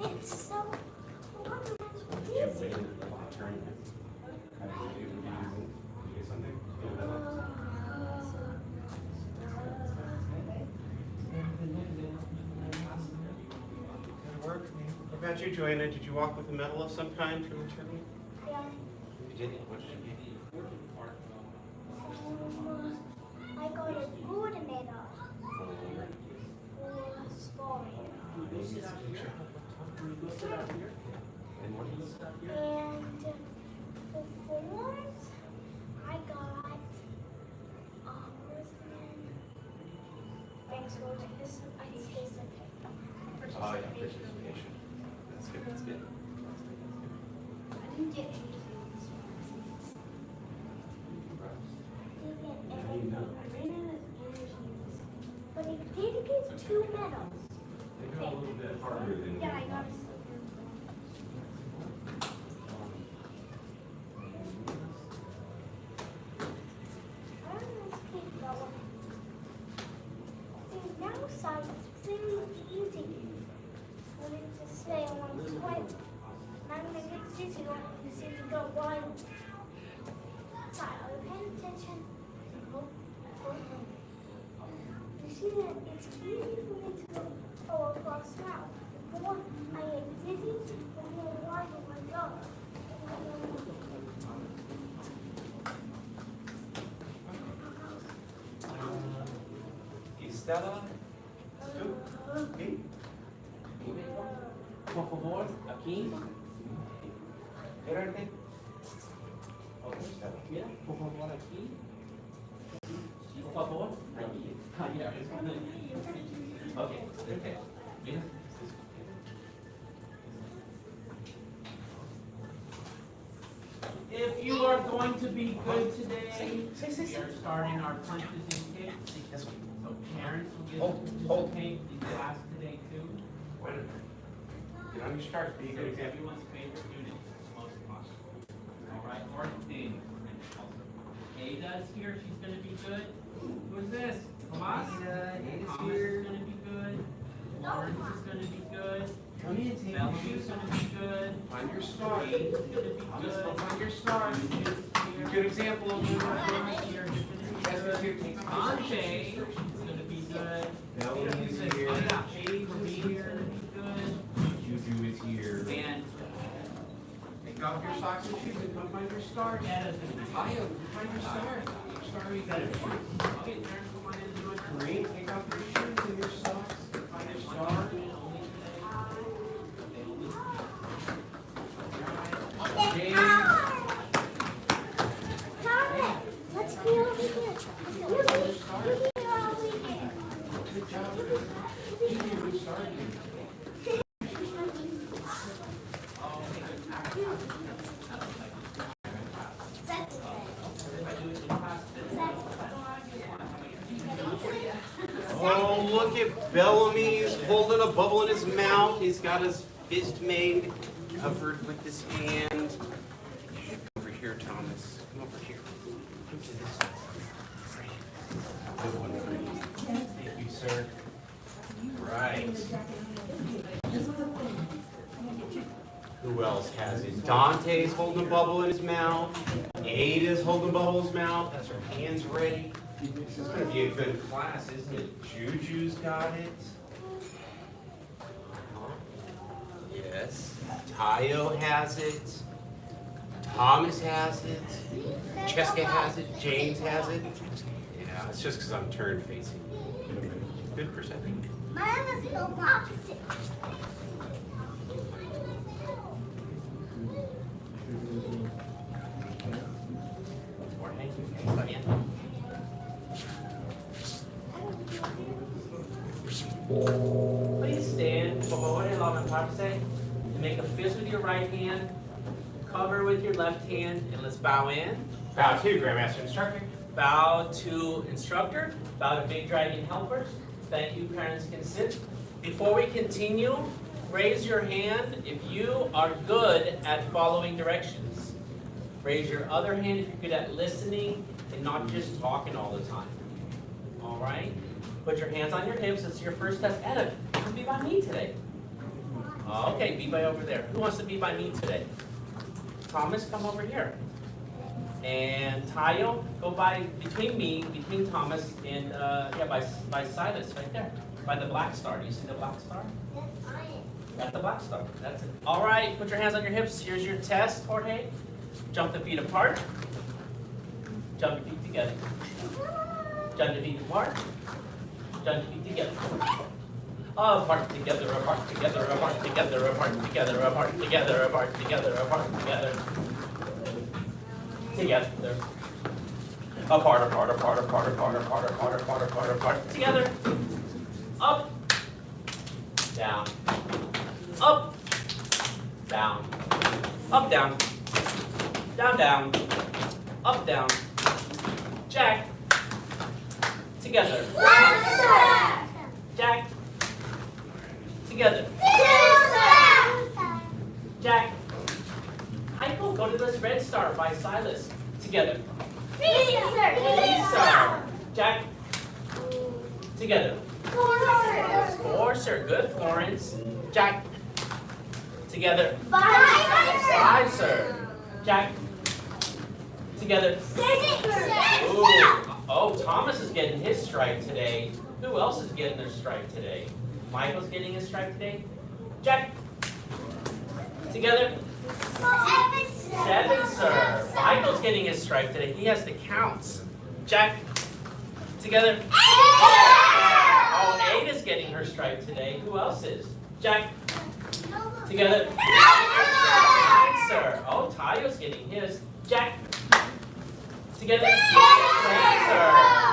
It's so What about you, Joanna? Did you walk with a medal of some kind from the tournament? Yeah. You did? What did you get? I got a gold medal for scoring. And what else? And for forms, I got where's the name? Thanks for this. I think it's Oh yeah, participation. That's good. That's good. I didn't get any. But it did get 2 medals. They got a little bit harder than Yeah, I got it. See, now science is really easy. When it's a snail on the toilet. I'm going to get dizzy when you see me go wild. Sorry, are you paying attention? You see that it's easy for me to go across now. The more I get dizzy, the more wild I go. Estela? Tu? Quem? Por favor, aqui. Gerarte? Okay, Estela. Mira, por favor, aqui. Por favor, aqui. Yeah. Okay, okay. Mira. If you are going to be good today, we are starting our punches and kicks. This one. So parents will get Hold, to hold. participate in class today too. Wait a minute. Get on your start. Be a good example. Everyone's favorite unit, most possible. All right, or thing. Ada's here, she's gonna be good. Who is this? Tomas? Ada's Thomas here. is gonna be good. Lawrence is gonna be good. Come in, take your Bellamy's shoes gonna off. be good. Find your star. Wade's gonna be good. Find your star. Here. Good example of Thomas here, she's gonna Jasmine's be here. good. Take off your Ante is gonna be good. Bellamy's Music, here. oh yeah, Paige will be here, gonna be good. Juju is here. And Take off your socks and shoes and come find your star. Ada's gonna be Tayo, find your star. Your star you got it. Okay, parents, come on in and join us. Green, take off your shoes and your socks. Find your star. James. Let's be over here. You'll be here all weekend. Good job. Juju, we started. Oh, look at Bellamy. He's holding a bubble in his mouth. He's got his fist made, covered with his hand. Over here, Thomas. Come over here. Come to this side. Good one for you. Thank you, sir. Right. Who else has it? Dante's holding a bubble in his mouth. Ada's holding a bubble in his mouth. That's her hands ready. This is going to be a good class, isn't it? Juju's got it. Yes. Tayo has it. Thomas has it. Cheska has it. James has it. Yeah, it's just because I'm turn facing. Good perception. Mine was the opposite. Please stand, por favor, levantarse, and make a fist with your right hand, cover with your left hand, and let's bow in. Bow to Grandmaster Instructor. Bow to instructor, bow to Big Dragon helpers. Thank you, parents can sit. Before we continue, raise your hand if you are good at following directions. Raise your other hand if you're good at listening and not just talking all the time. All right? Put your hands on your hips. This is your first test. Etta, come be by me today. Okay, be by over there. Who wants to be by me today? Thomas, come over here. And Tayo, go by between Thomas and by Silas right there. By the black star. Do you see the black star? That's the black star. That's it. All right, put your hands on your hips. Here's your test, Jorge. Jump the feet apart. Jump the feet together. Jump the feet apart. Jump the feet together. Apart together, apart together, apart together, apart together, apart together, apart together, apart together. Together. Apart, apart, apart, apart, apart, apart, apart, apart, apart, apart. Together. Up. Down. Up. Down. Up, down. Down, down. Up, down. Jack. Together. Jack. Together. Jack. Michael, go to this red star by Silas. Together. Lisa. Jack. Together. Four, sir. Good. Florence. Jack. Together. Five, sir. Jack. Together. Ooh. Oh, Thomas is getting his stripe today. Who else is getting their stripe today? Michael's getting his stripe today. Jack. Together. Seven, sir. Michael's getting his stripe today. He has the counts. Jack. Together. Oh, Ada's getting her stripe today. Who else is? Jack. Together. Nine, sir. Oh, Tayo's getting his. Jack. Together. 10, sir.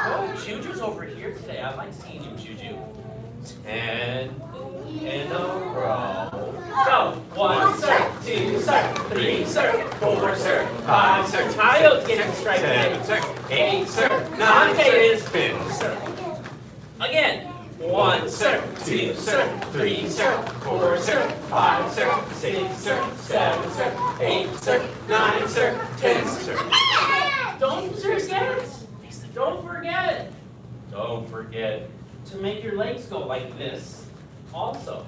Oh, Juju's over here today. I like seeing you, Juju. 10 in a row. Go. 1, sir. 2, sir. 3, sir. 4, sir. 5, sir. Tayo's getting striped today. 8, sir. 9 is 10, sir. Again. 1, sir. 2, sir. 3, sir. 4, sir. 5, sir. 6, sir. 7, sir. 8, sir. 9, sir. 10, sir. Don't forget to make your legs go like this also.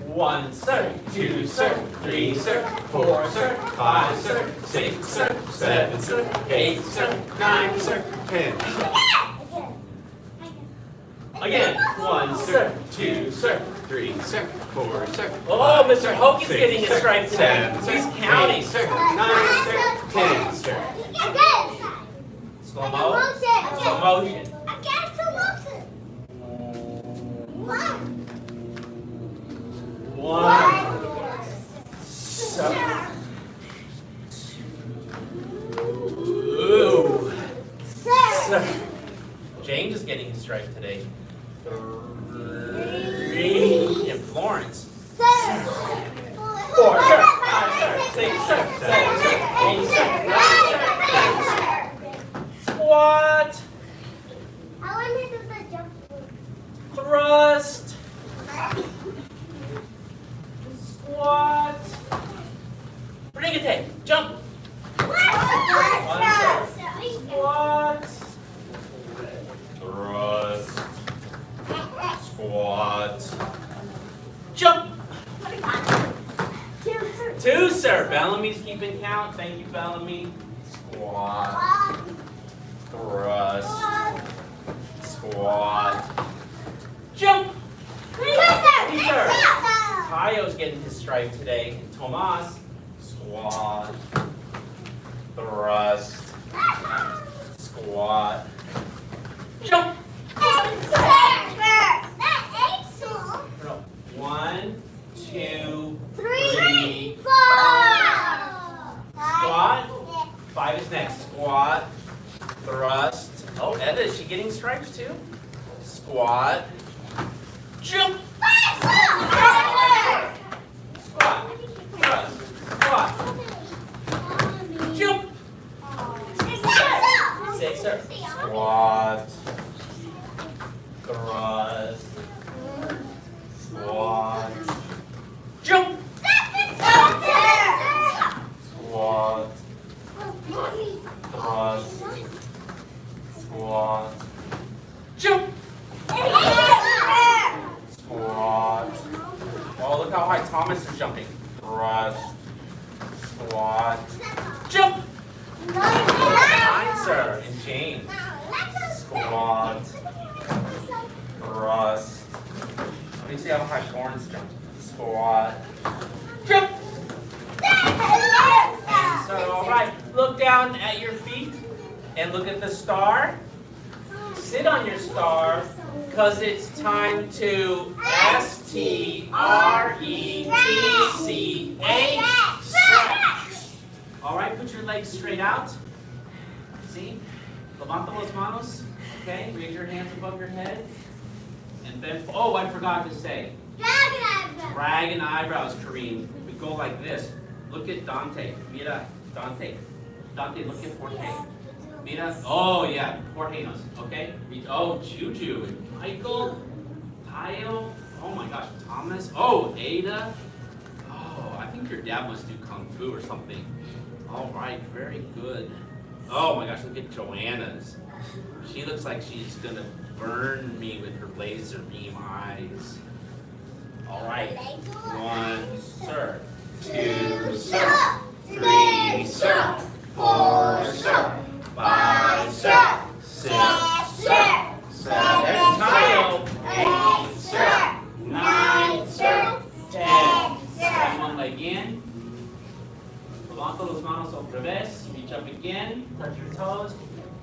1, sir. 2, sir. 3, sir. 4, sir. 5, sir. 6, sir. 7, sir. 8, sir. 9, sir. 10. Again. 1, sir. 2, sir. 3, sir. 4, sir. Oh, Mr. Hogan's getting his stripe today. He's counting. 8, sir. 9, sir. 10, sir. Slow mo. Slow motion. One. Sir. Ooh. Sir. James is getting his stripe today. 3. And Florence. 4, sir. 5, sir. 6, sir. 7, sir. 8, sir. 9, sir. 10, sir. Squat. Thrust. Squat. Brigade. Jump. 1, sir. Squat. Thrust. Squat. Jump. 2, sir. Bellamy's keeping count. Thank you, Bellamy. Squat. Thrust. Squat. Jump. 3, sir. Tayo's getting his stripe today. Tomas. Squat. Thrust. Squat. Jump. 1, 2, 3, 4. Squat. 5 is next. Squat. Thrust. Oh, Etta, is she getting stripes too? Squat. Jump. Squat. Thrust. Squat. Jump. 6, sir. Squat. Thrust. Squat. Jump. Squat. Thrust. Squat. Jump. Squat. Oh, look how high Thomas is jumping. Thrust, squat, jump. Nice, sir. And James. Squat, thrust. Let me see how high Gohring's jump. Squat, jump. And so, all right. Look down at your feet and look at the star. Sit on your star because it's time to S-T-R-E-T-C-H. Stretch. All right, put your legs straight out. See? Levanta las manos. Okay, raise your hands above your head. And bend. Oh, I forgot to say. Dragon eyebrows, Kareem. We go like this. Look at Dante. Mira, Dante. Dante, look at Jorge. Mira. Oh, yeah. Jorge knows. Okay? Oh, Juju. Michael. Tayo. Oh, my gosh. Thomas. Oh, Ada. Oh, I think your dad must do Kung Fu or something. All right. Very good. Oh, my gosh. Look at Joanna's. She looks like she's going to burn me with her laser beam eyes. All right. 1, sir. 2, sir. 3, sir. 4, sir. 5, sir. 6, sir. 7, Tayo. 8, sir. 9, sir. 10. Same one leg in. Levanta las manos otra vez. Reach up again. Touch your toes.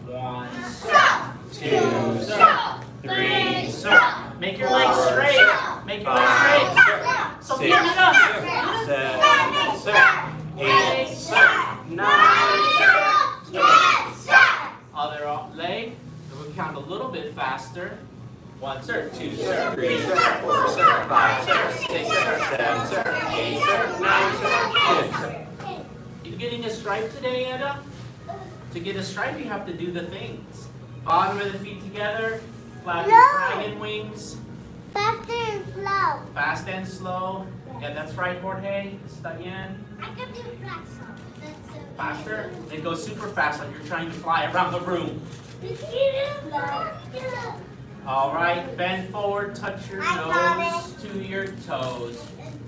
1, sir. 2, sir. 3, sir. Make your legs straight. Make your legs straight. Sophia, get up. 7, sir. 8, sir. 9, sir. 10, sir. Other leg. We'll count a little bit faster. 1, sir. 2, sir. 3, sir. 4, sir. 5, sir. 6, sir. 7, sir. 8, sir. 9, sir. 10, sir. You getting a stripe today, Eda? To get a stripe, you have to do the things. Bottom of the feet together. Flap your dragon wings. Fast and slow. Fast and slow. Yeah, that's right, Jorge. Está bien. I can do fast. Faster. Then go super fast like you're trying to fly around the room. All right, bend forward, touch your nose to your toes.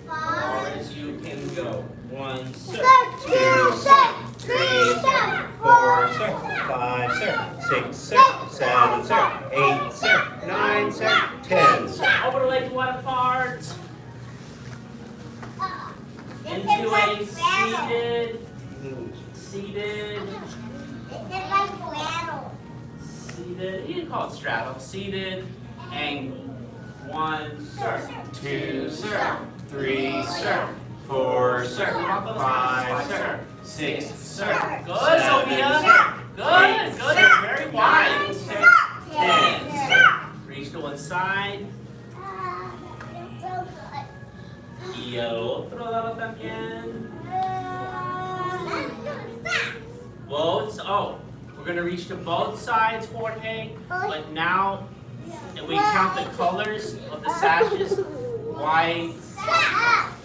Far as you can go. 1, sir. 2, sir. 3, sir. 4, sir. 5, sir. 6, sir. 7, sir. 8, sir. 9, sir. 10, sir. Over the legs, what apart. Into a seated. Seated. Seated. You can call it straddle. Seated. And 1, sir. 2, sir. 3, sir. 4, sir. 5, sir. 6, sir. Good, Sophia. Good. Good. Very wide. 10, sir. Reach to one side. Y al otro lado también. Both. Oh, we're going to reach to both sides, Jorge. But now, and we count the colors of the sashes. White.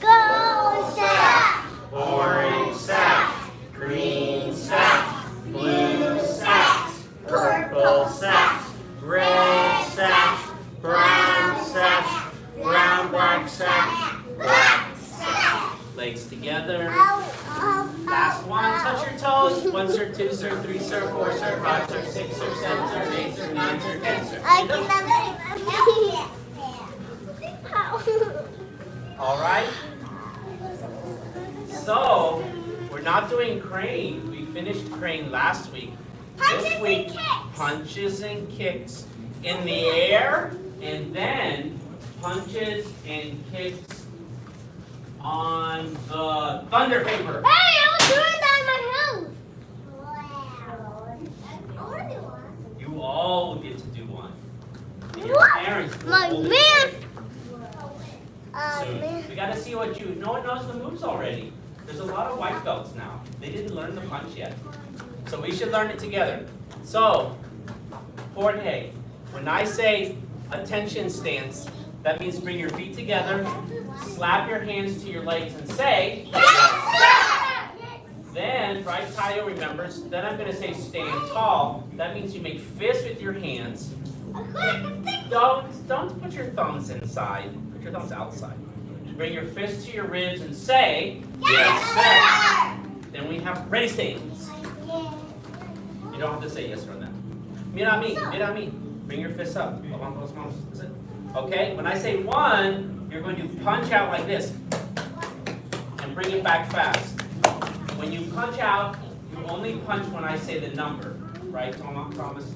Go sash, orange sash, green sash, blue sash, purple sash, red sash, brown sash, brown black sash, black sash. Legs together. Last one. Touch your toes. 1, sir, 2, sir, 3, sir, 4, sir, 5, sir, 6, sir, 7, sir, 8, sir, 9, sir, 10, sir. All right. So, we're not doing crane. We finished crane last week. This week, punches and kicks in the air, and then punches and kicks on the thunder paper. Hey, I was doing that in my house. You all get to do one. And your What? parents will My hold it. man. So we got to see what you. No one knows the moves already. There's a lot of white belts now. They didn't learn the punch yet. So we should learn it together. So, Jorge, when I say attention stance, that means bring your feet together, slap your hands to your legs and say, then, right, Tayo remembers, then I'm going to say stand tall. That means you make fists with your hands. Don't put your thumbs inside. Put your thumbs outside. bring your fist to your ribs and say, Yes, sir. Then we have ready statements. You don't have to say yes or no. Mira a mí, mira a mí. Bring your fists up. Levanta las manos. Is it? Okay, when I say 1, you're going to punch out like this. And bring it back fast. When you punch out, you only punch when I say the number. Right, Thomas?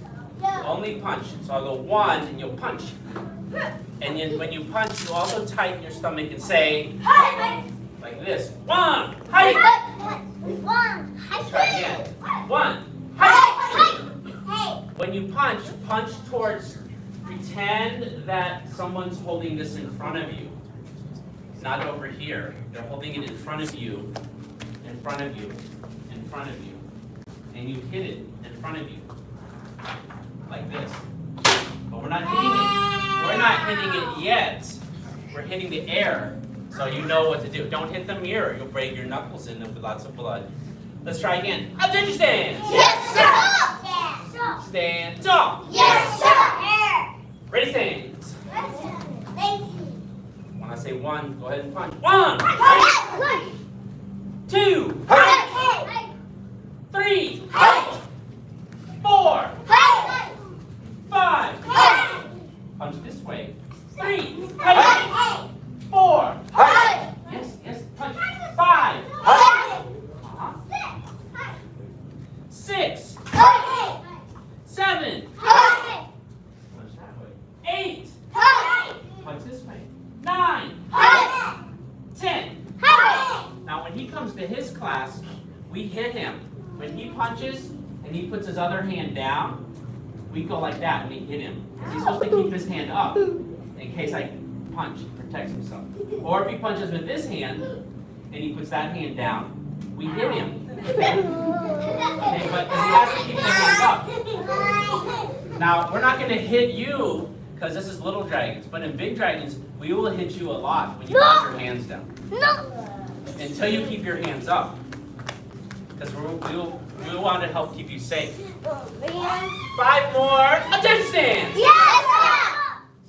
Only punch. So I'll go 1 and you'll punch. And then when you punch, you also tighten your stomach and say, like this. 1, height. Let's try again. 1, height. When you punch, punch towards, pretend that someone's holding this in front of you. Not over here. They're holding it in front of you, in front of you, in front of you. And you hit it in front of you. Like this. But we're not hitting it. We're not hitting it yet. We're hitting the air. So you know what to do. Don't hit the mirror. You'll break your knuckles in with lots of blood. Let's try again. Attention stand. Yes, sir. Stand tall. Yes, sir. Ready stands. Thank you. When I say 1, go ahead and punch. 1, 2, 3, 4, 5. Punch this way. 3, 4. Yes, yes. Punch. 5. 6. 7. Punch that way. 8. Punch this way. 9. 10. Now when he comes to his class, we hit him. When he punches and he puts his other hand down, we go like that and we hit him. Because he's supposed to keep his hand up in case I punch. He protects himself. Or if he punches with this hand and he puts that hand down, we hit him. Okay, but he has to keep his hands up. Now, we're not going to hit you because this is little dragons, but in big dragons, we will hit you a lot when you put your hands down. Until you keep your hands up. Because we want to help keep you safe. 5 more. Attention stands. Yes, sir.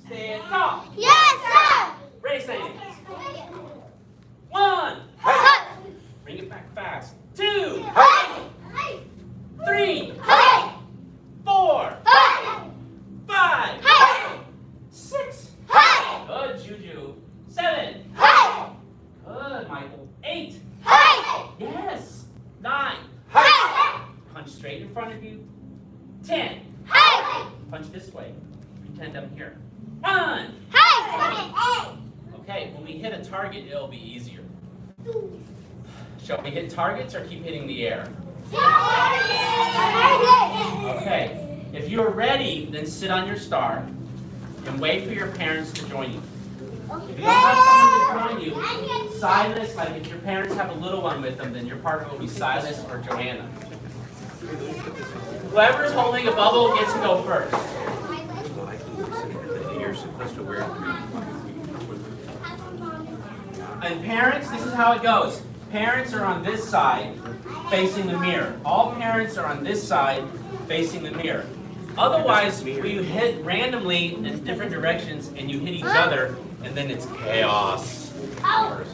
Stand tall. Yes, sir. Ready stands. 1. Bring it back fast. 2. 3. 4. 5. 6. Good, Juju. 7. Good, Michael. 8. Yes. 9. Punch straight in front of you. 10. Punch this way. Pretend I'm here. 1. Okay, when we hit a target, it'll be easier. Shall we hit targets or keep hitting the air? Okay, if you're ready, then sit on your star and wait for your parents to join you. If you don't have someone to join you, Silas, like if your parents have a little one with them, then your partner will be Silas or Joanna. Whoever's holding a bubble gets to go first. You're supposed to wear it. And parents, this is how it goes. Parents are on this side, facing the mirror. All parents are on this side, facing the mirror. Otherwise, we hit randomly in different directions and you hit each other, and then it's chaos. Sure.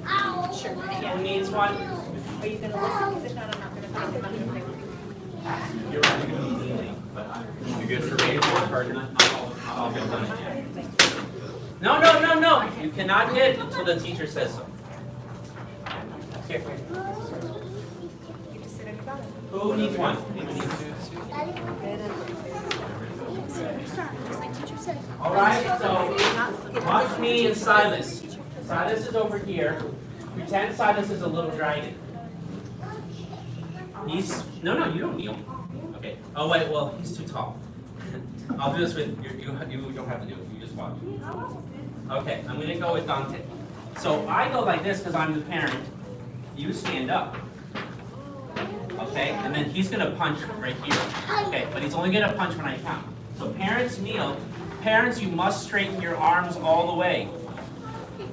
Yeah. Who needs one? Are you going to listen? Because if not, I'm not going to put them on your You're right. You good for me? I'll get done. No. You cannot hit until the teacher says so. Here. You just sit on your bottom. Who needs one? Just like teacher said. All right, so watch me and Silas. Silas is over here. Pretend Silas is a little dragon. He's no, you don't kneel. Okay. Oh wait, well he's too tall. I'll do this with you. You don't have to do it. You just watch. Okay, I'm gonna go with Dante. So I go like this because I'm the parent. You stand up. Okay, and then he's gonna punch right here. Okay, but he's only gonna punch when I count. So parents kneel. Parents, you must straighten your arms all the way.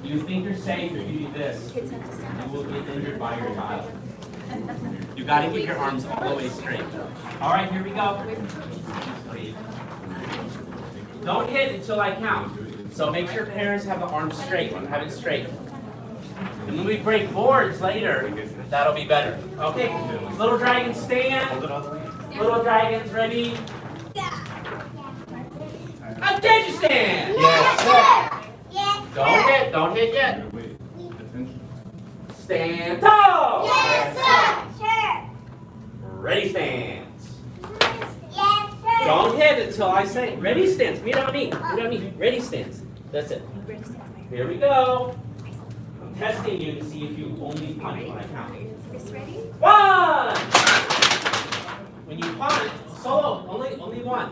You think you're safe if you do this. Kids have to stand You up. will get injured by your child. You got to keep your arms all the way straight. All right, here we go. Don't hit until I count. So make sure parents have the arms straight. Have it straight. And when we break boards later, that'll be better. Okay, little dragon stand. Little dragons ready. Attention stand! Yes, sir. Don't hit yet. Stand tall! Yes, sir. Sure. Ready stands. Yes, sir. Don't hit until I say ready stands. Meet on me. Ready stands. That's it. Here we go. I'm testing you to see if you only punch when I count. This ready? 1! When you punch, solo, only one.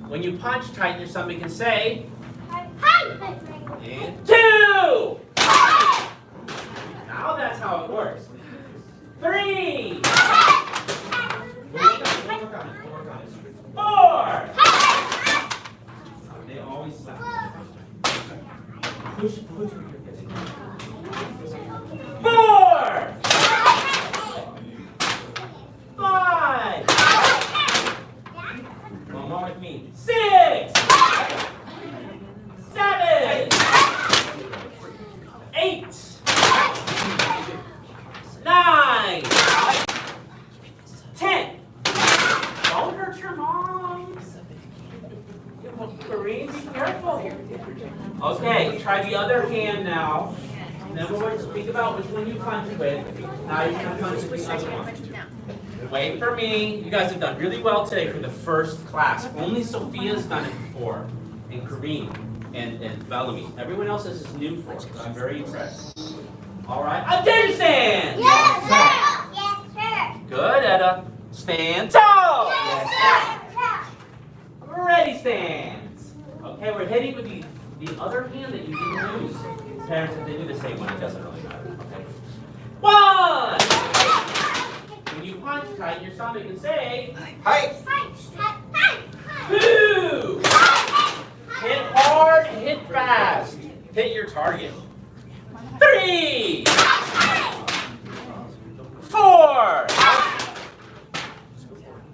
When you punch, tighten your stomach and say, and 2! Now that's how it works. 3! 4! They always stop. Push with your fist. 4! 5! One more with me. 6! 7! 8! 9! 10! Don't hurt your mom. Kareem, be careful. Okay, try the other hand now. Then we're going to speak about which one you punch with. Now you're going to punch with the other one. Wait for me. You guys have done really well today for the first class. Only Sophia's done it before, and Kareem, and Bellamy. Everyone else this is new for us. I'm very impressed. All right, attention stand. Yes, sir. Yes, sir. Good, Etta. Stand tall. Yes, sir. Ready stands. Okay, we're hitting with the other hand that you didn't use. Parents, if they do the same one, it doesn't really matter. Okay. 1! When you punch, tighten your stomach and say, Hi. 2! Hit hard, hit fast. Hit your target. 3! 4!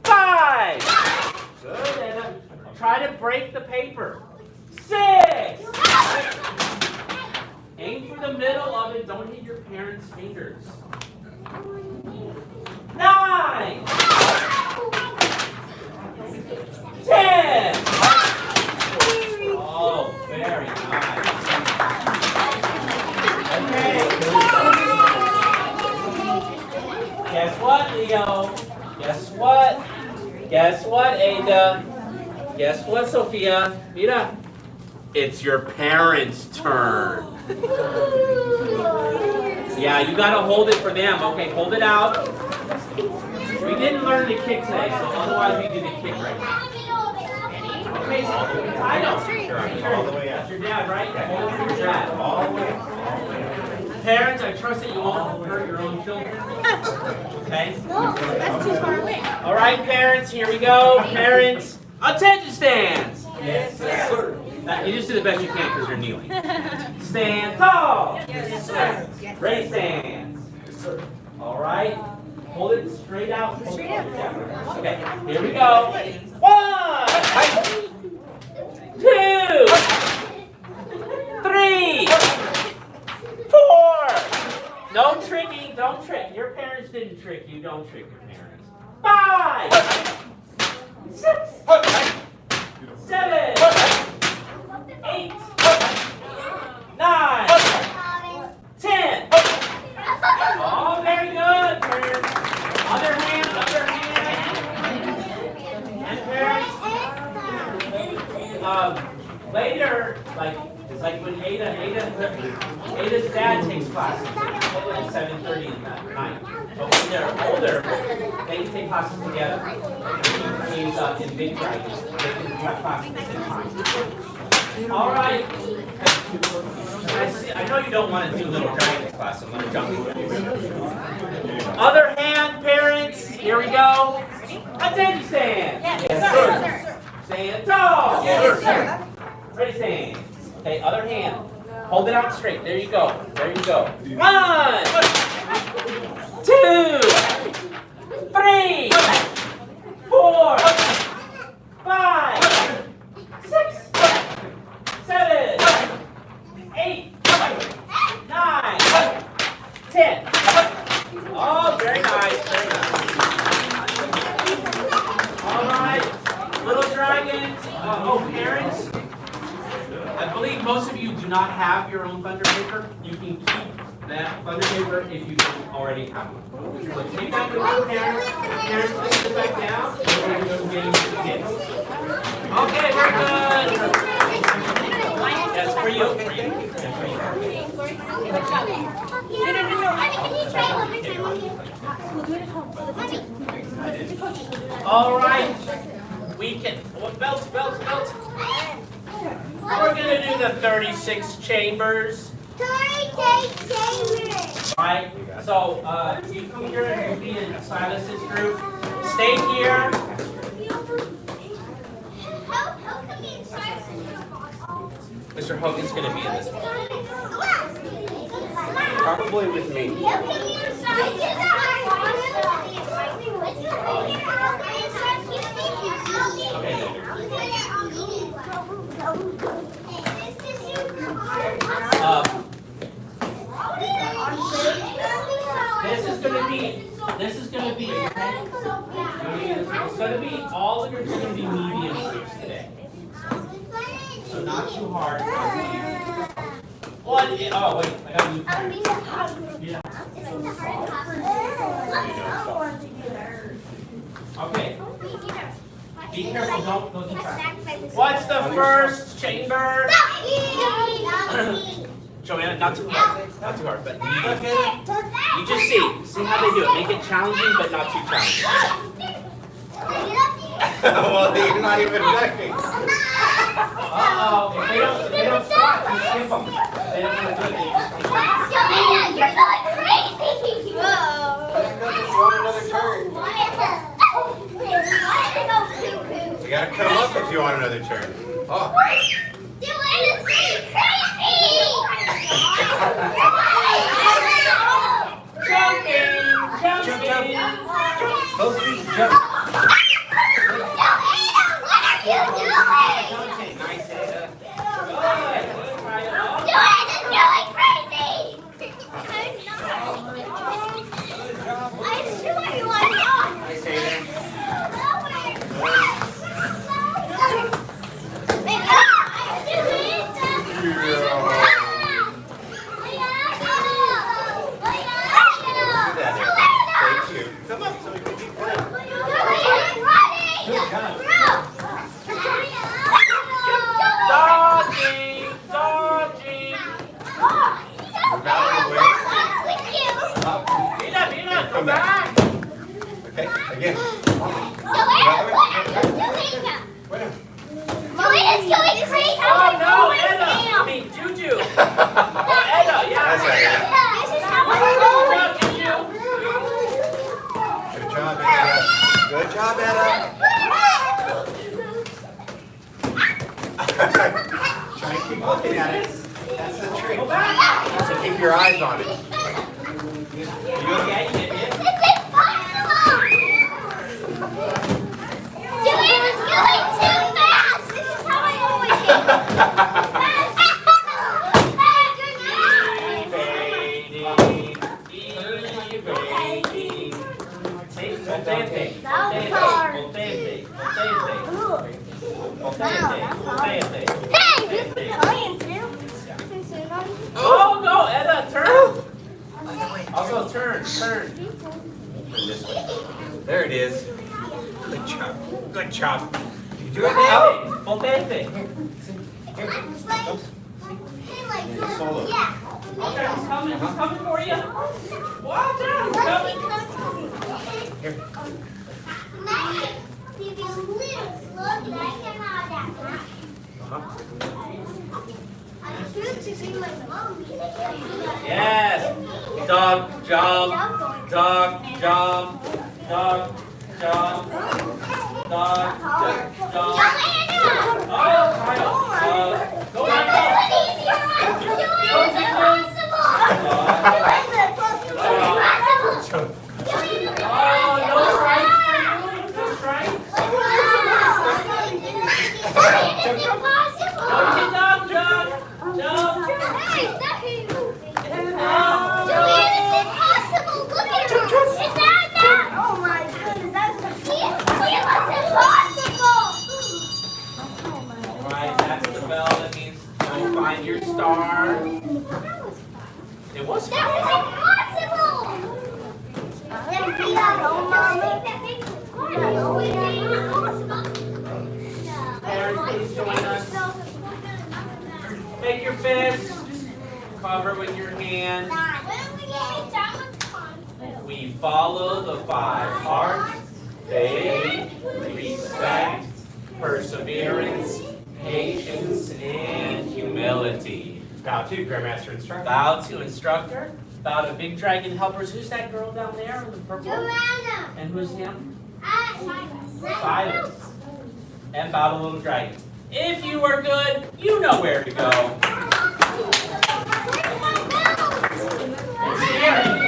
5! Good, Anna. Try to break the paper. 6! Aim for the middle of it. Don't hit your parents' fingers. 9! 10! Oh, very nice. Okay. Guess what, Leo? Guess what? Guess what, Ada? Guess what, Sophia? Mira. It's your parents' turn. Yeah, you gotta hold it for them. Okay, hold it out. We didn't learn to kick today, so otherwise we do the kick right now. Okay, I know. All the way up. That's your dad, right? Hold it for your dad. All the way. Parents, I trust that you won't hurt your own children. Okay? No, that's too far away. All right, parents, here we go. Parents, attention stands. Yes, sir. You just do the best you can because you're kneeling. Stand tall. Yes, sir. Yes, Ready stands. Yes, sir. All right. Hold it straight out. Straight out. Okay, here we go. 1, 2, 3, 4. No tricking. Don't trick. Your parents didn't trick you. Don't trick your parents. 5, 6, 7, 8, 9, 10. Oh, very good, parents. Other hand, other hand. And parents, later, it's like when Ada's dad takes classes at 7:30 at night. But when they're older, they can take classes together. He's in big practice. They can have classes at the same time. All right. I know you don't want to do Little Dragons class, so I'm going to jump in. Other hand, parents, here we go. Attention stand. Yes, sir. Stand tall. Yes, sir. Ready, stand. Okay, other hand. Hold it out straight. There you go. There you go. 1, 2, 3, 4, 5, 6, Parents, I believe most of you do not have your own thunder paper. You can keep that thunder paper if you don't already have one. So take that with your parents. Parents, let's sit back down. And we're going to go get into the kids. Okay, we're good. That's for you. For you. That's for you. All right. We can. Belts. We're gonna do the 36 chambers. 36 chambers. Right. So you come here and be in Silas's group. Stay here. How come you inside? Mr. Hogan's gonna be in this one. Probably with me. This is gonna be. It's gonna be all of yours gonna be medium shapes today. So not too hard. What? Oh wait, I got you. Yeah. Okay. Be careful, don't go too fast. What's the first chamber? Joanna, not too hard. Not too hard, but you just see how they do it. Make it challenging, but not too challenging. Well, you're not even ducking. Uh-oh, if they don't stop, you skip them. They don't want to do it. Joanna, you're going crazy! You want another turn? You gotta come up if you want another turn. Oh. Joanna's going crazy! Jumping. Both feet jump. Joanna, what are you doing? Nice, Ada. Joanna's going crazy! I'm sure you are not. Nice, Ada. Thank you. Come up so we can keep playing. Dodging. Mina, come back. Okay, again. Joanna's going crazy! Oh no, Edda. I mean, Juju. Edda, yeah. That's right. This is how I Good job, Juju. Good job, Ada. Good job, Ada. Try and keep looking at it. That's the trick. Go back. So keep your eyes on it. You okay? You get it? It's impossible! Joanna's going too fast! This is how I always do. Oh no, Edda, turn. Also turn. There it is. Good job. You do it now. Potente. Solo. Okay, he's coming for you. Watch out, he's coming. Here. Yes. Dog jump. Dog jump. Dog jump. Dog jump. Oh, Kyle. Go on, Oh, no strikes for you. No strikes. Okay, dog jump. Jump. bell, that means go find your star. It was That was impossible! Parents, please join us. Take your fist, cover with your hand. We follow the 5 hearts: faith, respect, perseverance, patience, and humility. Bow to Grandmaster Instructor. Bow to Instructor. Bow to Big Dragon Helpers. Who's that girl down there in the purple? And who's him? Silas. And bow to Little Dragon. If you are good, you know where to go. It's scary.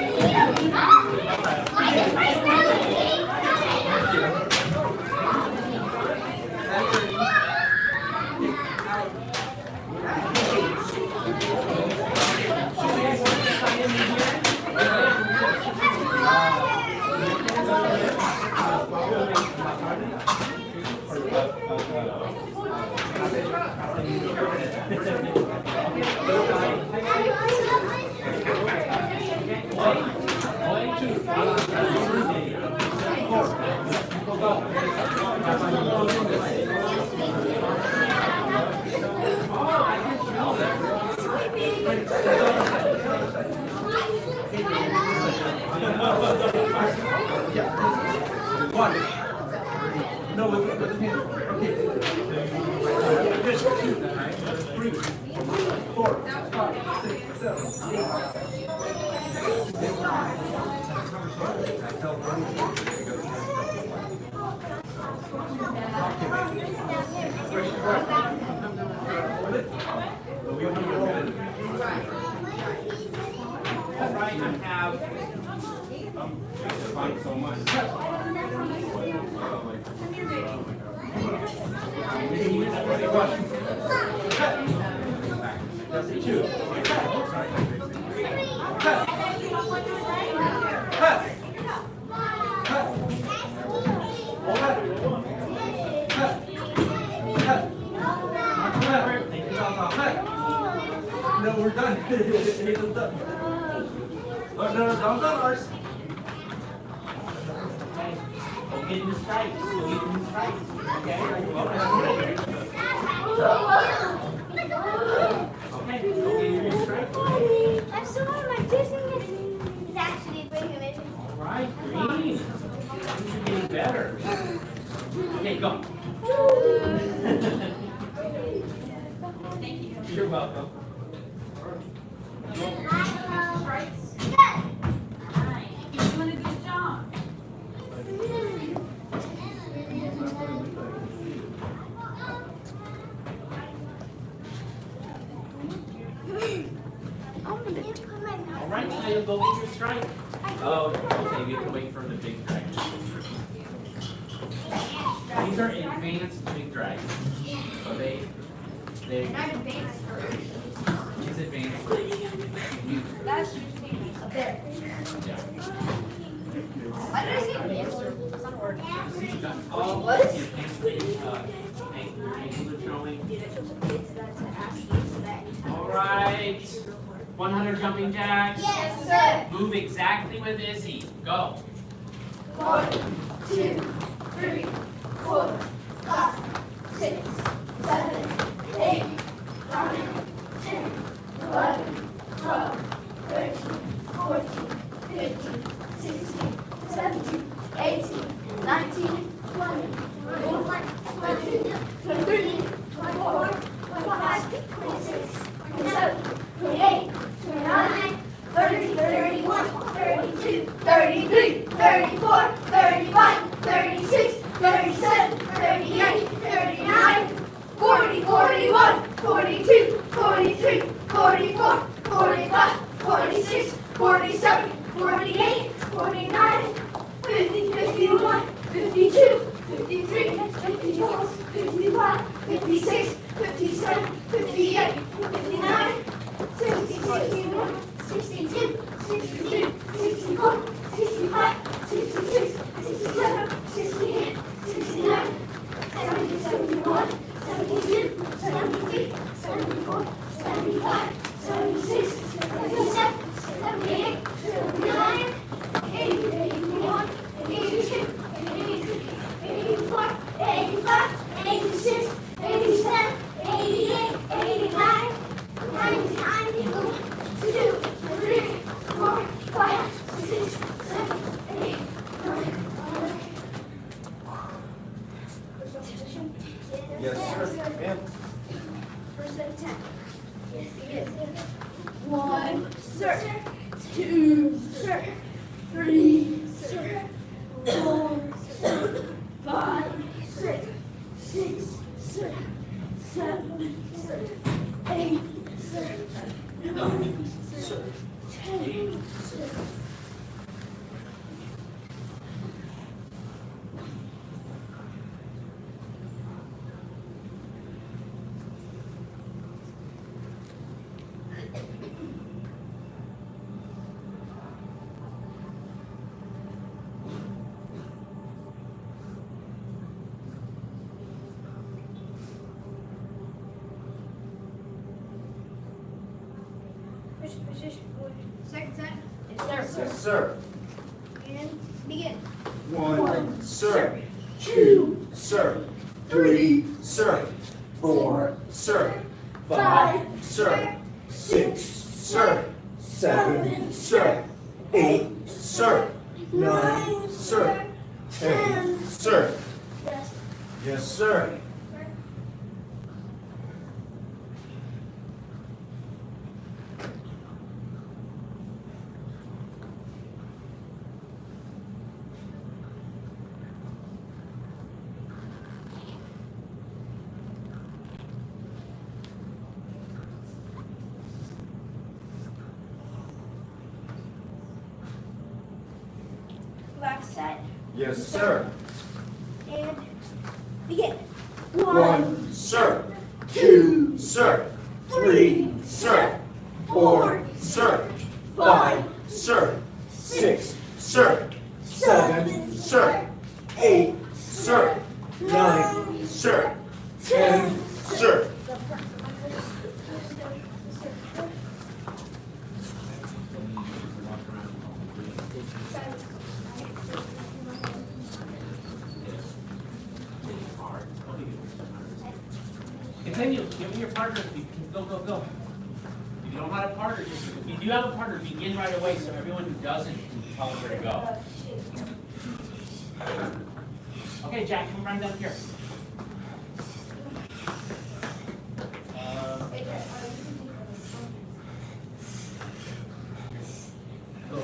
No, we're done. It's done. No, don't ours. We'll get in the stripes. We'll get in the stripes. Okay? Okay, we'll get in the stripes. I'm so my dizziness is actually bringing it. All right, green. Things are getting better. Okay, go. You're welcome. All right, now you'll go get your stripe. Oh, okay, we have to wait for the big dragon. These are advanced big dragons. So they it's advanced. That's up there. Yeah. Why did I say advanced? It's not a word. All What? the advanced angles are showing. All right. 100 jumping jacks. Yes, sir. Move exactly with Izzy. Go. 1, 2, 3, 4, 5, 6, 7, 8, 9, 10, 11, 12, 13, 14, 15, 16, 17, 18, 19, 20, 21, 22, 23, 24, 25, 26, 27, 28, 29, 30, 31, 32, 33, 34, 35, 36, 37, 38, 39, 40, 41, 42, 43, 44, 45, 46, 47, 48, 49, 50, 51, 52, 53, 54, 55, 56, 57, 58, 59, 60, 61, 62, 63, 64, 65, 66, 67, 68, 69, 70, 71, 72, 73, say 10. Yes. 1, sir. 2, sir. 3, sir. 4, sir. 5, sir. 6, sir. 7, sir. 8, sir. 9, sir. 10, sir. Position. Second set. Yes, sir. Yes, sir. And begin. 1, sir. 2, Sir. 3, sir. 4, sir. 5, sir. 6, sir. 7, sir. 8, sir. 9, sir. 10, sir. Yes. Yes, sir. Last set. Yes, sir. And begin. 1, sir. 2, sir. 3, sir. 4, sir. 5, sir. 6, sir. 7, sir. 8, sir. 9, sir. 10, sir. Continue. Give me your partner. Go. If you don't have a partner, if you do have a partner, begin right away so everyone who doesn't can tell them where to go. Okay, Jack, come right down here. Go.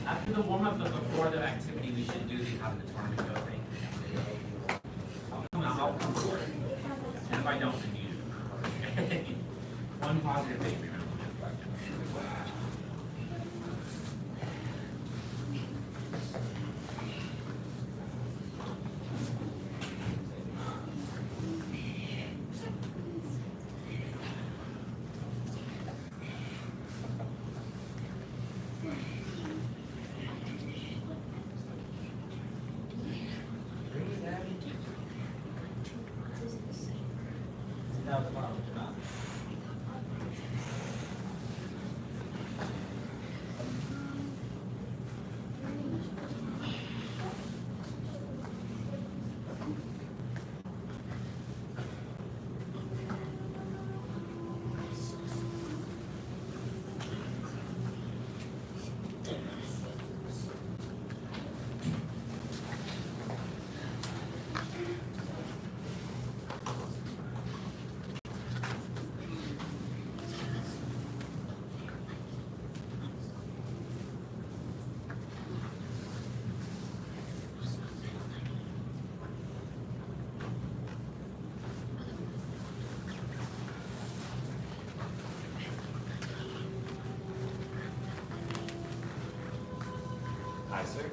After the warm-up, but before the activity, we should do the how the tournament go thing. I'll come forward. And if I don't, then you. One positive thing, remember. sir.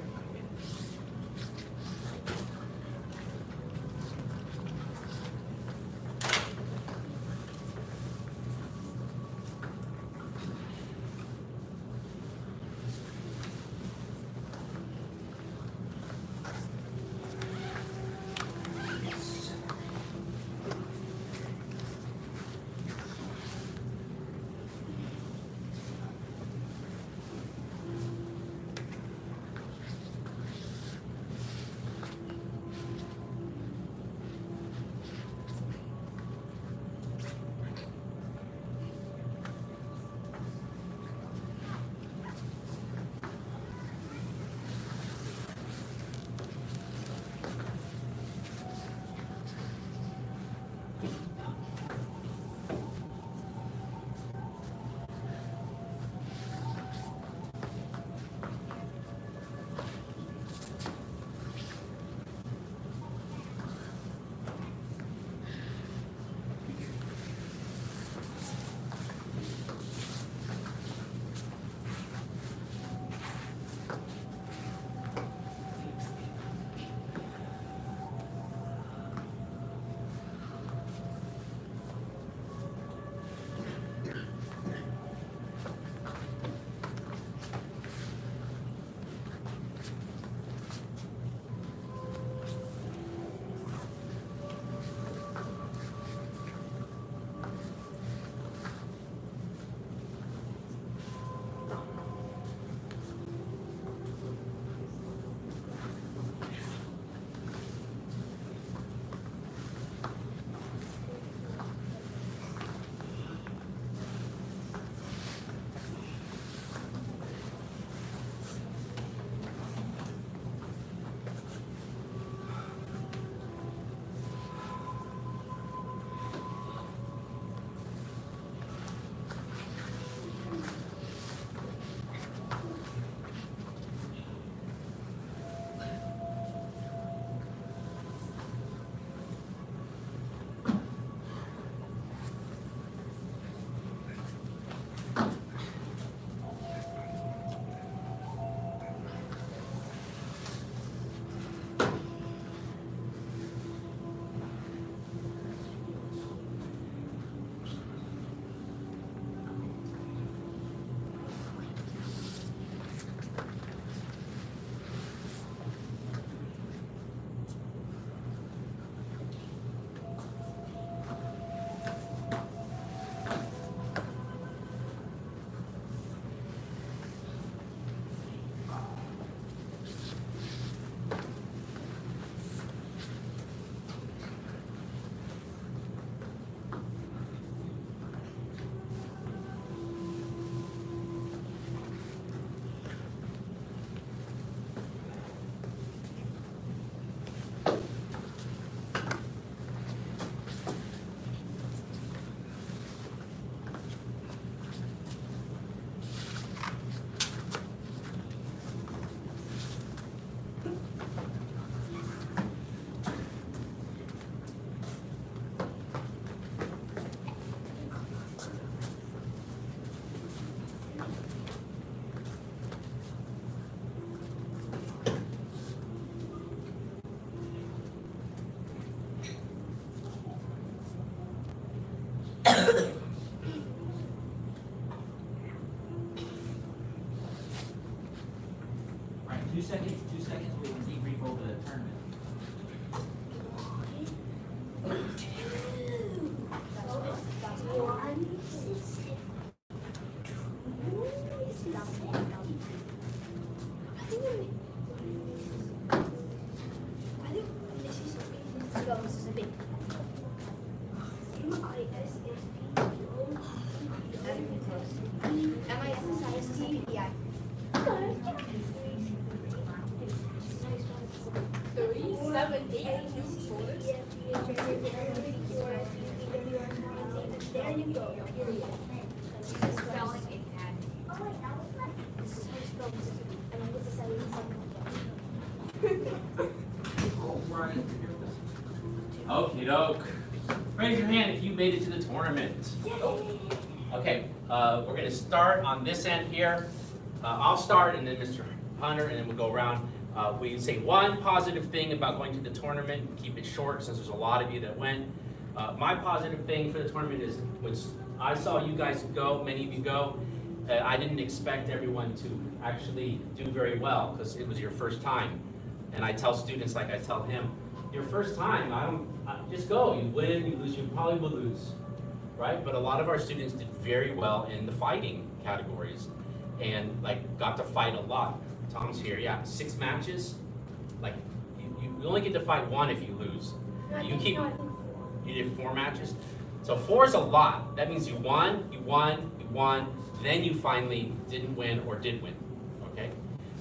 Right, 2 seconds, we can debrief over the tournament. There you go. Period. Okie doke. Raise your hand if you made it to the tournament. Okay, we're gonna start on this end here. I'll start and then Mr. Hunter, and then we'll go around. We say one positive thing about going to the tournament, keep it short since there's a lot of you that went. My positive thing for the tournament is, which I saw you guys go, many of you go, I didn't expect everyone to actually do very well because it was your first time. And I tell students, like I tell him, your first time, just go. You win, you lose, you probably will lose, right? But a lot of our students did very well in the fighting categories and like got to fight a lot. Tom's here, yeah, 6 matches. Like you only get to fight 1 if you lose. You did 4 matches. So 4 is a lot. That means you won, then you finally didn't win or did win, okay?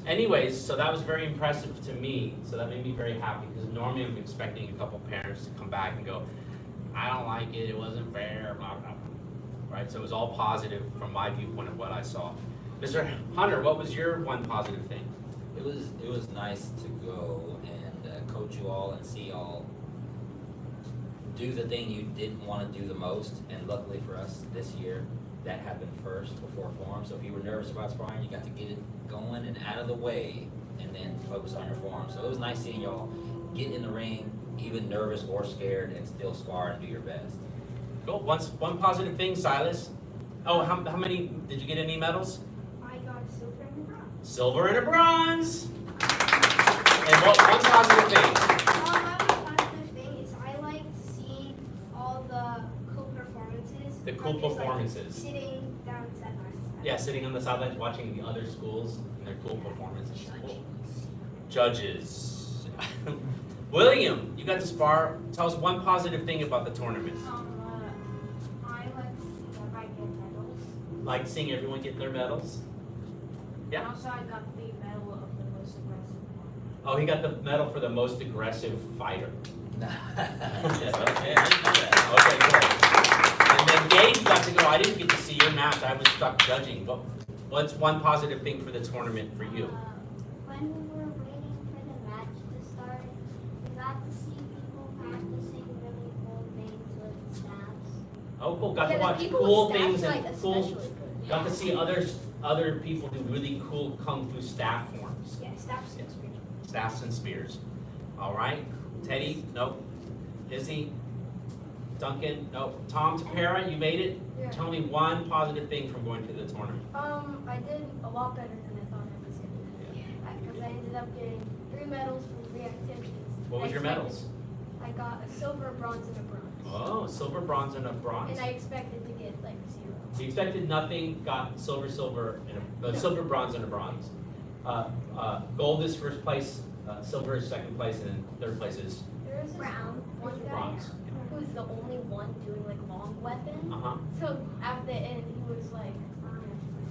Anyways, so that was very impressive to me. So that made me very happy because normally I'm expecting a couple parents to come back and go, I don't like it, it wasn't fair, blah, blah, blah. Right? So it was all positive from my viewpoint of what I saw. Mr. Hunter, what was your one positive thing? It was nice to go and coach you all and see y'all do the thing you didn't want to do the most, and luckily for us this year, that happened first before form. So if you were nervous about sparring, you got to get it going and out of the way, and then focus on your form. So it was nice seeing y'all get in the ring, even nervous or scared, and still spar and do your best. Cool. One positive thing, Silas. Oh, how many, did you get any medals? I got a silver and a bronze. Silver and a bronze. And one positive thing? My positive thing is I like seeing all the cool performances. The cool I'm just, performances. Sitting down sidelines. Yeah, sitting on the sidelines watching the other schools and their cool performances. Cool. Judges. William, you got to spar. Tell us one positive thing about the tournament. I like seeing I get medals. Like seeing everyone get their medals. Yeah. And also I got the medal of the most aggressive one. Oh, he got the medal for the most aggressive fighter. Yes, okay, I didn't know that. Okay, great. And then Gabe got to go. I didn't get to see your match. I was stuck judging. What's one positive thing for the tournament for you? When we were waiting for the match to start, we got to see people practicing really cool things with staffs. Oh, cool. Got to Yeah, the watch people cool with staff, things like, and cool. especially good. Got to see other people do really cool kung fu staff forms. Yeah, staffs and spears. Staffs and spears. All right. Teddy, nope. Izzy, Duncan, nope. Tom, Tapera, you made it. Yeah. Tell me one positive thing from going to the tournament. I did a lot better than I thought I was gonna do. Because I ended up getting 3 medals from 3 activities. What was your medals? I got a silver, a bronze, and a bronze. Oh, silver, bronze, and a bronze. And I expected to get like 0. You expected nothing, got silver, and silver, bronze, and a bronze. Gold is first place, silver is second place, and then third place is There was this one guy bronze. who was the only one doing like long weapon. Uh-huh. So at the end, he was like,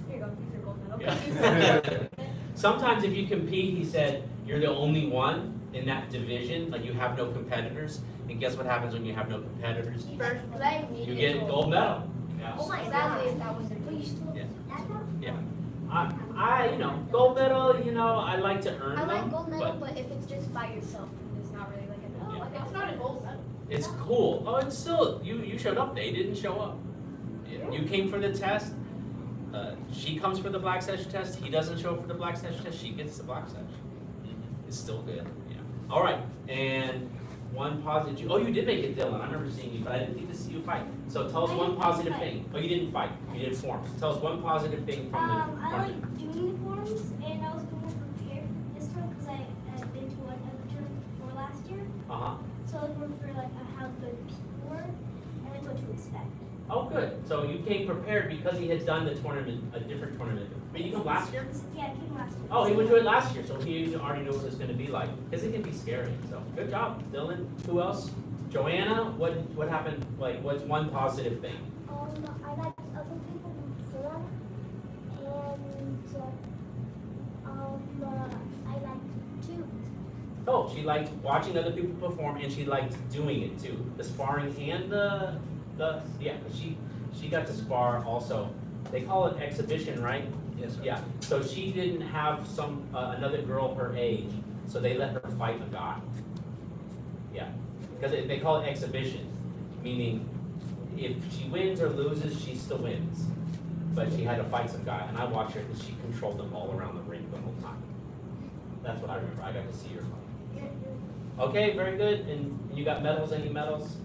here you go, these are gold medals. Yeah. Sometimes if you compete, he said, you're the only one in that division, like you have no competitors. And guess what happens when you have no competitors? First play, You get a gold medal. Yeah. Oh my god, that was But you still Yeah. that's not Yeah. Gold medal, I like to earn I them. like gold medal, but but if it's just by yourself, then it's not really like a medal. Yeah. Like, it's not a gold medal. it's cool. Oh, it's still, you showed up. They didn't show up. You came for the test. She comes for the black sash test. He doesn't show up for the black sash test. She gets the black sash. It's still good. Yeah. All right. And one positive. Oh, you did make it, Dylan. I remember seeing you, but I didn't get to see you fight. So tell us one positive thing. Oh, you didn't fight. You did forms. Tell us one positive thing from the I tournament. like doing the forms, and I was more prepared for this time because I had been to one other tournament before last year. Uh-huh. So I was more for like how good people were and like what to expect. Oh, good. So you came prepared because he had done the tournament, a different tournament. Did you come last year? Yeah, I came last year. Oh, he went to it last year, so he already knew what it was going to be like. Because it can be scary. So good job, Dylan. Who else? Joanna. What happened? Like, what's one positive thing? I like other people perform, and I like to. Oh, she liked watching other people perform, and she liked doing it too. The sparring and yeah, she got to spar also. They call it exhibition, right? Yes, sir. Yeah. So she didn't have another girl her age, so they let her fight a guy. Yeah, because they call it exhibition, meaning if she wins or loses, she still wins. But she had to fight some guy, and I watched her because she controlled them all around the ring the whole time. That's what I remember. I got to see your phone. Okay, very good. And you got medals? Any medals?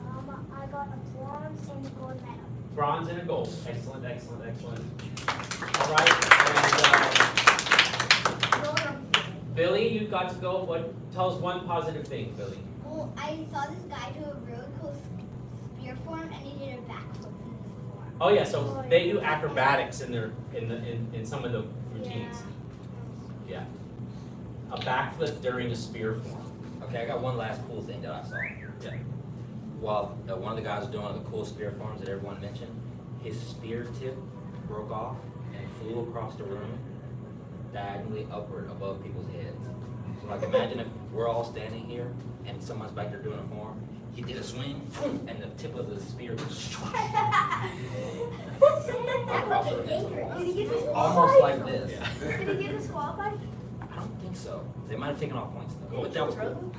I got a bronze and a gold medal. Bronze and a gold. Excellent, excellent, excellent. All right. And Billy, you got to go. What? Tell us one positive thing, Billy. Well, I saw this guy do a really cool spear form, and he did a backflip in this form. Oh yeah, so they do acrobatics in their in some of the routines. Yeah. A backflip during a spear form. Okay, I got one last cool thing that I saw. Yeah. While one of the guys was doing one of the cool spear forms that everyone mentioned, his spear tip broke off and flew across the room, diagonally upward above people's heads. So like imagine if we're all standing here and someone's back there doing a form, he did a swing, and the tip of the spear was across the room. Did he get disqualified? Almost like this. Did he get disqualified? I don't think so. They might have taken off points though, but that was cool.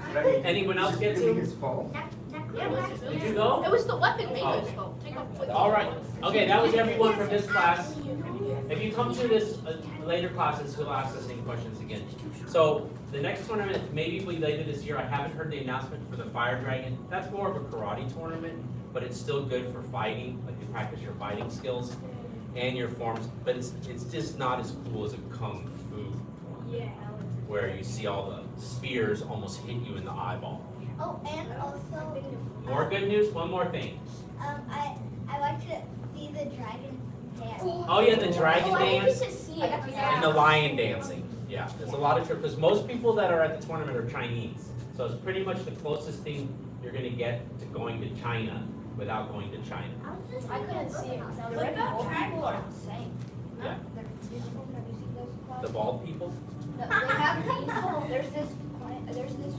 Anyone else get to? his fault. Did you go? It was the weapon maker's Oh. fault. Take off. All right. Okay, that was everyone from this class. If you come to this later classes, we'll ask the same questions again. So the next tournament may be later this year. I haven't heard the announcement for the Fire Dragon. That's more of a karate tournament, but it's still good for fighting. Like you practice your fighting skills and your forms. But it's just not as cool as a kung fu, Yeah. where you see all the spears almost hit you in the eyeball. Oh, and also, More good news. One more thing. I like to see the dragon's hair. Oh yeah, the dragon dance. I got to And the lion dancing, yeah, there's a lot of because most people that are at the tournament are Chinese, so it's pretty much the closest thing you're gonna get to going to China without going to China. I couldn't see it. The What red about people dragon? are insane. Yeah. They're beautiful. Have you seen those clouds? The bald people. They have these. There's this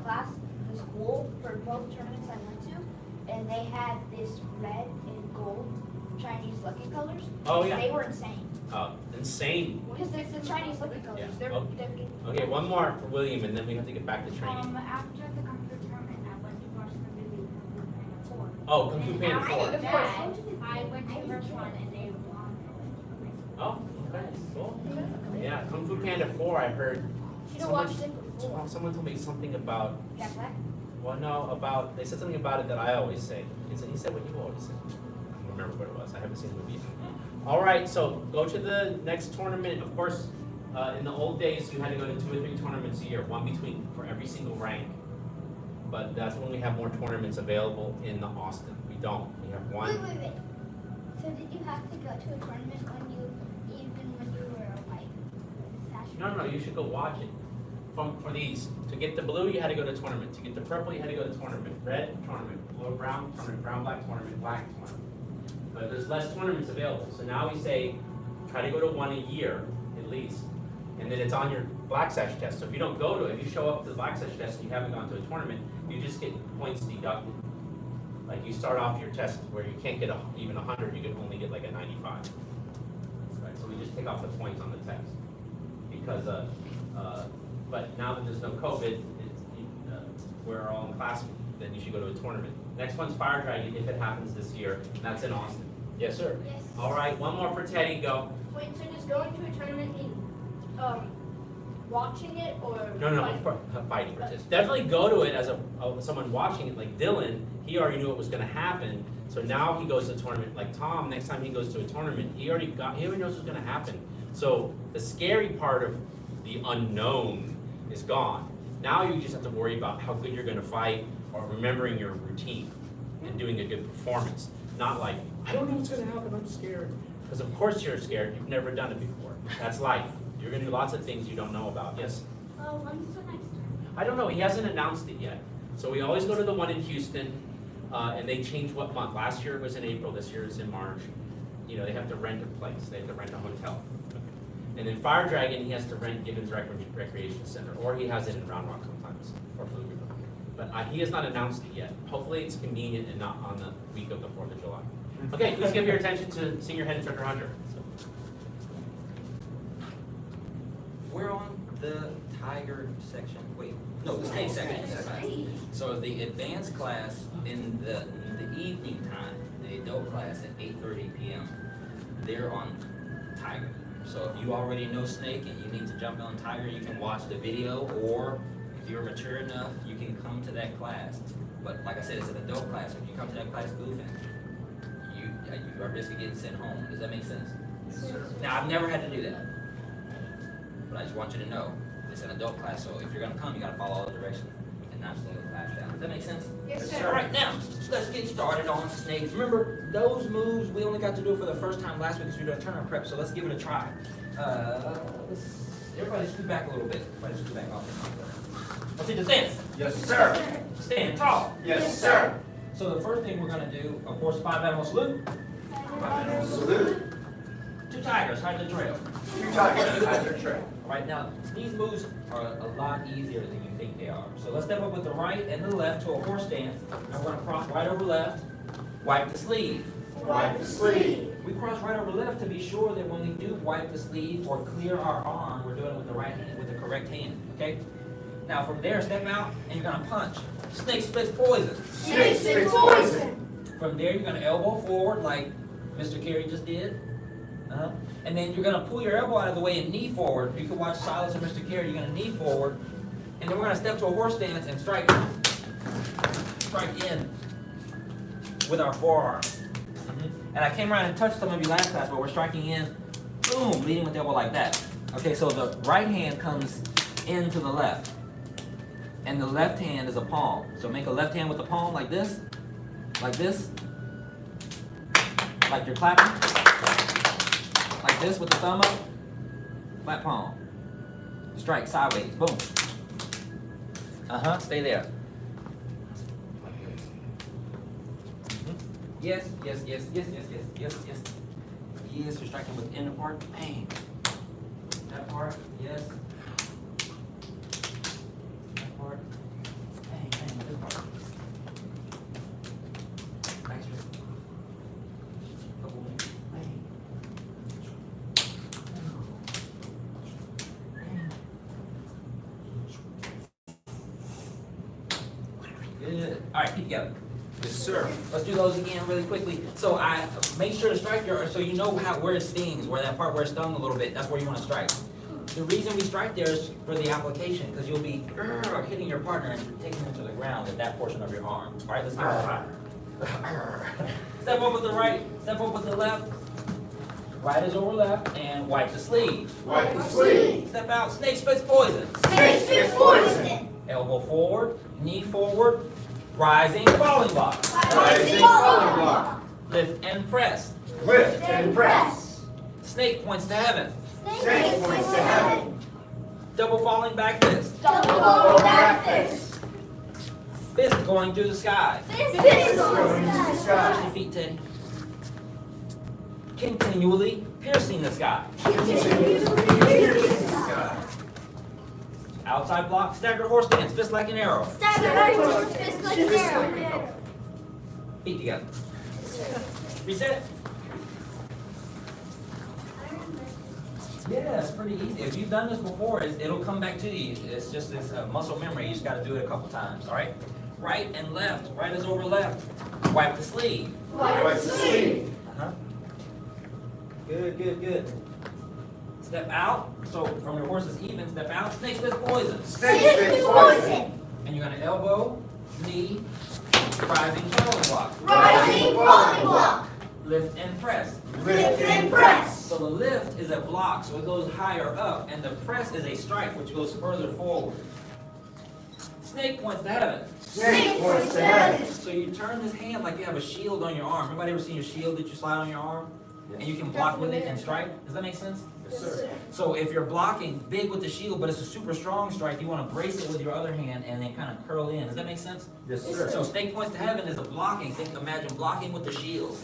class, the school for both tournaments I went to, and they had this red and gold Chinese lucky colors. Oh yeah. They were insane Insane. because they're the Chinese lucky colors. Yeah. They're Oh. Okay, one more for William, and then we have to get back to training. After the computer tournament, I went to watch the movie Panda 4. Oh, Kung Fu Panda 4. Of course. I went to the first one and they won. Oh, okay, cool. Yeah, Kung Fu Panda 4. I heard. You don't watch it before. Well, someone told me something about. Jack Black. Well, no, about they said something about it that I always say. He said what you always say. I don't remember what it was. I haven't seen the movie yet. All right, so go to the next tournament. Of course, in the old days, you had to go to 2 or 3 tournaments a year, one between for every single rank. But that's when we have more tournaments available in the Austin. We don't. We have one. Wait. So did you have to go to a tournament when you were like sashing? No, you should go watch it. For these, to get the blue, you had to go to tournament. To get the purple, you had to go to tournament. Red, tournament. Blue, brown, tournament. Brown, black, tournament. Black, tournament. But there's less tournaments available. So now we say, try to go to 1 a year, at least. And then it's on your black sash test. So if you don't go to it, if you show up to the black sash test and you haven't gone to a tournament, you just get points deducted. Like you start off your test where you can't get even 100, you can only get like a 95. Right, so we just take off the points on the test. Because, but now that there's no COVID, we're all in class, then you should go to a tournament. Next one's Fire Dragon, if it happens this year, and that's in Austin. Yes, sir. Yes. All right, one more for Teddy, go. Wait, so just going to a tournament mean watching it or No, fighting participants. Definitely go to it as someone watching it, like Dylan. He already knew it was going to happen, so now he goes to a tournament. Like Tom, next time he goes to a tournament, he already knows what's going to happen. So the scary part of the unknown is gone. Now you just have to worry about how good you're going to fight or remembering your routine and doing a good performance. Not like, I don't know what's going to happen, I'm scared. Because of course you're scared, you've never done it before. That's life. You're going to do lots of things you don't know about. Yes? When's the next time? I don't know, he hasn't announced it yet. So we always go to the one in Houston, and they change what month. Last year it was in April, this year it's in March. You know, they have to rent a place, they have to rent a hotel. And then Fire Dragon, he has to rent Gibbons Recreation Center, or he has it in Round Rock sometimes, or Pflugerville. But he has not announced it yet. Hopefully it's convenient and not on the week of the 4th of July. Okay, please give your attention to Senior Head Instructor Hunter. We're on the tiger section. Wait, no, the snake section. So the advanced class in the evening time, the adult class at 8:30 p.m. They're on tiger. So if you already know Snake and you need to jump on Tiger, you can watch the video, or if you're mature enough, you can come to that class. But like I said, it's an adult class. If you come to that class goofing, you are at risk of getting sent home. Does that make sense? Now, I've never had to do that. But I just want you to know, it's an adult class, so if you're gonna come, you gotta follow all the directions and not slow the class down. Does that make sense? Yes, All sir. right, now, let's get started on snakes. Remember, those moves, we only got to do it for the first time last week because we were doing tournament prep, so let's give it a try. Everybody scoot back a little bit. Everybody scoot back off the top. Let's see the stance. Yes, sir. Stand tall. Yes, sir. So the first thing we're gonna do, of course, 5 animal salute. Salute. 2 tigers, hide the trail. 2 tigers at their trail. Right now, these moves are a lot easier than you think they are. So let's step up with the right and the left to a horse stance. And we're gonna cross right over left, wipe the sleeve. Wipe the sleeve. We cross right over left to be sure that when we do wipe the sleeve or clear our arm, we're doing it with the right hand, with the correct hand, okay? Now from there, step out and you're gonna punch. Snake spits poison. Snake spits poison. From there, you're gonna elbow forward like Mr. Carey just did. And then you're gonna pull your elbow out of the way and knee forward. You can watch Silas and Mr. Carey. You're gonna knee forward, and then we're gonna step to a horse stance and strike in with our forearm. And I came around and touched some of you last class, but we're striking in, boom, leading with the elbow like that. Okay, so the right hand comes into the left, and the left hand is a palm. So make a left hand with the palm like this, like you're clapping. Like this with the thumb up, flat palm. Strike sideways, boom. Stay there. Yes, yes, yes, yes, yes, yes, yes, yes. Yes, you're striking within the part, bang. That part, yes. That part, bang, bang, this part. Nice. Double bang. Good. All right, keep together. Yes, sir. Let's do those again really quickly. So I make sure to strike so you know where it stings, where that part where it stung a little bit. That's where you want to strike. The reason we strike there is for the application, because you'll be hitting your partner and taking them to the ground at that portion of your arm. All right, let's give it a try. Step up with the right. Step up with the left. Right is over left, and wipe the sleeve. Wipe the sleeve. Step out. Snake spits poison. Snake spits poison. Elbow forward, knee forward, rising falling block. Rising falling block. Lift and press. Lift and press. Snake points to heaven. Snake points to heaven. Double falling back fist. Double back fist. Fist going through the sky. Fist Going to the sky. 60 feet 10. Continually piercing the sky. Outside block, staggered horse stance, fist like an arrow. Fist like an arrow. Feet together. Reset. Yeah, it's pretty easy. If you've done this before, it'll come back to you. It's just this muscle memory. You just got to do it a couple times, all right? Right and left. Right is over left. Wipe the sleeve. Wipe the sleeve. Good, good, good. Step out. So from your horse's even, step out. Snake spits poison. Snake spits poison. And you're gonna elbow, knee, rising falling block. Rising falling block. Lift and press. Lift and press. So the lift is a block, so it goes higher up, and the press is a strike, which goes further forward. Snake points to heaven. Snake points to heaven. So you turn this hand like you have a shield on your arm. Everybody ever seen your shield that you slide on your arm? And you can block with it and strike? Does that make sense? Yes, sir. So if you're blocking big with the shield, but it's a super strong strike, you want to brace it with your other hand and then kind of curl in. Does that make sense? Yes, sir. So snake points to heaven is a blocking. Imagine blocking with the shield.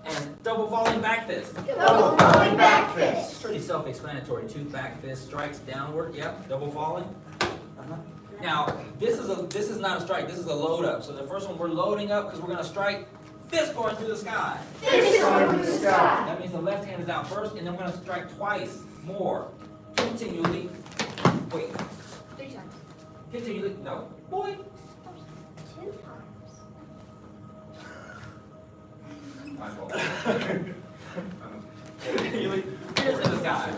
And double falling back fist. Double falling back It's fist. pretty self-explanatory. 2 back fist strikes downward. Yep, double falling. Now this is not a strike. This is a load up. So the first one we're loading up because we're going to strike. Fist going through the sky. Fist going to the sky. That means the left hand is out first, and then we're going to strike twice more. Continually. Wait. 3 times. Continually. No. Boy. 2 times. My fault. Continually. Fist in the sky.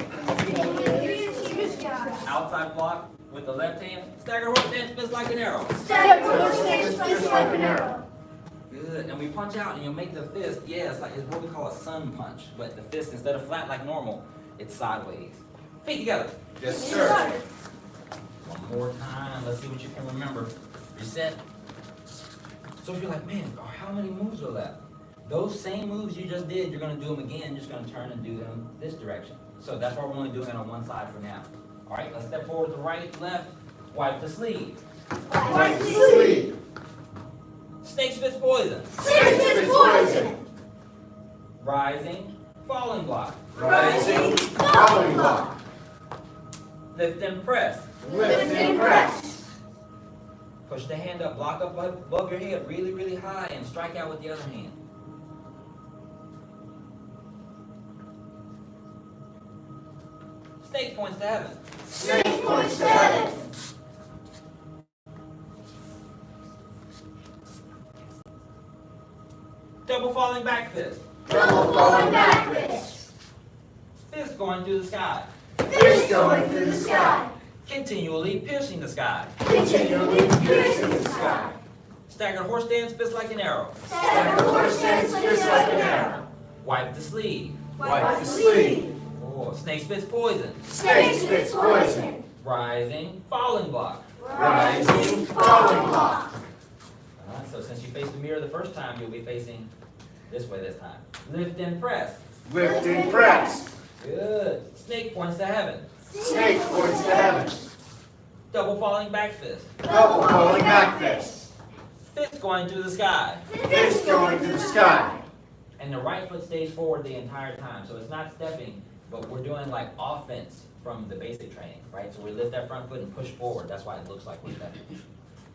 the left hand, stagger horse stance, fist like an arrow. Stagger horse stance, fist like an arrow. Good, and we punch out and you'll make the fist, yeah, it's what we call a sun punch, but the fist, instead of flat like normal, it's sideways. Feet together. Yes, sir. One more time, let's see what you can remember. Reset. So if you're like, man, how many moves are left? Those same moves you just did, you're gonna do them again, just gonna turn and do them this direction. So that's why we're only doing it on one side for now. All right, let's step forward to right, left, wipe the sleeve. Wipe the sleeve. Snake spits poison. Snake spits poison. Rising, falling block. Rising, falling block. Lift and press. Lift and press. Push the hand up, block up above your head really, really high and strike out with the other hand. Snake points to heaven. Snake points to heaven. Double falling back fist. Double falling back fist. Fist going through the sky. Fist going through the sky. Continually piercing the sky. Continually piercing the sky. Staggered horse stance, fist like an arrow. Stagger horse stance, fist like an arrow. Wipe the sleeve. Wipe the sleeve. Oh, snake spits poison. Snake spits poison. Rising, falling block. Rising, falling block. So since you faced the mirror the first time, you'll be facing this way this time. Lift and press. Lift and press. Good. Snake points to heaven. Snake points to heaven. Double falling back fist. Double falling back fist. Fist going through the sky. Fist going through the sky. And the right foot stays forward the entire time. So it's not stepping, but we're doing like offense from the basic training, right? So we lift that front foot and push forward. That's why it looks like we're stepping.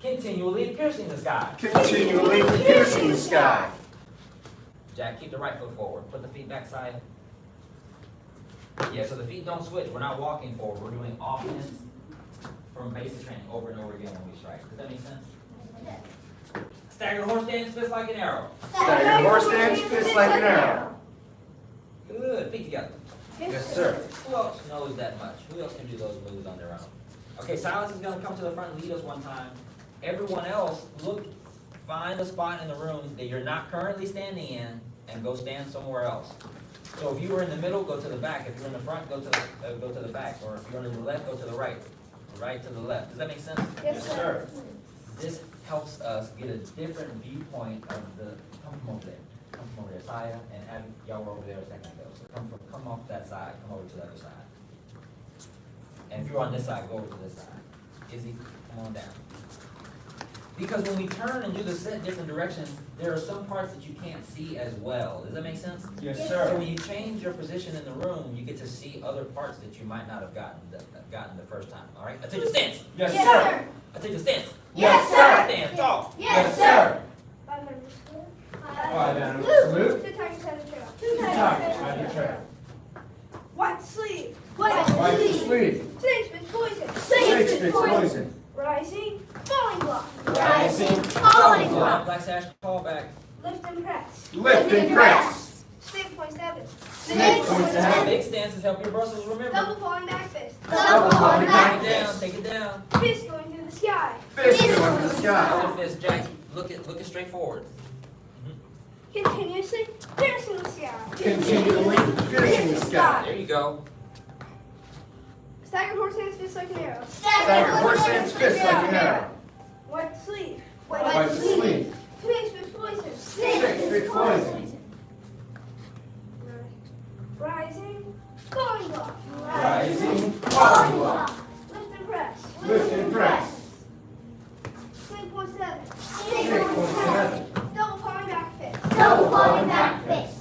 Continually piercing the sky. Continually piercing the sky. Jack, keep the right foot forward. Put the feet back side. Yeah, so the feet don't switch. We're not walking forward. We're doing offense from basic training over and over again when we strike. Does that make sense? Staggered horse stance, fist like an arrow. Stagger horse stance, fist like an arrow. Good. Feet together. Yes, sir. Who else knows that much? Who else can do those moves on their own? Okay, Silas is going to come to the front and lead us one time. Everyone else, find a spot in the room that you're not currently standing in and go stand somewhere else. So if you were in the middle, go to the back. If you're in the front, go to the back. Or if you're on the left, go to the right. Right to the left. Does that make sense? Yes, sir. This helps us get a different viewpoint of the. Come from over there. Come from over there. Saya and Abby, y'all were over there a second ago. So come off that side. Come over to the other side. And if you're on this side, go over to this side. Izzy, come on down. Because when we turn and do the set different directions, there are some parts that you can't see as well. Does that make sense? Yes, So sir. when you change your position in the room, you get to see other parts that you might not have gotten the first time. All right? Attention stance. Yes, Yes, sir. sir. Attention stance. Yes, sir. Stand tall. Yes, sir. Five minutes. Salute. 2 times 7 trail. 2 times on the trail. White sleeve. Wipe Wipe the the sleeve. sleeve. Snake spits poison. Snake spits poison. Rising. Falling block. Rising, falling block. Black sash, call back. Lift and press. Lift and press. Snake points to heaven. Snake points to heaven. Big stances help your Brussels remember. Double falling back fist. Double falling Take back it down, fist. take it down. Fist going through the sky. Fist going to the sky. Other fist, Jack. Look it straight forward. Continuously piercing the sky. Continually piercing the sky. There you go. Staggered horse hands, fist like an arrow. Stagger horse stance, fist like an arrow. White sleeve. Wipe the sleeve. Snake spits poison. Snake spits poison. Rising. Falling block. Rising, falling block. Lift and press. Lift and press. Snake points to heaven. Snake points to heaven. Double falling back fist. Double falling back fist.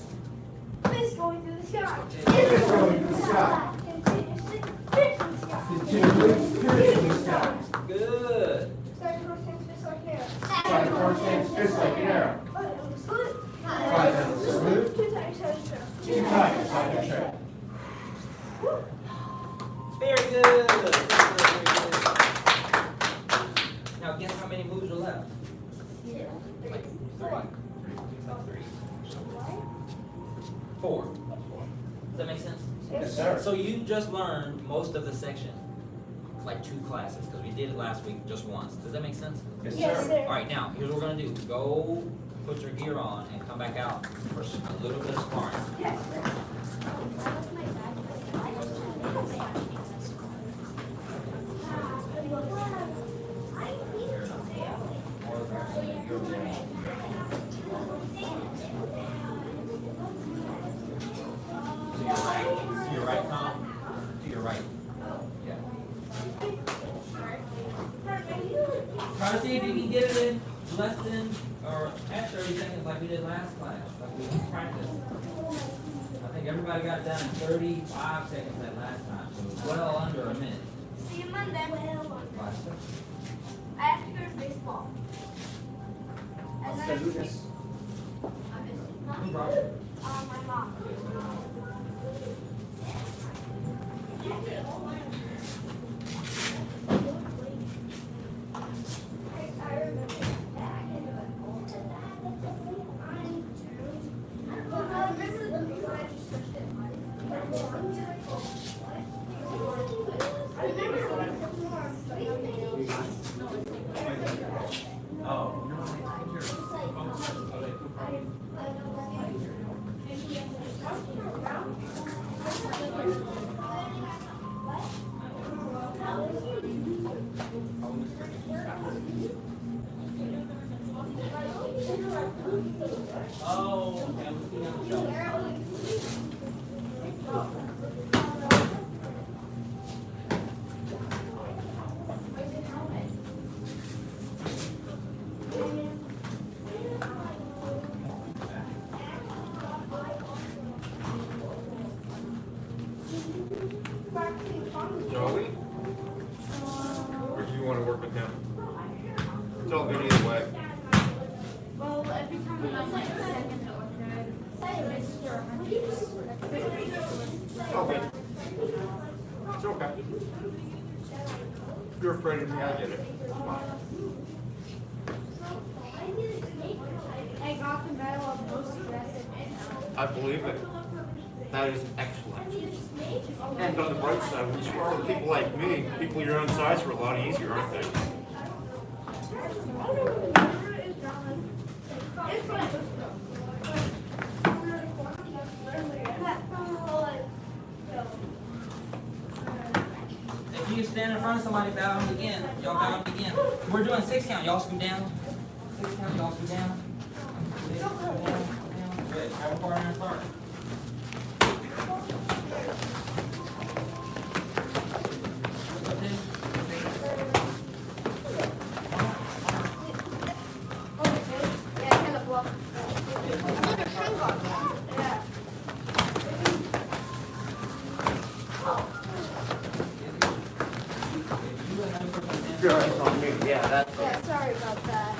Fist going through the sky. Fist going to the sky. Continuously piercing the sky. Continually piercing the sky. Good. Staggered horse hands, fist like an arrow. Stagger horse stance, fist like an arrow. Right on the salute. 5 minutes salute. 2 times 7 trail. 2 times on the trail. Very good. Very good. Now guess how many moves are left? Like three. 4. Does that make sense? Yes, sir. So you just learned most of the section. like 2 classes, because we did it last week just once. Does that make sense? Yes, Yes, sir. sir. Alright, now, here's what we're gonna do. Go put your gear on and come back out for a little bit of sparring. Yes, sir. To your right, Tom? To your right. Yeah. Try to see if you can get it in less than, or at 30 seconds like we did last class, like we practiced. I think everybody got it done in 35 seconds that last time, so it was well under a minute. See you Monday. Last. I have to go to baseball. And then Who brought you? my mom. Oh. Oh, okay, I'm looking at the shelf. Joey? Or do you want to work with him? It's all good either way. Well, every time I'm like second or third, Okay. It's okay. If you're afraid of me, I get it. I got the medal of most aggressive. I believe it. That is excellent. And on the bright side, when you spar with people like me, people your own size are a lot easier, aren't they? If you stand in front of somebody, bow them again. Y'all bow them again. We're doing 6 count. Y'all scoot down. 6 count. Y'all scoot down. 6, scoot down, scoot down. Good. Have a partner and start. Sure, it's on me. Yeah, Yeah, sorry about that.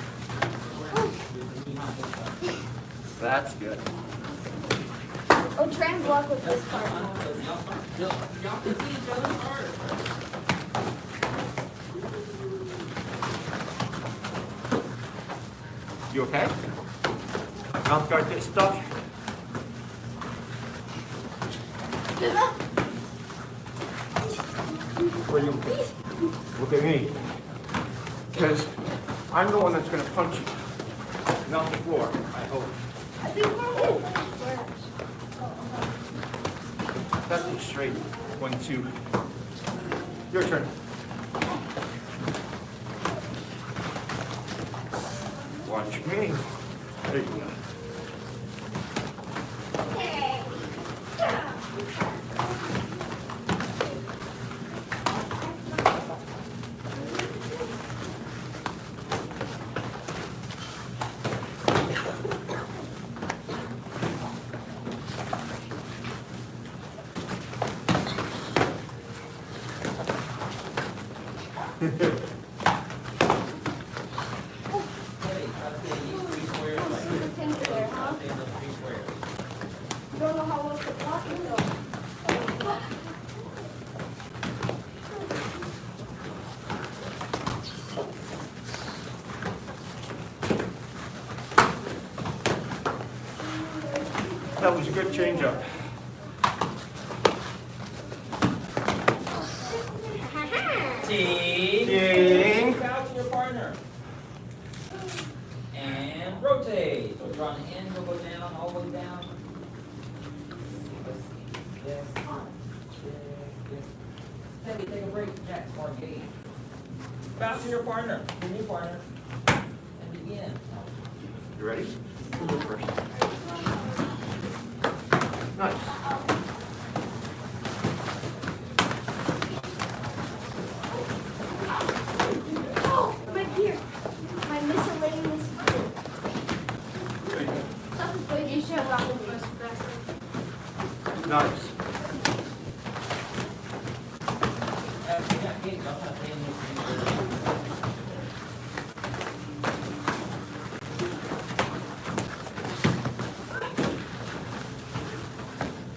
that's good. Oh, try and block with this part. Y'all can see each other hard. You okay? Mouth guard get stuck? Where you? Look at me. Because I'm the one that's going to punch you. Not the floor, I hope. That's me straight. 1, 2. Your turn. Watch me. There you go. Don't know how long to block it though. That was a good change-up. See, Ding. Bow to your partner. And rotate. So draw an in, we'll go down, all the way down. Yes. Maybe take a break, Jack, smart game. Bow to your partner, your new partner. And begin. You ready? Who goes first? Nice. Oh, right here. My miscellaneous. You should have gotten the first basket. Nice.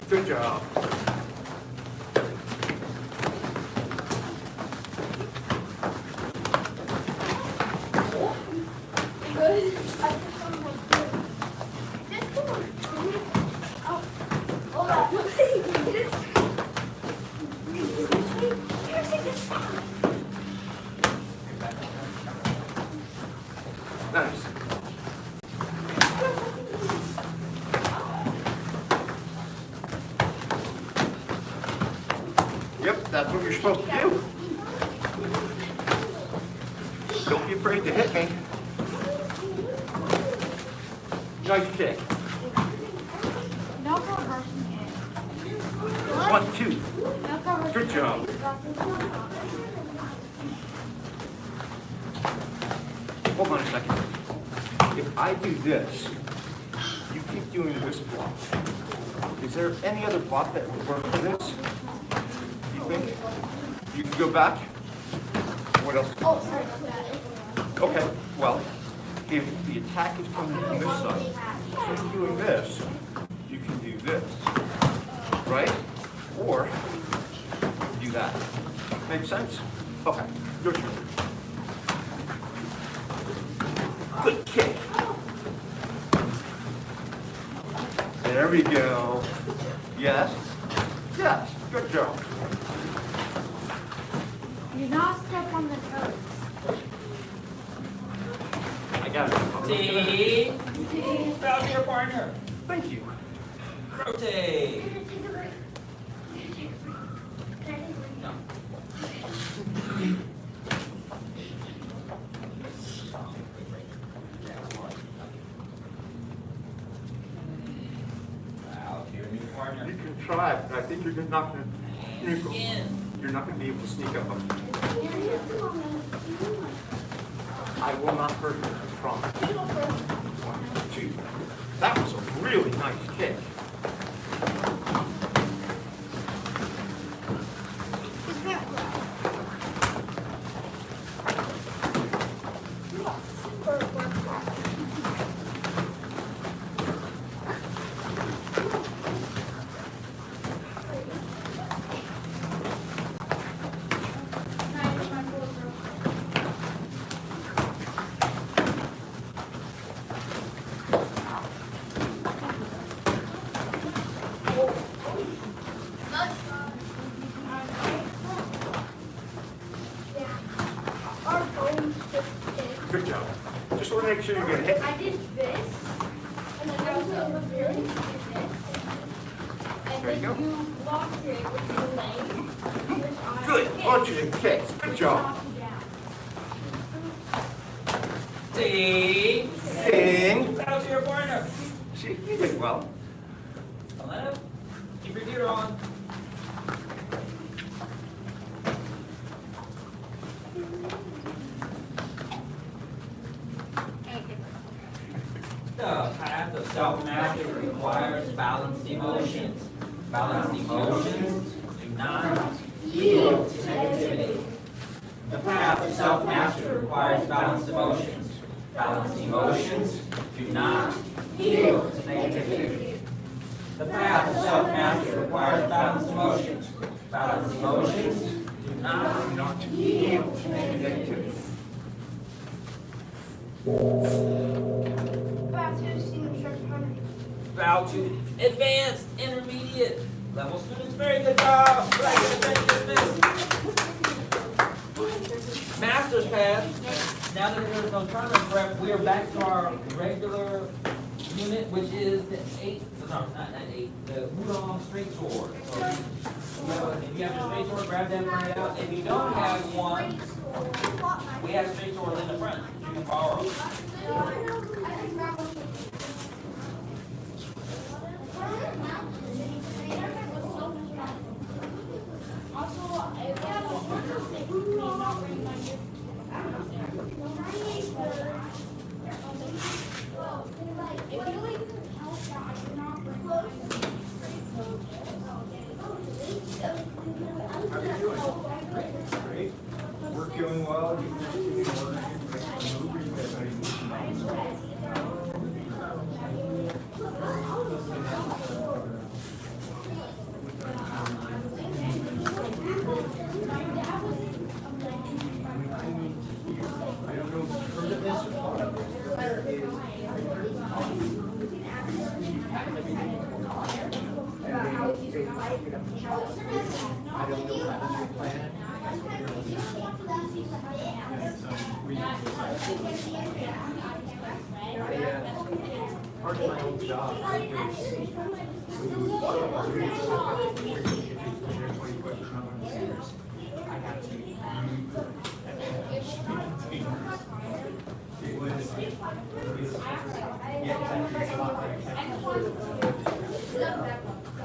Good job. Good. I just want to just come on. Oh, hold on. Nice. Yep, that's what you're supposed to do. Don't be afraid to hit me. Nice kick. No reversing it. 1, 2. No reversing Good job. Hold on a second. If I do this, you keep doing this block. Is there any other block that would work for this? You think? You can go back? What else? Oh, sorry. Okay, well, if the attack is coming from this side, instead of doing this, you can do this, right? Or do that. Make sense? Okay, your turn. Good kick. There we go. Yes? Yes, good job. Do not step on the toes. I got it. Ding. Bow to your partner. Thank you. Rotate. No. Bow to your new partner. You can try, but I think you're not going to. Again. You're not going to be able to sneak up on me. I will not hurt you, I promise. 1, 2. That was a really nice kick. Our bones just did. Good job. Just want to make sure you get hit. I did this, and then I was over here and did this. And There you then go. you blocked it with your leg. which I Good. did. Punches and kicks. Good job. Knock you down. Ding. Ding. Bow to your partner. See, you did well. Don't let him. Keep your gear on. The path of self-mastery requires balanced emotions. Balanced emotions do not yield to negativity. The path of self-mastery requires balanced emotions. Balanced emotions do not yield to negativity. The path of self-mastery requires balanced emotions. Balanced emotions do not yield to negativity. Back to senior instructor. Bow to advanced, intermediate level students. Very good job. Right, dismiss. Master's pass. Now that there's no tournament prep, we are back to our regular unit, which is the the Wudong straight sword. So if you have your straight sword, grab that, bring it out. If you don't have one, we have straight swords in the front. You can borrow. Great. Work going well. You continue working. I don't know if you've heard of this or thought of this. I don't know how to plan it. Part of my own job is I have to it was yeah, exactly. It's a lot like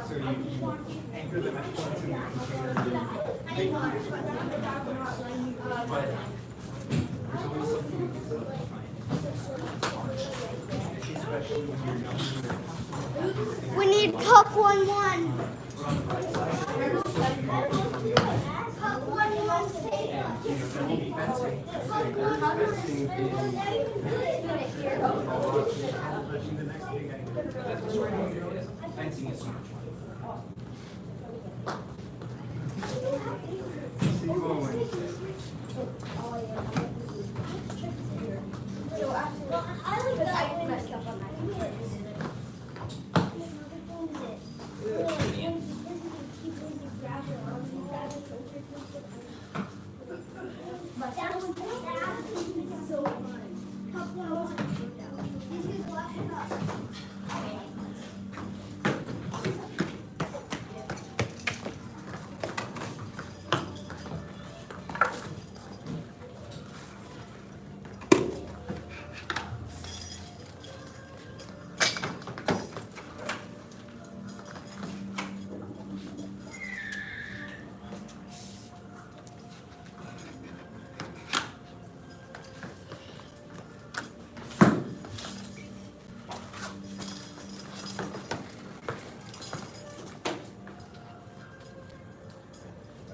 so you anchor them at points in the container, they make it but there's always something you can do, especially when you're younger. We need cup 1-1. Cup 1-1 save. And you know, there will be fencing. There's fencing in the next big idea. That's what's right here. Fencing is so much fun. See you on Wednesday.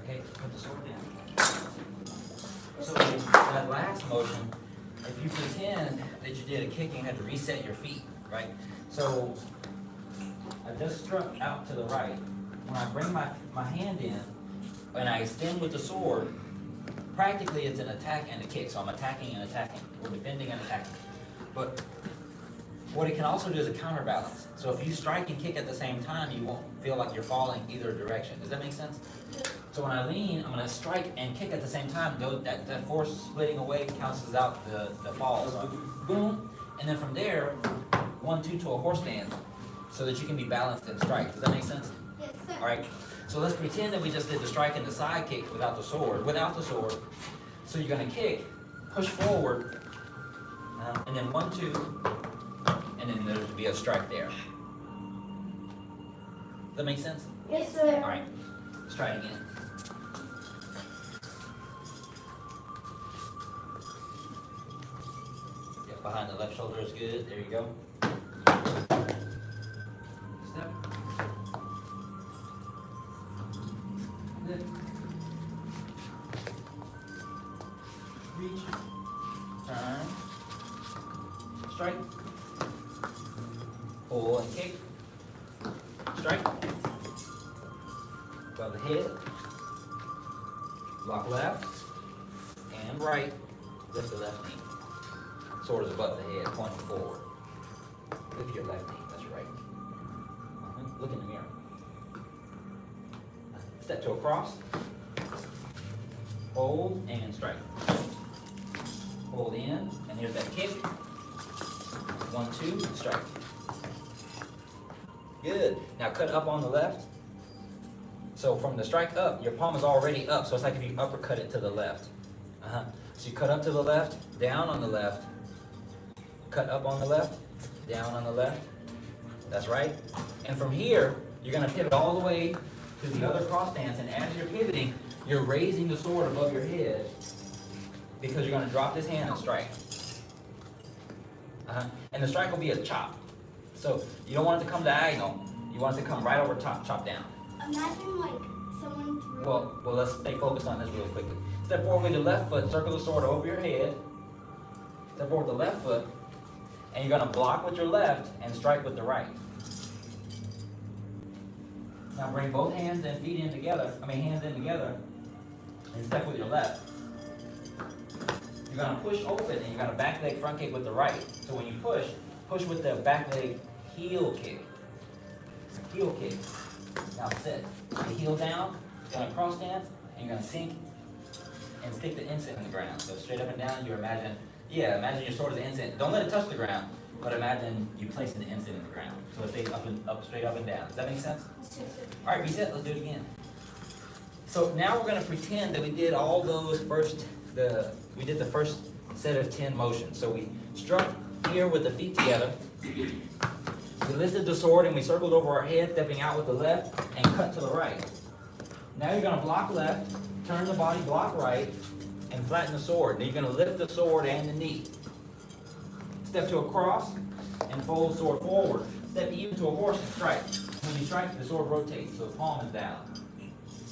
Okay, put the sword down. So that last motion, if you pretend that you did a kick, you had to reset your feet, right? So I just struck out to the right. When I bring my hand in and I extend with the sword, practically it's an attack and a kick. So I'm attacking and attacking, or defending and attacking. But what it can also do is a counterbalance. So if you strike and kick at the same time, you won't feel like you're falling either direction. Does that make sense? So when I lean, I'm going to strike and kick at the same time. That force splitting away cancels out the falls. Boom. And then from there, 1-2 to a horse stance so that you can be balanced and strike. Does that make sense? Yes, sir. All right. So let's pretend that we just did the strike and the side kick without the sword. So you're going to kick, push forward, and then 1-2, and then there's to be a strike there. Does that make sense? Yes, sir. All right. Let's try it again. Get behind the left shoulder is good. There you go. Step. Good. Reach. Turn. Strike. Pull and kick. Strike. Above the head. Block left and right. Lift the left knee. Sword is above the head, pointing forward. Lift your left knee, that's your right knee. Look in the mirror. Step to a cross. hold, and strike. Hold in, and here's that kick. 1, 2, strike. Good. Now cut up on the left. So from the strike up, your palm is already up, so it's like if you uppercut it to the left. So you cut up to the left, down on the left, cut up on the left, down on the left. That's right. And from here, you're going to pivot all the way to the other cross stance, and as you're pivoting, you're raising the sword above your head because you're going to drop this hand and strike. And the strike will be a chop. So you don't want it to come diagonal. You want it to come right over top, chop down. Imagine like someone threw. Well, let's stay focused on this really quickly. Step forward with your left foot, circle the sword over your head. Step forward with the left foot, and you're going to block with your left and strike with the right. Now bring both hands and feet in together, hands in together, and step with your left. You're going to push open, and you're going to back leg front kick with the right. So when you push with the back leg heel kick. Heel kick. Now sit. The heel down, you're going to cross stance, and you're going to sink and stick the instant in the ground. So straight up and down, you imagine your sword as an instant. Don't let it touch the ground, but imagine you placing the instant in the ground. So it stays up, straight up and down. Does that make sense? All right, reset. Let's do it again. So now we're going to pretend that we did all those we did the first set of 10 motions. So we struck here with the feet together. We lifted the sword and we circled over our head, stepping out with the left and cut to the right. Now you're going to block left, turn the body, block right, and flatten the sword. Then you're going to lift the sword and the knee. Step to a cross and fold the sword forward. Step even to a horse and strike. When you strike, the sword rotates, so the palm is down.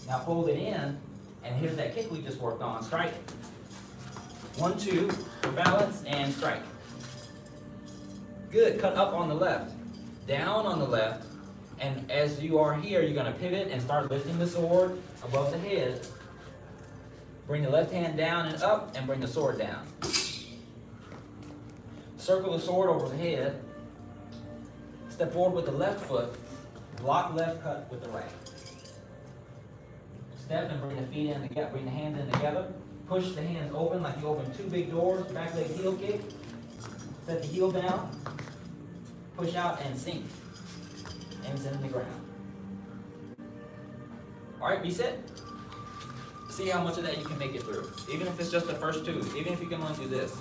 Now fold it in, and here's that kick we just worked on. Strike. 1, 2, for balance, and strike. Good. Cut up on the left, down on the left, and as you are here, you're going to pivot and start lifting the sword above the head. Bring the left hand down and up, and bring the sword down. Circle the sword over the head. Step forward with the left foot. Block left, cut with the right. Step and bring the feet in together. Bring the hands in together. Push the hands open like you open 2 big doors. Back leg heel kick. Set the heel down. Push out and sink. And send in the ground. All right, reset. See how much of that you can make it through. Even if it's just the first 2. Even if you can only do this.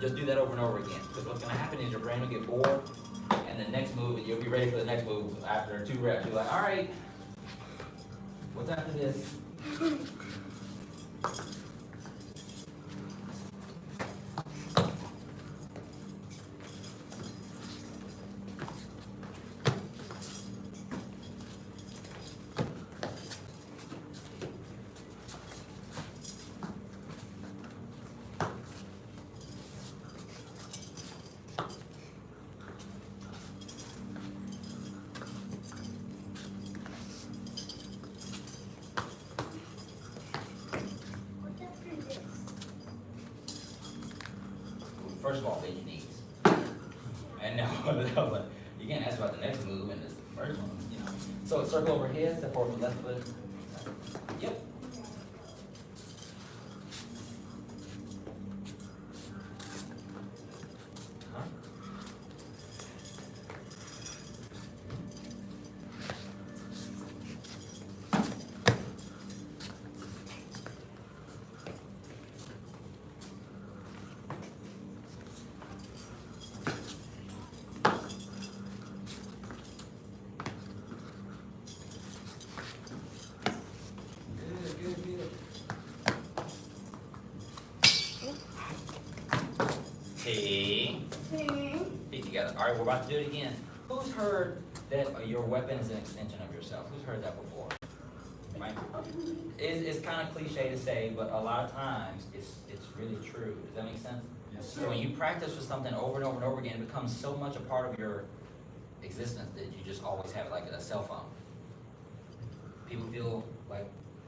Just do that over and over again. Because what's going to happen is your brain will get bored. And the next move, you'll be ready for the next move after 2 reps. You're like, all right, what's after this? First of all, bend your knees. And now, you can't ask about the next move and this first one, So circle over here, step forward with the left foot. Yep. Feet together. All right, we're about to do it again. Who's heard that your weapon is an extension of yourself? Who's heard that before? Right? It's kind of cliche to say, but a lot of times it's really true. Does that make sense? Yes. So when you practice with something over and over and over again, it becomes so much a part of your existence that you just always have it, like a cell phone. People feel like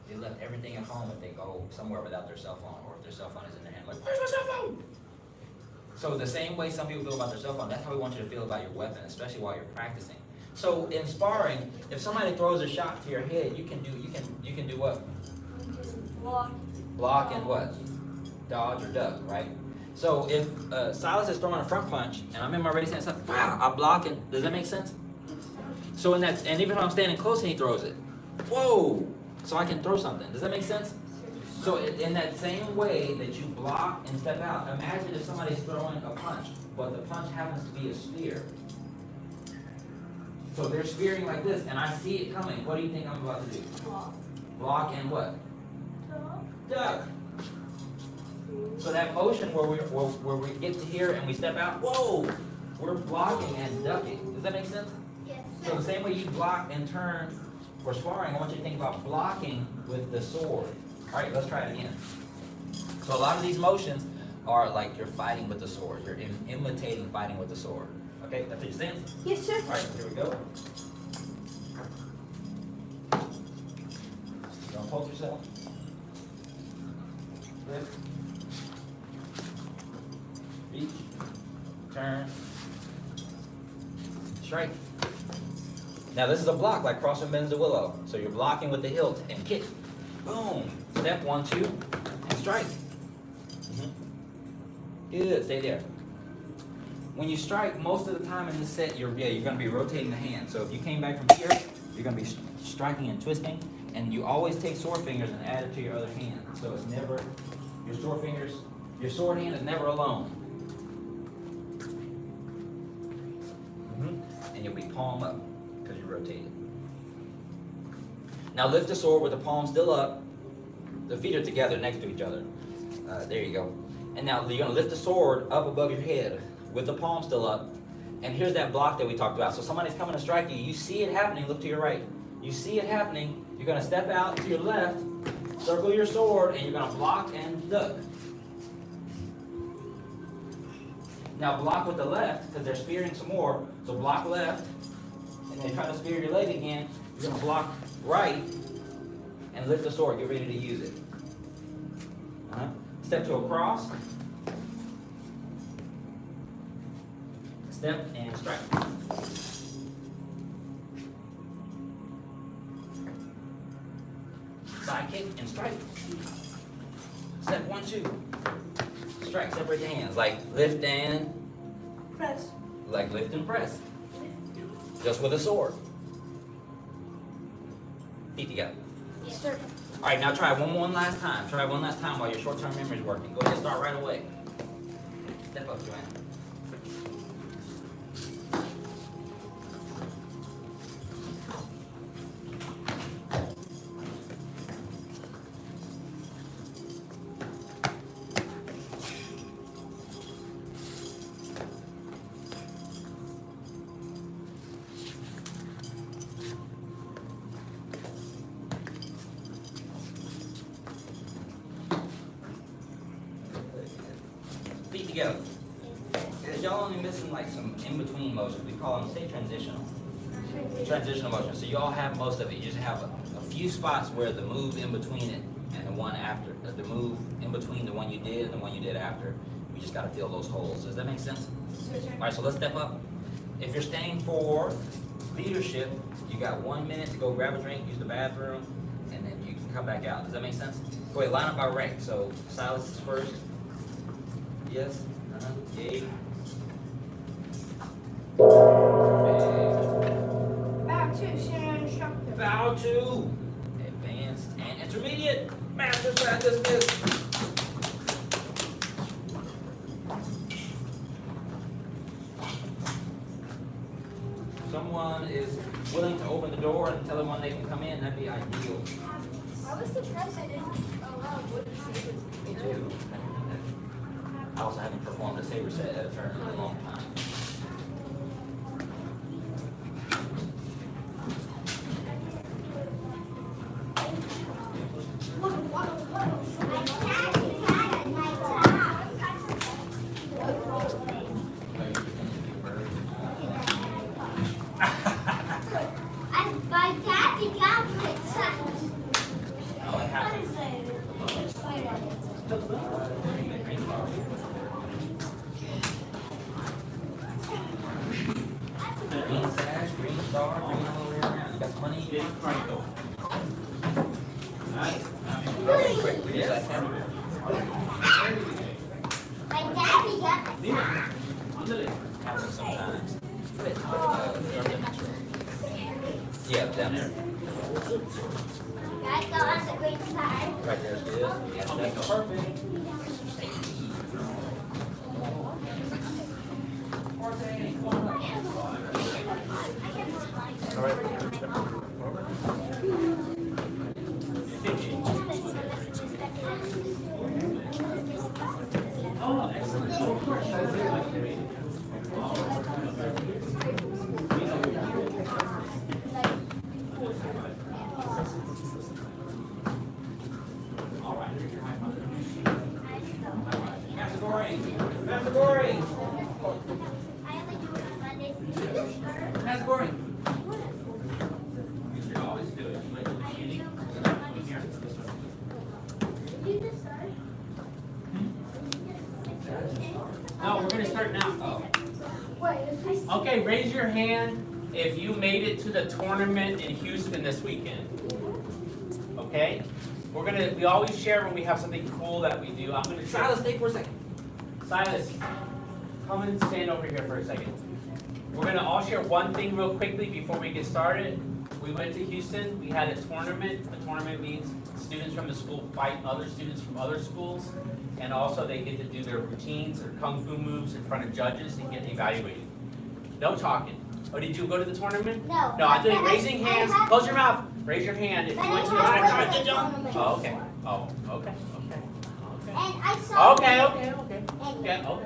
they left everything at home if they go somewhere without their cell phone, or if their cell phone is in their hand, like, where's my cell phone? So the same way some people feel about their cell phone, that's how we want you to feel about your weapon, especially while you're practicing. So in sparring, if somebody throws a shot to your head, you can do what? Block and what? Dodge or duck, right? So if Silas is throwing a front punch and I'm in my ready stance, wow, I'm blocking. Does that make sense? So in that, and even if I'm standing close and he throws it, whoa! So I can throw something. Does that make sense? So in that same way that you block and step out, imagine if somebody's throwing a punch, but the punch happens to be a spear. So they're spearing like this, and I see it coming. What do you think I'm about to do? Block and what? Duck. So that motion where we get to here and we step out, whoa, we're blocking and ducking. Does that make sense? Yes. So the same way you block and turn for sparring, I want you to think about blocking with the sword. All right, let's try it again. So a lot of these motions are like you're fighting with the sword. You're imitating fighting with the sword. Okay, that's what you saying? Yes, sir. All right, here we go. Don't hold yourself. Lift. Reach. Turn. Strike. Now this is a block like crossing bends the willow. So you're blocking with the hilt and kick. Boom. Step 1, 2, and strike. Good, stay there. When you strike, most of the time in this set, you're going to be rotating the hand. So if you came back from here, you're going to be striking and twisting, and you always take sword fingers and add it to your other hand. So it's never, your sword hand is never alone. And you'll be palm up because you rotate it. Now lift the sword with the palm still up. The feet are together next to each other. There you go. And now you're going to lift the sword up above your head with the palm still up. And here's that block that we talked about. So somebody's coming to strike you. You see it happening. Look to your right. You see it happening. You're going to step out to your left, circle your sword, and you're going to block and duck. Now block with the left because they're spearing some more. So block left, and they try to spear your leg again. You're going to block right and lift the sword. Get ready to use it. Step to a cross. Step and strike. Side kick and strike. Step 1, 2. Strike. Separate your hands. Like lift and Press. like lift and press. Just with a sword. Feet together. Yes, sir. All right, now try one last time. Try one last time while your short-term memory is working. Go ahead and start right away. Step up, Joanna. Feet together. Y'all only missing like some in-between motions. We call them, say, transitional. Transitional motions. So you all have most of it. You just have a few spots where the move in between it and the one after. The move in between the one you did and the one you did after. We just got to fill those holes. Does that make sense? All right, so let's step up. If you're staying for leadership, you got 1 minute to go grab a drink, use the bathroom, and then you can come back out. Does that make sense? Go ahead, line up by rank. So Silas is first. Yes. Yay. Bow to senior instructor. Bow to advanced and intermediate. Masters class dismissed. Someone is willing to open the door and tell them when they can come in, that'd be ideal. I was surprised I didn't allow wooden sabers. Me too. I also haven't performed a saber set at a turn in a long time. My daddy got my son. Oh, it happens. Green sash, green star, green all the way around. You got some money? Alright. Okay, quick, please. My daddy got the car. Happens sometimes. Yeah, down there. Gotta go on the green side. Right there's good. Yeah, that's perfect. Oh, excellent. Master Gohring. Master Gohring. I only do it on Mondays and Tuesdays. Master Gohring. You always do it. I do it on Mondays and Tuesdays. Did you just start? No, we're gonna start now. Wait, is Okay, raise your hand if you made it to the tournament in Houston this weekend. Okay? We always share when we have something cool that we do. I'm gonna Silas, stay for a second. Silas, come and stand over here for a second. We're gonna all share one thing real quickly before we get started. We went to Houston, we had a tournament. A tournament means students from the school fight other students from other schools. And also they get to do their routines, their kung fu moves in front of judges and get evaluated. No talking. Oh, did you go to the tournament? No. No, I think But raising I hands, have- close your mouth, raise your hand if you But went to the I have tournament. a Oh, okay. Oh, okay, And I saw. okay. And Okay, okay.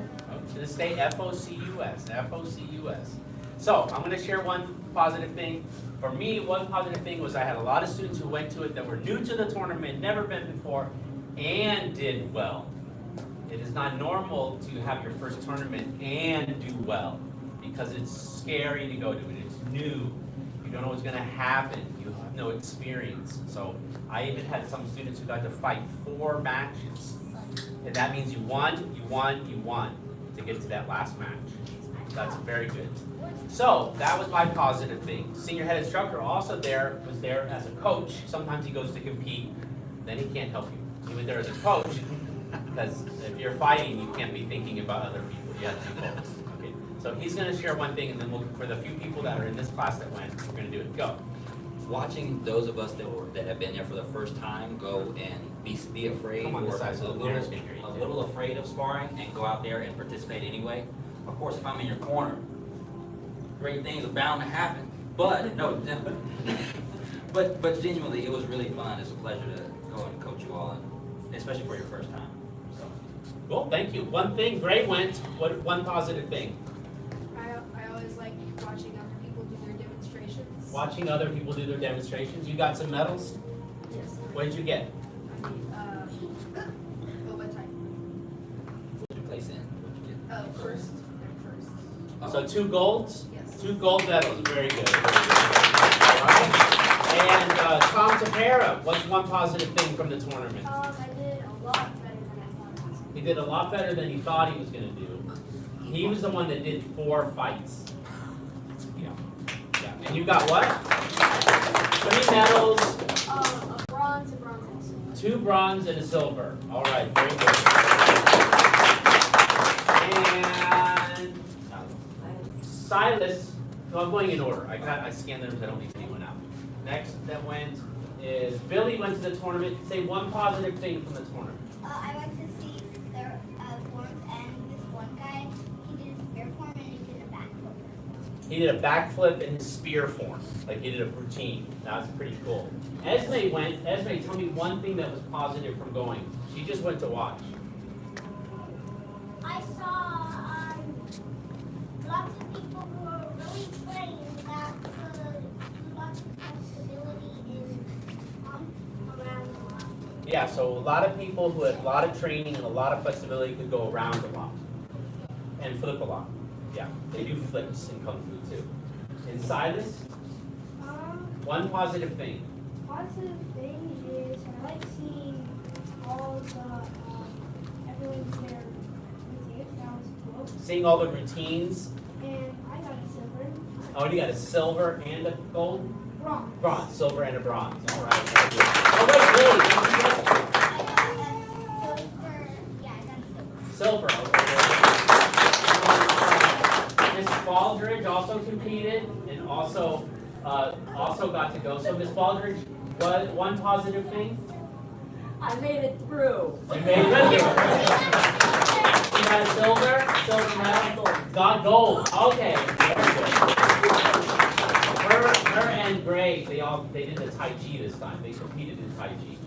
To the state FOCUS, FOCUS. So, I'm gonna share one positive thing. For me, one positive thing was I had a lot of students who went to it that were new to the tournament, never been before, and did well. It is not normal to have your first tournament and do well, because it's scary to go to it, it's new. You don't know what's gonna happen, you have no experience. So, I even had some students who got to fight 4 matches. And that means you won to get to that last match. That's very good. So that was my positive thing. Senior head instructor also was there as a coach. Sometimes he goes to compete, then he can't help you. He was there as a coach because if you're fighting, you can't be thinking about other people. You have to be focused. Okay. So he's going to share one thing, and then for the few people that are in this class that went, we're going to do it. Go. Watching those of us that have been there for the first time go and be afraid Come on or this side so the parents can hear you, a too. little afraid of sparring and go out there and participate anyway. Of course, if I'm in your corner, great things are bound to happen. But no, but genuinely, it was really fun. It's a pleasure to go and coach you all, and especially for your first time. So. Well, thank you. One thing, Gray went. One positive thing? I always like watching other people do their demonstrations. Watching other people do their demonstrations. You got some medals? Yes. What did you get? What time? What did you place in? What did you get? First. So 2 golds? Yes. 2 gold medals, very good. All right. And Tom Tapera, what's one positive thing from the tournament? I did a lot better than I thought. He did a lot better than he thought he was going to do. He was the one that did 4 fights. Yeah. And you got what? 3 medals, A bronze, and a silver. 2 bronze, and a silver. All right, very good. And Silas, no, I'm going in order. I scanned them, so I don't leave anyone out. Next that went is Billy went to the tournament. Say one positive thing from the tournament. I went to see their forms, and this one guy, he did a spear form and he did a backflip. He did a backflip in his spear form, like he did a routine. That was pretty cool. Esme went. Esme, tell me one thing that was positive from going. She just went to watch. I saw lots of people who are really trained that could do lots of flexibility in around a lot. Yeah, so a lot of people who had a lot of training and a lot of flexibility could go around a lot and flip a lot. Yeah, they do flips in Kung Fu too. And Silas, one positive thing. Positive thing is I like seeing all the everyone's there routines. That was cool. Seeing all the routines. And I got a silver. Oh, you got a silver and a gold? Bronze. Bronze, silver and a bronze. All right. Very good. All right, Billy. Silver. Okay. Miss Baldridge also competed and also got to go. So Miss Baldridge, what one positive thing? I made it through. You made it. She got silver medal, got gold. Okay, very good. Her and Gray, they did the Tai Chi this time. They competed in Tai Chi.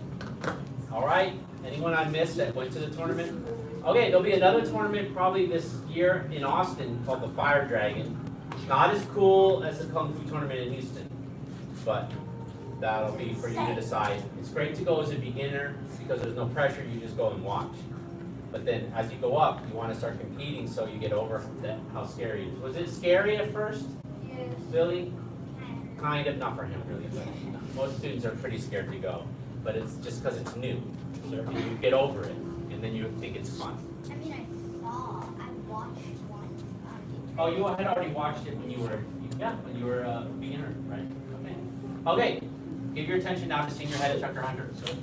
All right. Anyone I missed that went to the tournament? Okay, there'll be another tournament probably this year in Austin called the Fire Dragon. Not as cool as the Kung Fu tournament in Houston, but that'll be for you to decide. It's great to go as a beginner because there's no pressure, you just go and watch. But then as you go up, you want to start competing so you get over how scary it is. Was it scary at first, Yes. Billy? Kind of, not for him really, but most students are pretty scared to go. But it's just because it's new. So you get over it, and then you think it's fun. I mean, I watched one. Oh, you had already watched it when you were a beginner, right? Okay. Okay, give your attention now to senior head instructor Hunter. So,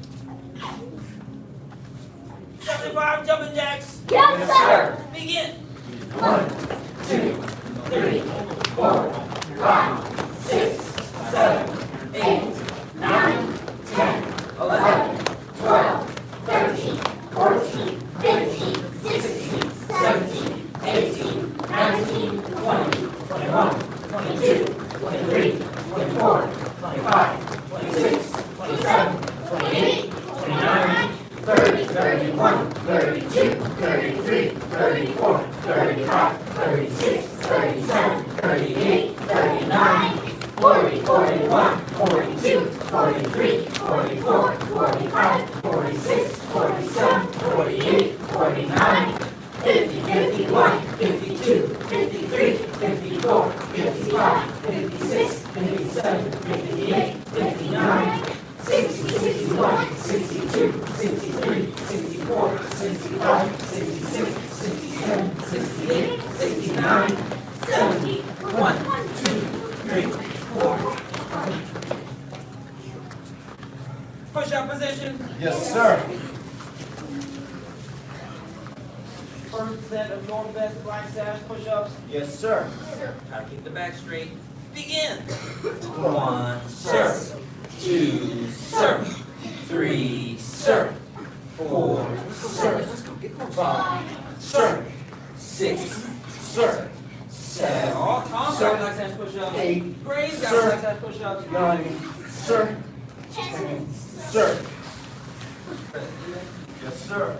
75 jumping jacks. Yes, sir. Begin. 1, 2, 3, 4, 5, 6, 7, 8, 9, 10, 11, 12, 13, 14, 15, 16, 17, 18, 19, 20, 21, 22, 23, 24, 25, 26, 27, 28, 29, 30, 31, 32, 33, 34, 35, 36, 37, 38, 39, 40, 41, 42, 43, 44, 45, 46, 47, 48, 49, 50, 51, 52, 53, 54, 55, 56, 57, 58, 59, 60, 61, 62, 63, 64, 65, 66, 67, 68, 69, 70, 1, 2, 3, 4, 5. Push-up position. Yes, sir. First set of northwest black sash push-ups. Yes, sir. Try to keep the back straight. Begin. 1, sir. 2, sir. 3, sir. 4, sir. 5, sir. 6, sir. 7. Oh, Tom's got black sash push-ups. 8, Gray's got sir. black sash push-ups. 9, sir. 10, sir. Yes, sir.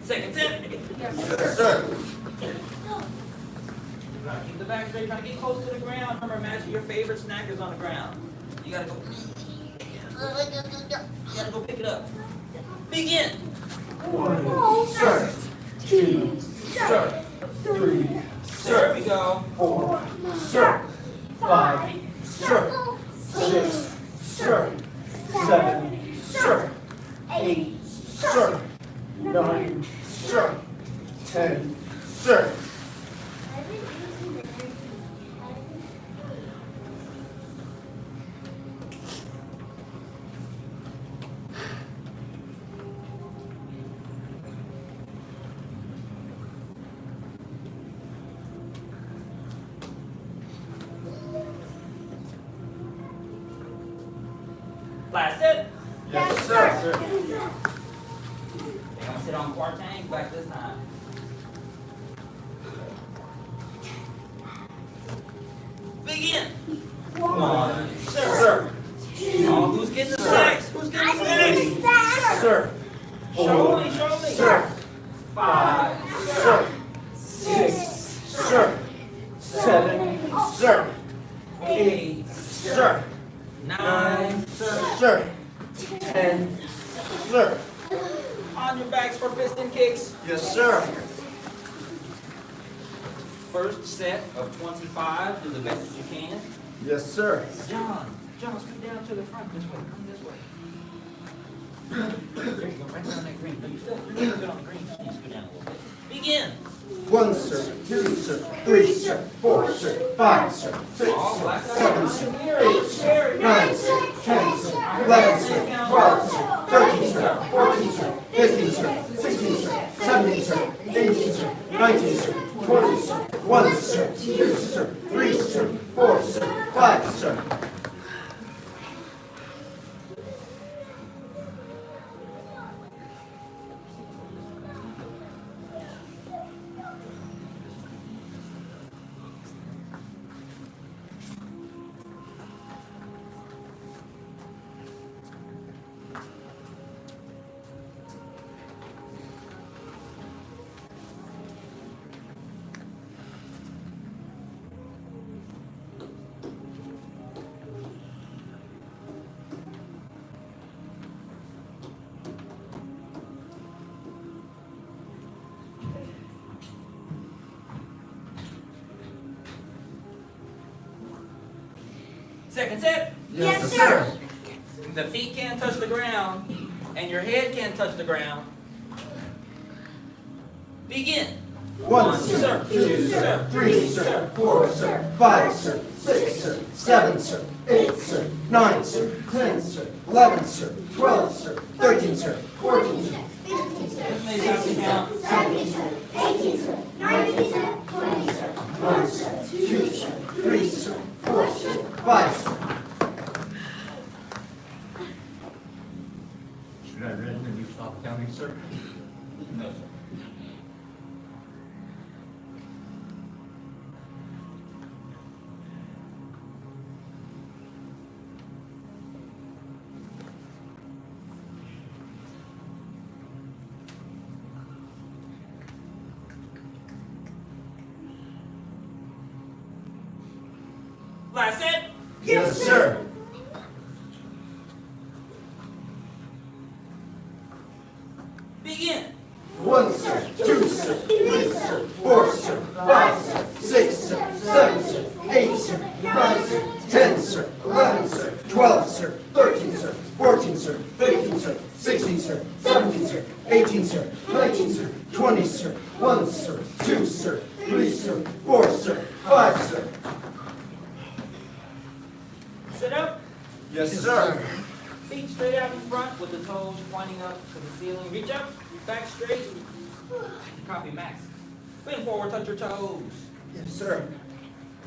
Second set. Yes, sir. Try to keep the back straight. Try to get close to the ground. Remember, imagine your favorite snack is on the ground. You gotta go. You gotta go pick it up. Begin. 1, sir. 2, sir. 3, There we go. 4, sir. 5, sir. 6, sir. 7, sir. 8, sir. 9, sir. 10, sir. Last set. Yes, sir. They're gonna sit on quartang back this time. Begin. 1, sir. Oh, who's getting the snacks? Who's getting the snacks? Sir. Show me, show me. Sir. 5, Sir. 6, sir. 7, sir. 8, sir. 9. Sir. 10, sir. On your backs for piston kicks. Yes, sir. First set of 25. Do the best that you can. Yes, sir. John, scoot down to the front this way. Come this way. There you go, right around that green. No, you're doing good on the green. Just need to go down a little bit. Begin. 1, sir, 2, sir, 3, sir, 4, sir, 5, sir, 6, All black sir, guys. 7, sir, 8, sir, 9, sir, 10, sir, 11, sir, 12, sir, 13, sir, 14, sir, 15, sir, 16, sir, 17, sir, 18, sir, 19, sir, 20, sir, 1, sir, 2, sir, 3, sir, 4, sir, 5, sir. Second set. Yes, sir. The feet can't touch the ground, and your head can't touch the ground. Begin. 1, sir, 2, sir, 3, sir, 4, sir, 5, sir, 6, sir, 7, sir, 8, sir, 9, sir, 10, sir, 11, sir, 12, sir, 13, sir, 14, sir, 15, sir, 16, sir, 17, sir, 18, sir, 19, sir, 20, sir, 1, sir, 2, sir, 3, sir, 4, sir, 5, sir. Should I read when you stop counting, sir? No, sir. Last set. Yes, sir. Begin. 1, sir, 2, sir, 3, sir, 4, sir, 5, sir, 6, sir, 7, sir, 8, sir, 9, sir, 10, sir, 11, sir, 12, sir, 13, sir, 14, sir, 15, sir, 16, sir, 17, sir, 18, sir, 19, sir, 20, sir, 1, sir, 2, sir, 3, sir, 4, sir, 5, sir. Sit up. Yes, sir. Feet straight out in front with the toes pointing up to the ceiling. Reach up, back straight. Copy, Max. Bend forward, touch your toes. Yes, sir.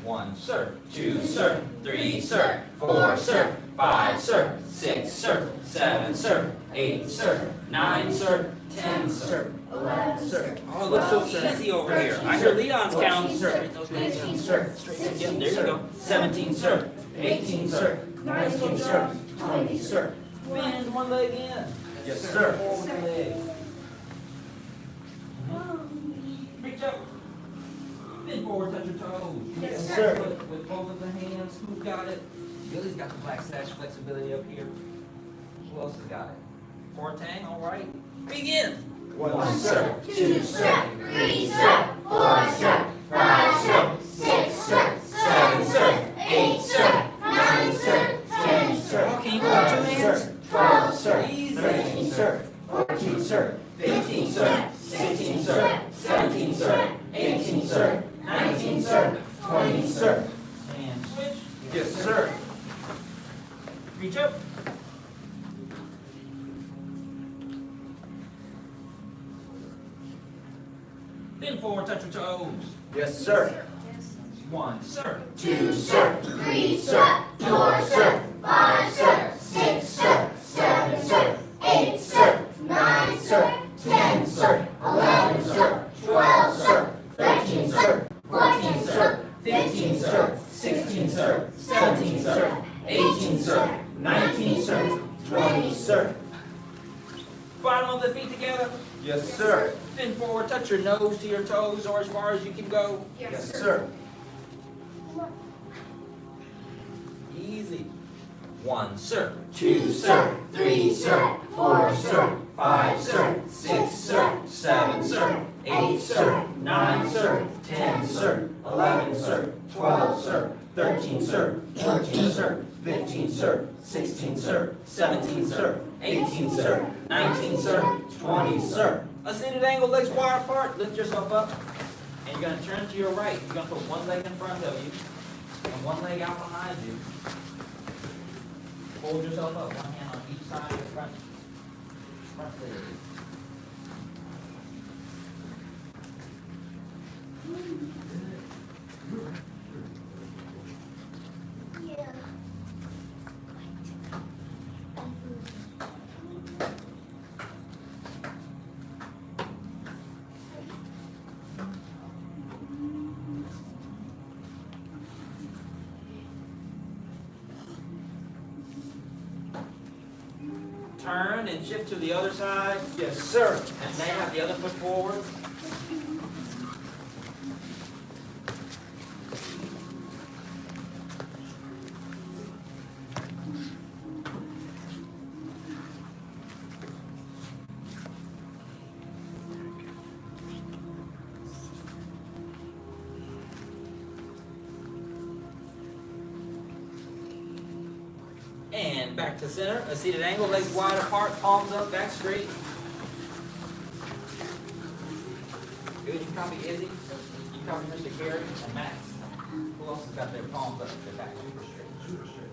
1, sir. 2, sir. 3, sir. 4, sir. 5, sir. 6, sir. 7, sir. 8, sir. 9, sir. 10, sir. 11, sir. Oh, it looks so easy over here. I hear Leon's count. Sir. 18, sir. Yeah, there you go. 17, sir. 18, sir. 19, sir. 20, sir. Bend one leg in. Yes, sir. Forward the leg. Reach up. Bend forward, touch your toes. Yes, sir. With both of the hands. Who's got it? Billy's got the black sash flexibility up here. Who else has got it? Fortang, all right. Begin. 1, sir. 2, sir, 3, sir, 4, sir, 5, sir, 6, sir, 7, sir, 8, sir, 9, sir, 10, sir, Oh, can you put two hands? 12, sir. Easy. 13, sir. 14, sir. 15, sir. 16, sir. 17, sir. 18, sir. 19, sir. 20, sir. And switch. Yes, sir. Reach up. Bend forward, touch your toes. Yes, sir. 1, sir. 2, sir. 3, sir, 4, sir, 5, sir, 6, sir, 7, sir, 8, sir, 9, sir, 10, sir, 11, sir, 12, sir, 13, sir, 14, sir, 15, sir, 16, sir, 17, sir, 18, sir, 19, sir, 20, sir. Bottom of the feet together. Yes, sir. Bend forward, touch your nose to your toes or as far as you can go. Yes, sir. Easy. 1, sir. 2, sir. 3, sir, 4, sir, 5, sir. 6, sir. 7, sir. 8, sir. 9, sir. 10, sir. 11, sir. 12, sir. 13, sir. 14, sir. 15, sir. 16, sir. 17, sir. 18, sir. 19, sir. 20, sir. A seated angle, legs wide apart. Lift yourself up. And you're going to turn to your right. You're going to put one leg in front of you and one leg out behind you. Hold yourself up. One hand on each side of your front leg. Yeah. Turn and shift to the other side. Yes, sir. And now have the other foot forward. And back to center, a seated angle, legs wide apart, palms up, back straight. Good, you copy Izzy, you copy Mr. Gary, and Max. Who else has got their palms up, their back super straight, super straight?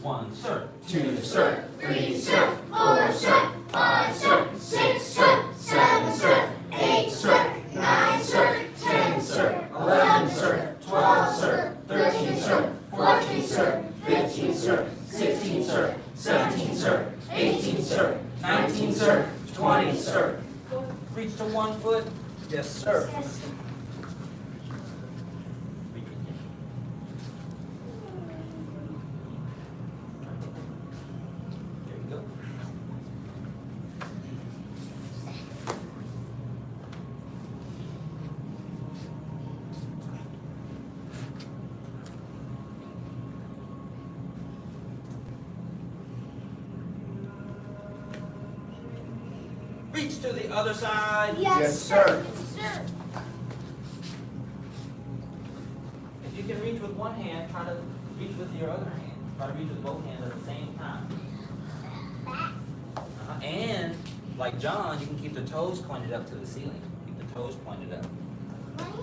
1, sir. 2, sir. 3, sir. 4, sir. 5, sir. 6, sir. 7, sir. 8, sir. 9, sir. 10, sir. 11, sir. 12, sir. 13, sir. 14, sir. 15, sir. 16, sir. 17, sir. 18, sir. 19, sir. 20, sir. Reach to one foot. Yes, sir. Yes. There you go. Reach to the other side. Yes, sir. Sir. If you can reach with one hand, try to reach with your other hand. Try to reach with both hands at the same time. And, like John, you can keep the toes pointed up to the ceiling. Keep the toes pointed up.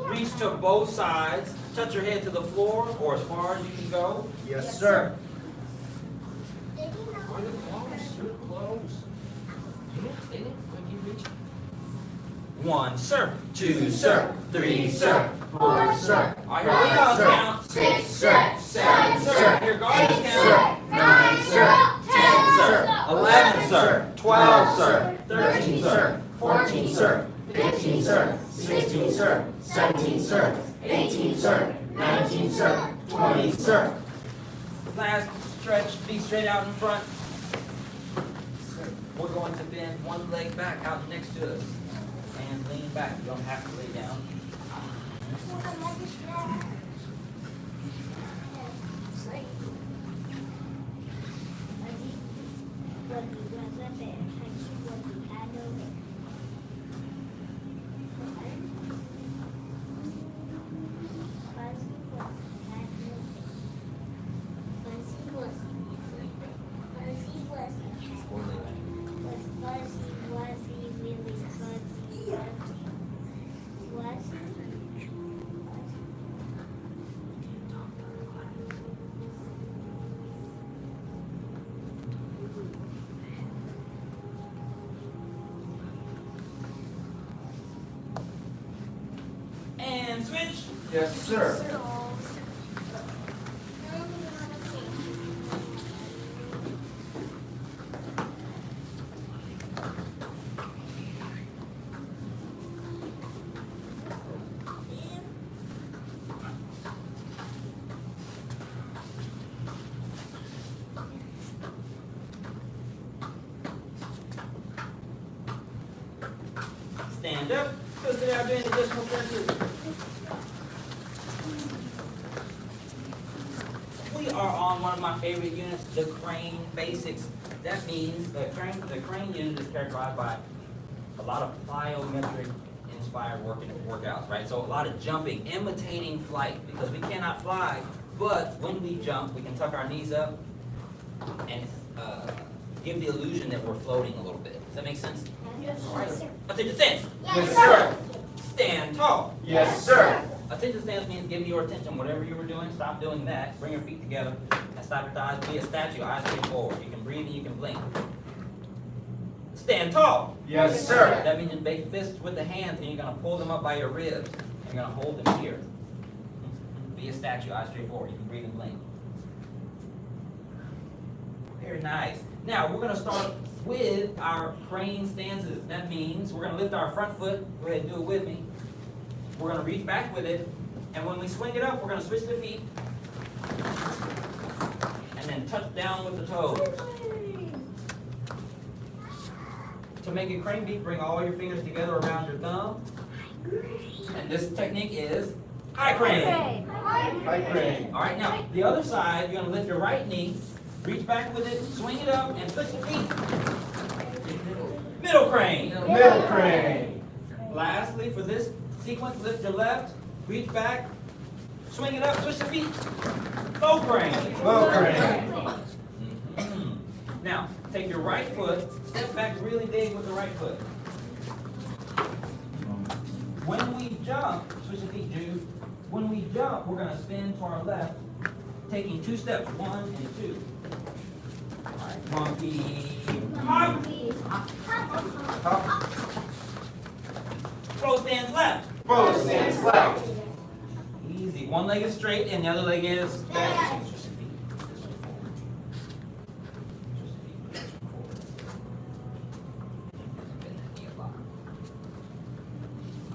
Reach to both sides. Touch your head to the floor or as far as you can go. Yes, sir. You're close. You're close. Stay there. Keep reaching. 1, sir. 2, sir. 3, sir. 4, sir. All right, here we go. Count. 6, sir. 7, sir. Here, guards count. 9, sir. 10, sir. 11, sir. 12, sir. 13, sir. 14, sir. 15, sir. 16, sir. 17, sir. 18, sir. 19, sir. 20, sir. Last stretch, feet straight out in front. We're going to bend one leg back out next to us. And lean back. You don't have to lay down. Or lay back. And switch. Yes, sir. Stand up. Twist it out, doing additional stretches. We are on one of my favorite units, the crane basics. That means the crane unit is characterized by a lot of plyometric inspired workouts, right? So a lot of jumping, imitating flight, because we cannot fly, but when we jump, we can tuck our knees up and give the illusion that we're floating a little bit. Does that make sense? Yes, sir. Attention stance. Yes, sir. Stand tall. Yes, sir. Attention stance means give me your attention. Whatever you were doing, stop doing that. Bring your feet together and stop your eyes. Be a statue, eyes straight forward. You can breathe and you can blink. Stand tall. Yes, sir. That means you make fists with the hands and you're going to pull them up by your ribs. You're going to hold them here. Be a statue, eyes straight forward. You can breathe and blink. Very nice. Now we're going to start with our crane stances. That means we're going to lift our front foot. Go ahead and do it with me. We're going to reach back with it. And when we swing it up, we're going to switch the feet. And then touch down with the toes. To make a crane beat, bring all your fingers together around your thumb. And this technique is high crane. High crane. All right, now the other side, you're going to lift your right knee, reach back with it, swing it up, and switch the feet. Middle crane. Middle crane. Lastly, for this sequence, lift your left, reach back, swing it up, switch the feet. Low crane. Low crane. Mhm. Now, take your right foot, step back really big with the right foot. When we jump, switch the feet, Jude. When we jump, we're going to spin to our left, taking 2 steps, 1 and 2. All right, monkey, hop. Bow stands left. Bow stands left. Easy. One leg is straight and the other leg is back.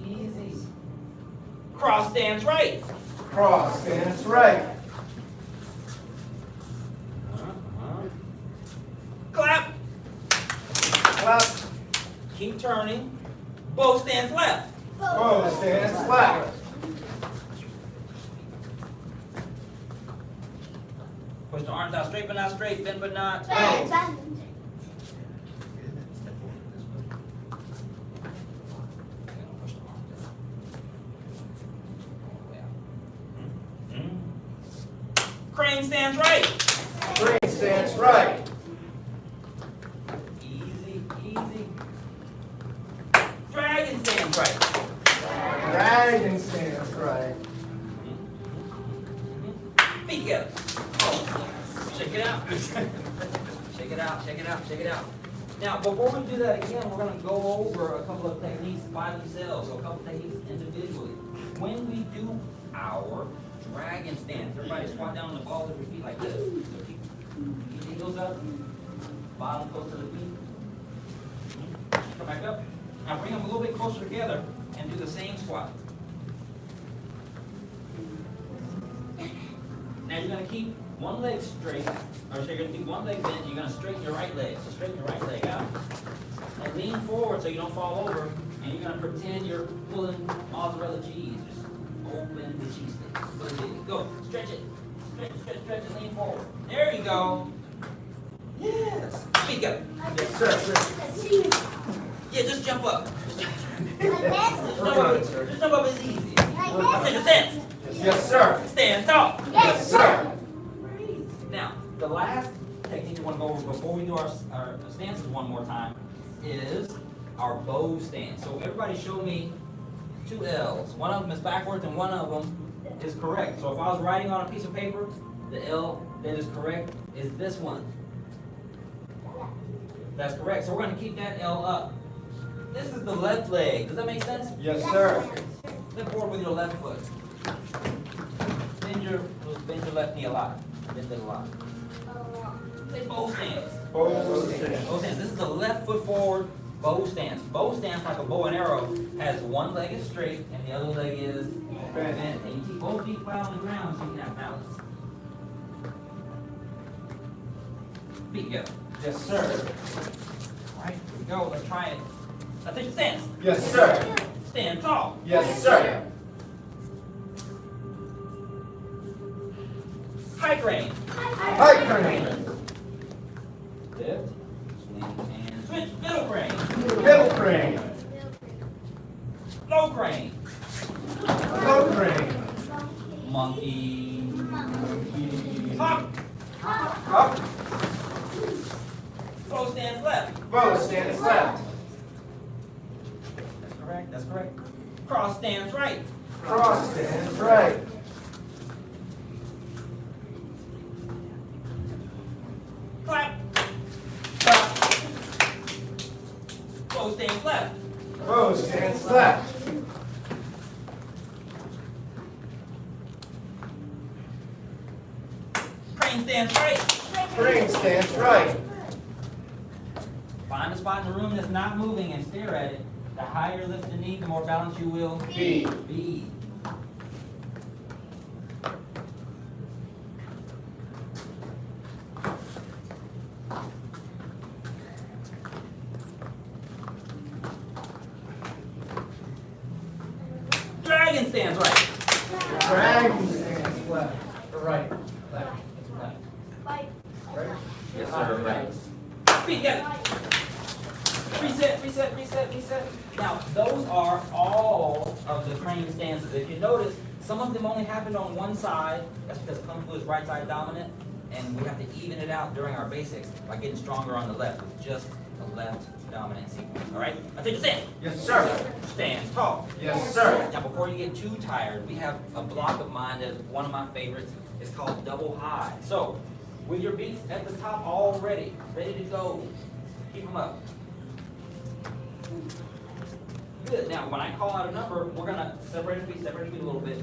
Easy. Cross stands right. Cross stands right. Clap. Clap. Keep turning. Bow stands left. Bow stands left. Push the arms out straight but not straight, bend but not. Crane stands right. Crane stands right. Easy, easy. Dragon stands right. Dragon stands right. Feet together. Shake it out. Shake it out, shake it out, shake it out. Now, before we do that again, we're going to go over a couple of techniques by themselves, so a couple techniques individually. When we do our dragon stance, everybody squat down on the balls of your feet like this. So keep your heels up, bottom close to the feet. Come back up. Now bring them a little bit closer together and do the same squat. Now you're going to keep one leg straight, or so you're going to keep one leg bent, you're going to straighten your right leg. So straighten your right leg out. And lean forward so you don't fall over, and you're going to pretend you're pulling mozzarella cheese. Just open the cheese stick. Go. Stretch it. Stretch, stretch, stretch, and lean forward. There you go. Yes. Feet go. Yes, sir. Yeah, just jump up. Just We're good, sir. jump up is easy. Take a stance. Yes, sir. Stand tall. Yes, sir. Now, the last technique we want to go over before we do our stances one more time is our bow stance. So everybody show me 2 L's. One of them is backwards and one of them is correct. So if I was writing on a piece of paper, the L that is correct is this one. That's correct. So we're going to keep that L up. This is the left leg. Does that make sense? Yes, sir. Step forward with your left foot. Bend your left knee a lot. Bend it a lot. Bow stance. Bow stands. Bow stance. This is the left foot forward bow stance. Bow stance, like a bow and arrow, has one leg is straight and the other leg is bent. And you keep both feet flat on the ground so you can have balance. Feet together. Yes, sir. All right, here we go. Let's try it. Attention stance. Yes, sir. Stand tall. Yes, sir. High crane. High crane. Lift. Swing and switch. Middle crane. Middle crane. Low crane. Up. Bow stands left. Bow stands left. That's correct, that's correct. Cross stands right. Cross stands right. Clap. Clap. Bow stands left. Bow stands left. Crane stands right. Crane stands right. Find a spot in the room that's not moving and stare at it. The higher you lift the knee, the more balance you will Be. be. Dragon stands right. Dragon stands left. Or right. Left. Left. Bye. Yes, sir. Right. Feet together. Reset, reset, reset, reset. Now, those are all of the crane stances. If you notice, some of them only happened on one side. That's because Kung Fu is right side dominant, and we have to even it out during our basics by getting stronger on the left with just the left dominant sequence. All right? Now take a stand. Yes, sir. Stand tall. Yes, sir. Now, before you get too tired, we have a block of mine that one of my favorites is called double high. So, with your beats at the top already, ready to go, keep them up. Good. Now, when I call out a number, we're going to separate our feet a little bit.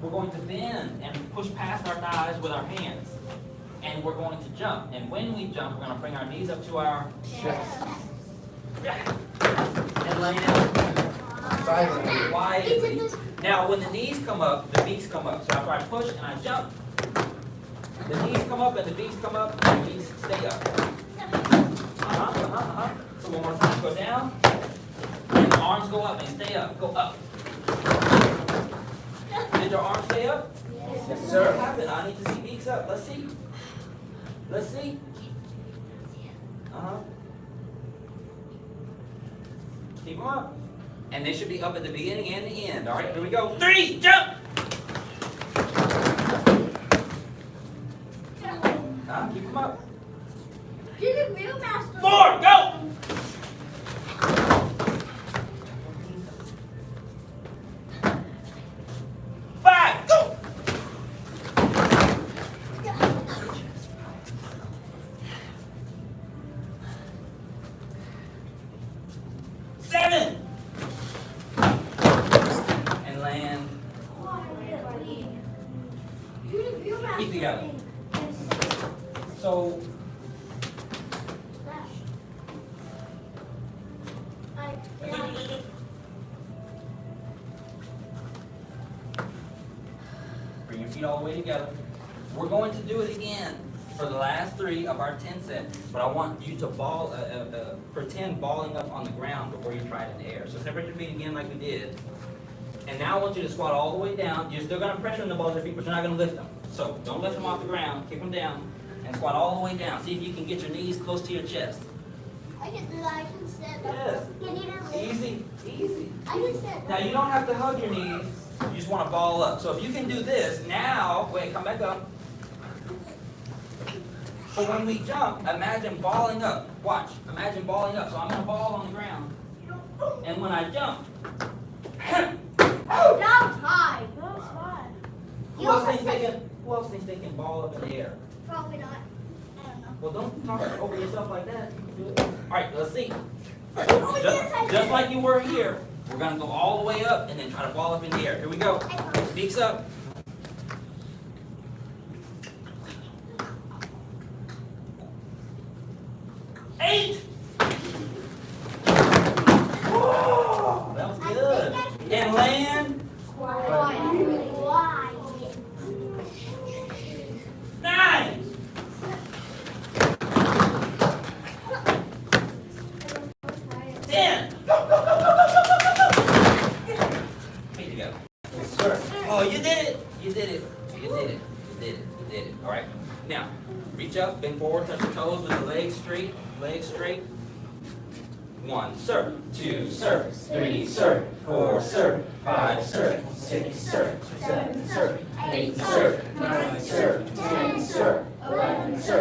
We're going to bend and push past our thighs with our hands. And we're going to jump. And when we jump, we're going to bring our knees up to our chest. And land Silently. quietly. Now, when the knees come up, the beats come up. So after I push and I jump, the knees come up and the beats come up, and the beats stay up. So one more time, go down. And the arms go up and stay up. Go up. Did your arms stay up? Yes, sir. What happened? I need to see beaks up. Let's see. Let's see. Keep them up. And they should be up at the beginning and the end. All right, here we go. 3, jump! Keep them up. You're the real master. 4, go! 5, go! 7, and land. You're the real master. Feet together. So bring your feet all the way together. We're going to do it again for the last 3 of our 10 sets, but I want you to pretend balling up on the ground before you try it in the air. So separate your feet again like we did. And now I want you to squat all the way down. You're still going to pressure on the balls of your feet, but you're not going to lift them. So don't lift them off the ground. Kick them down and squat all the way down. See if you can get your knees close to your chest. I can stand up. Yes. Can you not lift? Easy, easy. I can stand Now up. you don't have to hug your knees. You just want to ball up. So if you can do this, now, wait, come back up. So when we jump, imagine balling up. Watch, imagine balling up. So I'm going to ball on the ground. And when I jump, Oh, that was high. That was high. who else thinks they can ball up in the air? Probably not. I don't know. Well, don't talk over yourself like that. You can do it. All right, let's see. Oh, yes, I Just did. like you were here, we're going to go all the way up and then try to ball up in the air. Here we go. Beaks up. Eight. Whoa, that was good. And land. Why? 9. Feet together. Yes, sir. Oh, you did it. You did it. You did it. You did it. You did it. All right. Now, reach up, bend forward, touch your toes with the legs straight. Legs straight. 1, sir. 2, sir. 3, sir. 4, sir. 5, sir. 6, sir. 7, sir. 8, sir. 9, sir. 10, sir. 11, sir.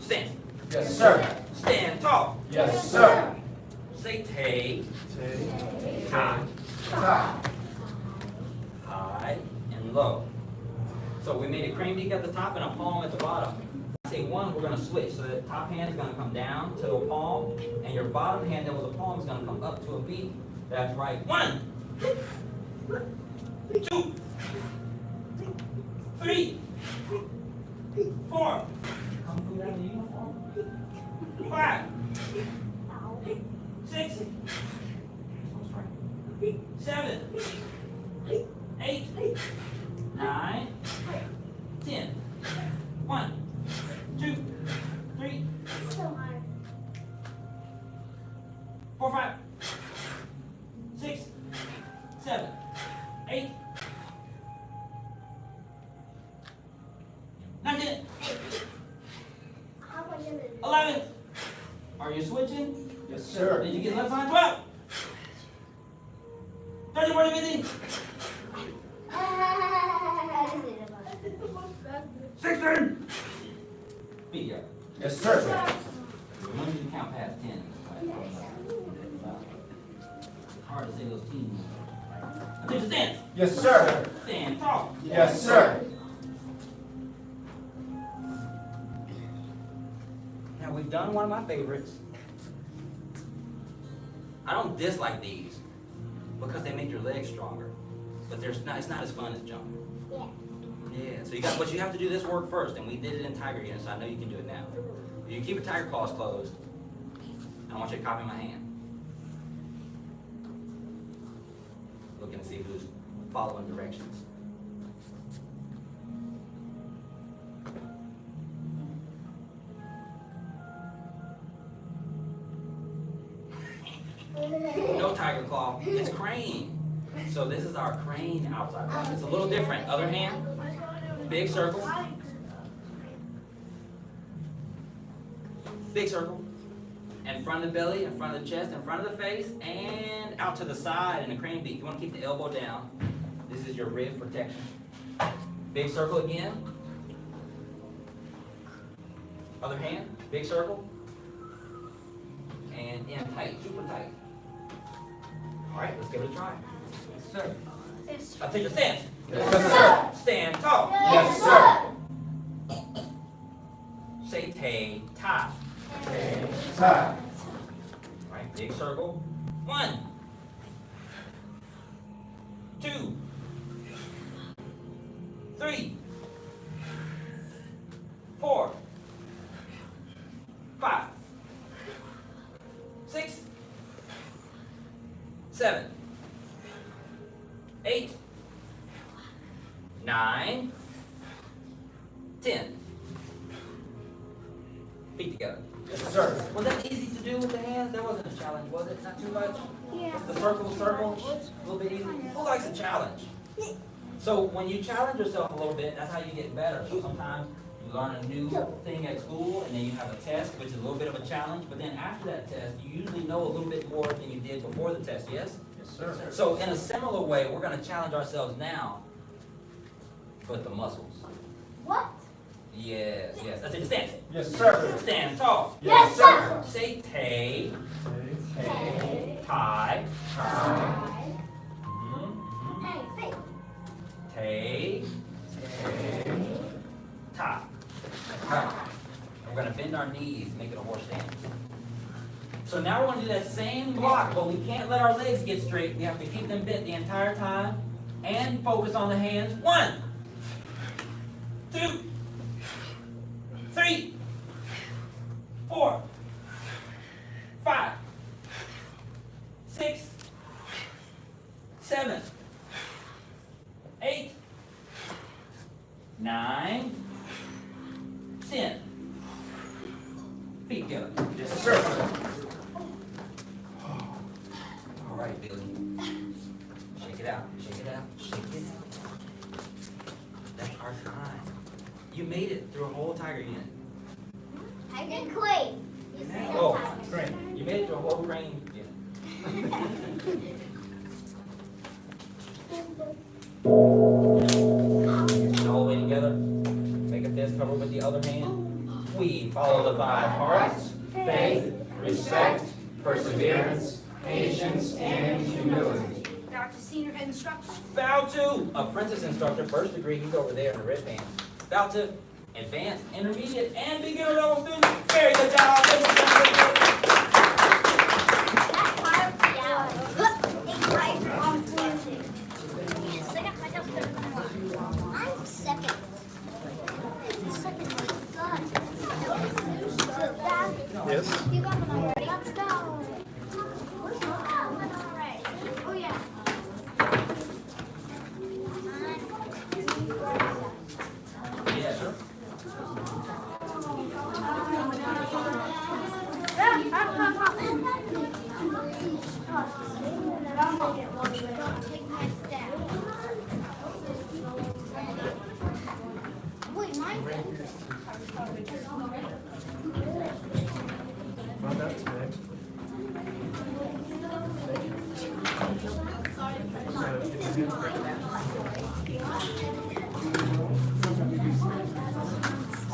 Stand. Yes, sir. Stand tall. Yes, sir. Say tay, Take, high, tie, high, and low. So we made a crane beak at the top and a palm at the bottom. I say one, we're gonna switch. So the top hand is gonna come down to a palm, and your bottom hand that was a palm is gonna come up to a beak. That's right. 1, 2, 3, 4. Come through that in the uniform. 5, 6, 7, 8, 9, 10. 1, 2, 3, So hard. 4, 5, 6, 7, 8, 9, 10, How am I gonna do 11. Are you switching? yes, sir. Did you get left behind? 12, 13, 14, 15, 16. Feet up. Yes, sir. When did you count past 10? Hard to say those teams. Attention, stand. Yes, sir. Stand tall. Yes, sir. Now we've done one of my favorites. I don't dislike these because they make your legs stronger, but it's not as fun as jumping. Yeah. Yeah, so but you have to do this work first, and we did it in tiger unit, so I know you can do it now. You keep your tiger claws closed. I want you to copy my hand. Looking to see who's following directions. No tiger claw, it's crane. So this is our crane outside claw. It's a little different. Other hand, big circle. Big circle. In front of the belly, in front of the chest, in front of the face, and out to the side in the crane beak. You want to keep the elbow down. This is your rib protection. Big circle again. Other hand, big circle. And in tight, super tight. All right, let's give it a try. Yes, sir. I'll take your stance. Yes, sir. Stand tall. Yes, sir. Say tay, tie. Tie. All right, big circle. 1, 2, 3, 4, 5, 6, 7, 8, 9, 10. Feet together. Yes, sir. Was that easy to do with the hands? That wasn't a challenge, was it? Not too much? Yeah. Just the circle, a little bit easy. Who likes a challenge? So when you challenge yourself a little bit, that's how you get better. So sometimes you learn a new thing at school, and then you have a test, which is a little bit of a challenge. But then after that test, you usually know a little bit more than you did before the test, yes? Yes, sir. So in a similar way, we're going to challenge ourselves now, but the muscles. What? Yes, yes. That's it. Stand. Yes, sir. Stand tall. Yes, sir. Say tay, Take, tie. tie, Hey, Tay, tie. tie. We're going to bend our knees, make it a horse stance. So now we're going to do that same block, but we can't let our legs get straight. We have to keep them bent the entire time and focus on the hands. 1, 2, 3, 4, 5, 6, 7, 8, 9, 10. Feet together. Yes, sir. All right, Billy. Shake it out, shake it out, shake it out. That's our time. You made it through a whole tiger unit. I did queen. Oh, great. You made it through a whole crane unit. Put it all the way together. Make a fist, cover with the other hand. we follow the 5 hearts, faith, respect, perseverance, patience, and humility. Dr. Senior Head Instructor. Vow to apprentice instructor, first degree, he's over there in the red band. Vow to advanced, intermediate, and beginner level students. Very good job. I'm second. Yes. You got one already. Let's go. Oh yeah. Yeah, sure. Take my staff. Wait, mine's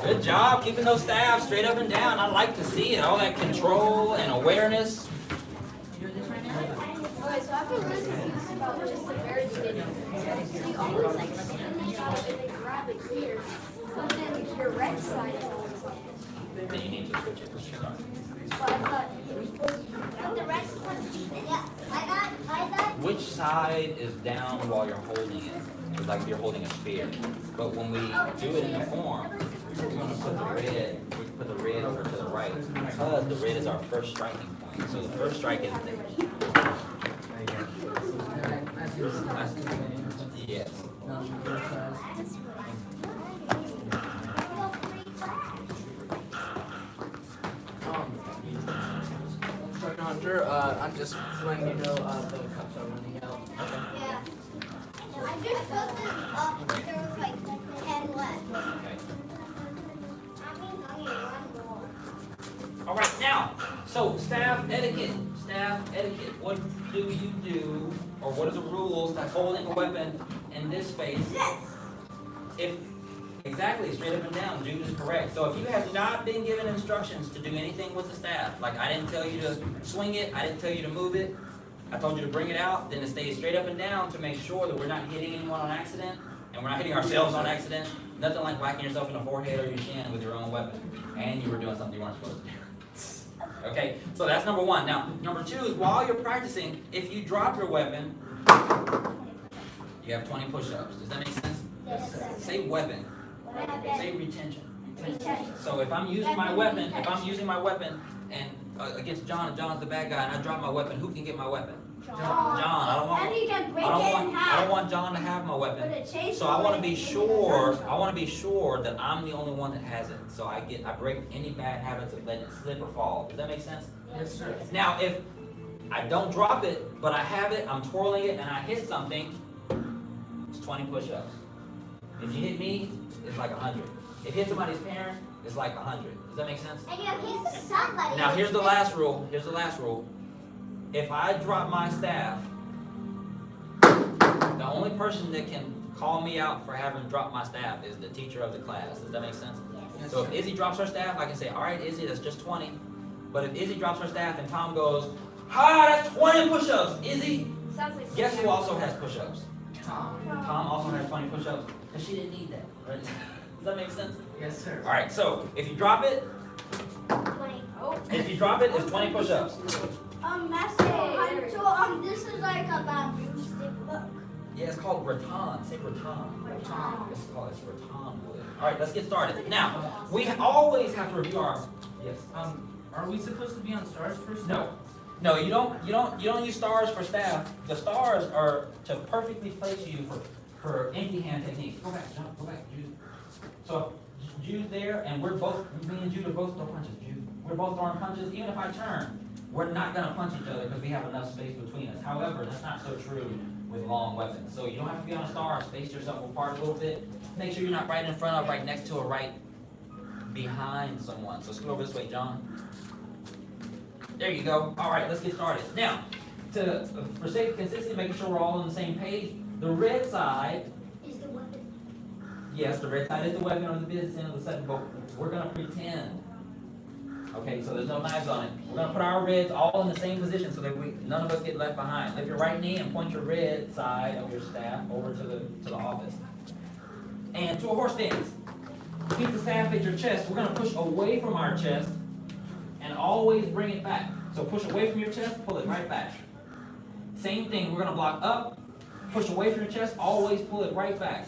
Good job keeping those staffs straight up and down. I like to see it. All that control and awareness. Okay, so I feel really confused about just the very beginning. So you always like stand the shot and they grab it here, but then your red side is always like this. Then you need to switch it. But I thought you were supposed to do that. the rest one. Yeah, I got. Which side is down while you're holding it? It's like you're holding a spear. But when we do it in the form, we're gonna put the red over to the right because the red is our first striking point. So the first strike is there. Yes. Hunter, I'm just letting you know the cups are running out. Yeah. I just filled them up, but there was like 10 left. Okay. I mean, I need one more. All right, now, so staff etiquette. Staff etiquette. What do you do, or what are the rules to holding a weapon in this space? If exactly straight up and down, Jude is correct. So if you have not been given instructions to do anything with the staff, like I didn't tell you to swing it, I didn't tell you to move it, I told you to bring it out, then it stays straight up and down to make sure that we're not hitting anyone on accident, and we're not hitting ourselves on accident. Nothing like whacking yourself in the forehead or your chin with your own weapon, and you were doing something you weren't supposed to do. Okay, so that's number one. Now, number two is while you're practicing, if you drop your weapon, you have 20 push-ups. Does that make sense? Yes. Say weapon. Say retention. Retention. So if I'm using my weapon, and against John, and John's the bad guy, and I drop my weapon, who can get my weapon? John. I don't want. And he can break I don't it want. in I half. don't want John to have my weapon. Put a chainsaw So I want to in be it. sure. I want to be sure that I'm the only one that has it. So I break any bad habits of letting it slip or fall. Does that make sense? Yes, sir. Now, if I don't drop it, but I have it, I'm twirling it, and I hit something, it's 20 push-ups. If you hit me, it's like 100. If you hit somebody's parent, it's like 100. Does that make sense? And he's somebody. Now, here's the last rule. Here's the last rule. If I drop my staff, the only person that can call me out for having dropped my staff is the teacher of the class. Does that make sense? Yes. So if Izzy drops her staff, I can say, all right, Izzy, that's just 20. But if Izzy drops her staff and Tom goes, ha, that's 20 push-ups, Izzy, Sounds like guess who also has push-ups? Tom. Tom also has 20 push-ups, because she didn't need that, right? Does that make sense? Yes, sir. All right, so if you drop it, 20. it's 20 push-ups. Master, this is like a bamboo stick. Look. Yeah, it's called rattan. Say rattan. It's rattan wood. All right, let's get started. Now, we always have to review our. Yes. Are we supposed to be on stars first? No, you don't use stars for staff. The stars are to perfectly place you for empty hand techniques. Go back, John. Go back, Jude. So Jude's there, and me and Jude are both throwing punches. Jude, we're both throwing punches. Even if I turn, we're not gonna punch each other because we have enough space between us. However, that's not so true with long weapons. So you don't have to be on a star. Space yourself apart a little bit. Make sure you're not right in front of, right next to, or right behind someone. So scoot over this way, John. There you go. All right, let's get started. Now, for sake of consistency, making sure we're all on the same page, the red side, Is the weapon. yes, the red side is the weapon or the business end of the second we're gonna pretend. Okay, so there's no knives on it. We're gonna put our ribs all in the same position so that none of us get left behind. Lift your right knee and point your red side of your staff over to the office. And to a horse stance. Keep the staff at your chest. We're gonna push away from our chest and always bring it back. So push away from your chest, pull it right back. Same thing, we're gonna block up, push away from your chest, always pull it right back.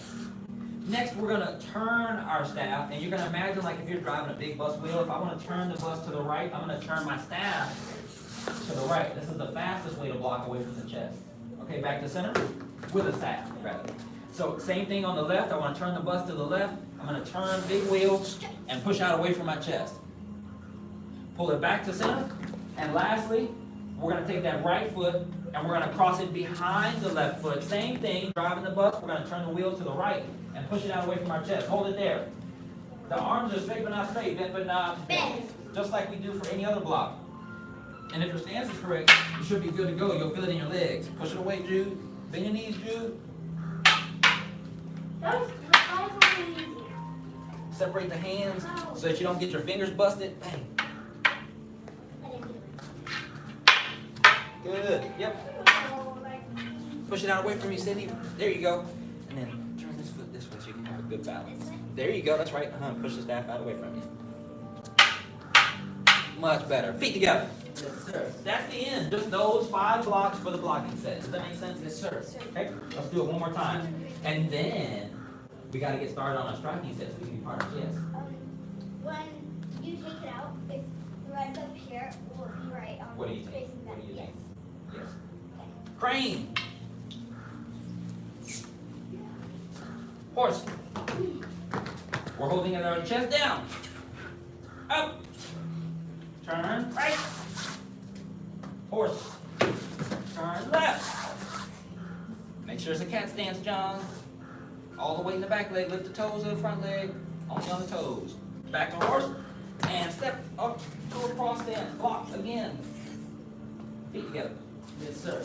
Next, we're gonna turn our staff, and you're gonna imagine like if you're driving a big bus wheel, if I wanna turn the bus to the right, I'm gonna turn my staff to the right. This is the fastest way to block away from the chest. Okay, back to center, with a staff, rather. So same thing on the left, I wanna turn the bus to the left, I'm gonna turn big wheel and push out away from my chest. Pull it back to center, and lastly, we're gonna take that right foot and we're gonna cross it behind the left foot. Same thing, driving the bus, we're gonna turn the wheel to the right and push it out away from our chest. Hold it there. The arms are straight but not straight, bent but not bent. Just like we do for any other block. And if your stance is correct, you should be good to go. You'll feel it in your legs. Push it away, Jude. Bend your knees, Jude. That was really easy. Separate the hands so that you don't get your fingers busted. Bang. Good. Yep. Push it out away from you, Cindy. There you go. And then turn this foot this way so you can have a good balance. There you go. That's right. Push the staff out away from you. Much better. Feet together. Yes, sir. That's the end. Just those 5 blocks for the blocking set. Does that make sense? Yes, sir. Okay. Let's do it one more time. And then we got to get started on our striking set so we can be partners. Yes. When you take it out, if the red's up here, will it be right on What do you think? facing What that? do you Yes. think? Yes. Crane. Horse. We're holding our chest down. Up. Turn right. Horse. Turn left. Make sure it's a cat stance, John. All the way in the back leg. Lift the toes of the front leg. Only on the toes. Back to horse. And step up to a cross stance. Block again. Feet together. Yes, sir.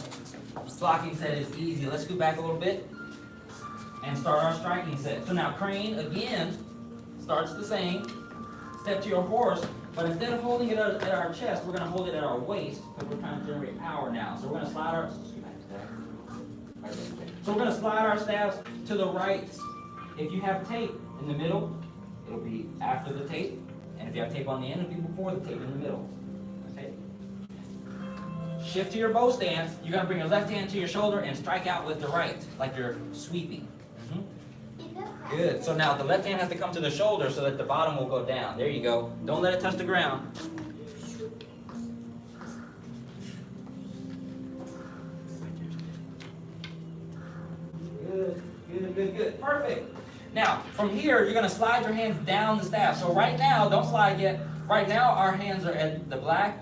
Blocking set is easy. Let's go back a little bit and start our striking set. So now crane again starts the same. Step to your horse, but instead of holding it at our chest, we're going to hold it at our waist because we're trying to generate power now. So we're going to slide our staffs to the right. If you have tape in the middle, it'll be after the tape, and if you have tape on the end, it'll be before the tape in the middle. Okay. Shift to your bow stance. You're going to bring your left hand to your shoulder and strike out with the right, like you're sweeping. Good. So now the left hand has to come to the shoulder so that the bottom will go down. There you go. Don't let it touch the ground. Good, good, good, good. Perfect. Now, from here, you're going to slide your hands down the staff. So right now, don't slide yet. Right now, our hands are at the black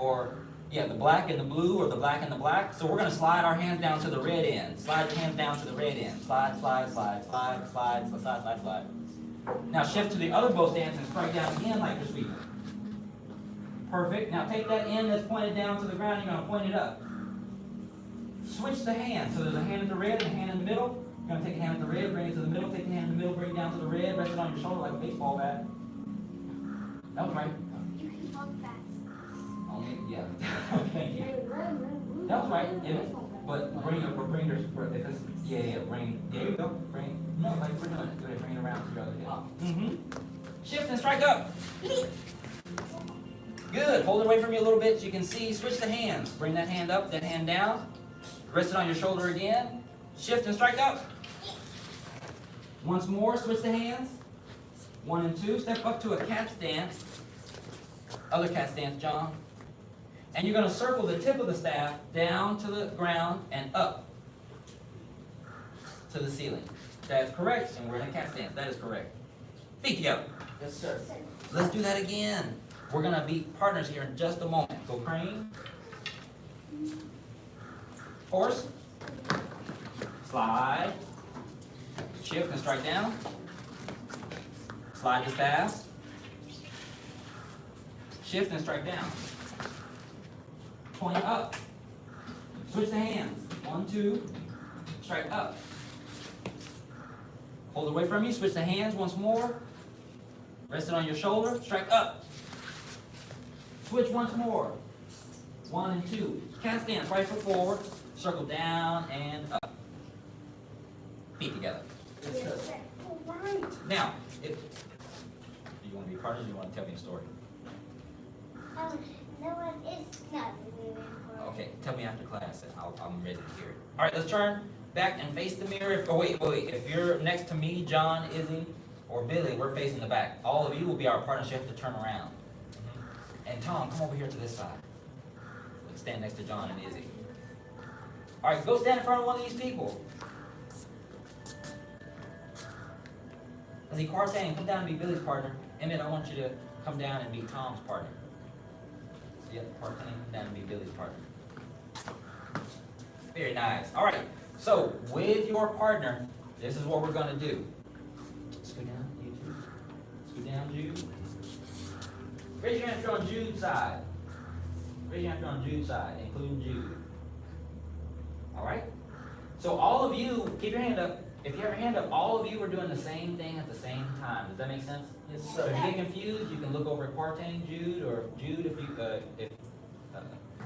the black and the blue or the black and the black. So we're going to slide our hands down to the red end. Slide your hands down to the red end. Slide, slide, slide, slide, slide, slide, slide, slide, slide. Now shift to the other bow stance and strike down again like you're sweeping. Perfect. Now take that end that's pointed down to the ground, you're going to point it up. Switch the hands. So there's a hand in the red and a hand in the middle. You're going to take a hand in the red, bring it to the middle, take the hand in the middle, bring it down to the red, rest it on your shoulder like a baseball bat. That was right. You can talk fast. Yeah. Thank you. That was right. Yeah. But bring your, if it's, there you go. No, like we're doing it. Go ahead, bring it around to your other hip. Shift and strike up. Good. Hold it away from you a little bit so you can see. Switch the hands. Bring that hand up, that hand down. Rest it on your shoulder again. Shift and strike up. Once more, switch the hands. 1 and 2. Step up to a cat stance. Other cat stance, John. And you're going to circle the tip of the staff down to the ground and up to the ceiling. That is correct, and we're in a cat stance. That is correct. Feet together. Yes, sir. So let's do that again. We're going to be partners here in just a moment. Go crane. Horse. Slide. Shift and strike down. Slide the staff. Shift and strike down. Point up. Switch the hands. 1, 2. Strike up. Hold it away from you. Switch the hands once more. Rest it on your shoulder, strike up. Switch once more. 1 and 2. Cat stance, right foot forward, circle down and up. Feet together. Yes, sir. All right. Now, do you want to be partners or do you want to tell me a story? No one is not moving forward. Okay, tell me after class and I'm ready to hear it. All right, let's turn back and face the mirror. Wait. If you're next to me, John, Izzy, or Billy, we're facing the back. All of you will be our partners. You have to turn around. And Tom, come over here to this side. Stand next to John and Izzy. All right, go stand in front of one of these people. Izzy, Quartane, come down and be Billy's partner. Emmett, I want you to come down and be Tom's partner. So yeah, Quartane, come down and be Billy's partner. Very nice. All right, so with your partner, this is what we're going to do. Scoot down, you two. Scoot down, Jude. Raise your hand if you're on Jude's side. Raise your hand if you're on Jude's side, including Jude. All right? So all of you, keep your hand up. If you have your hand up, all of you are doing the same thing at the same time. Does that make sense? Yes, So sir. if you get confused, you can look over at Quartane, Jude, or Jude, if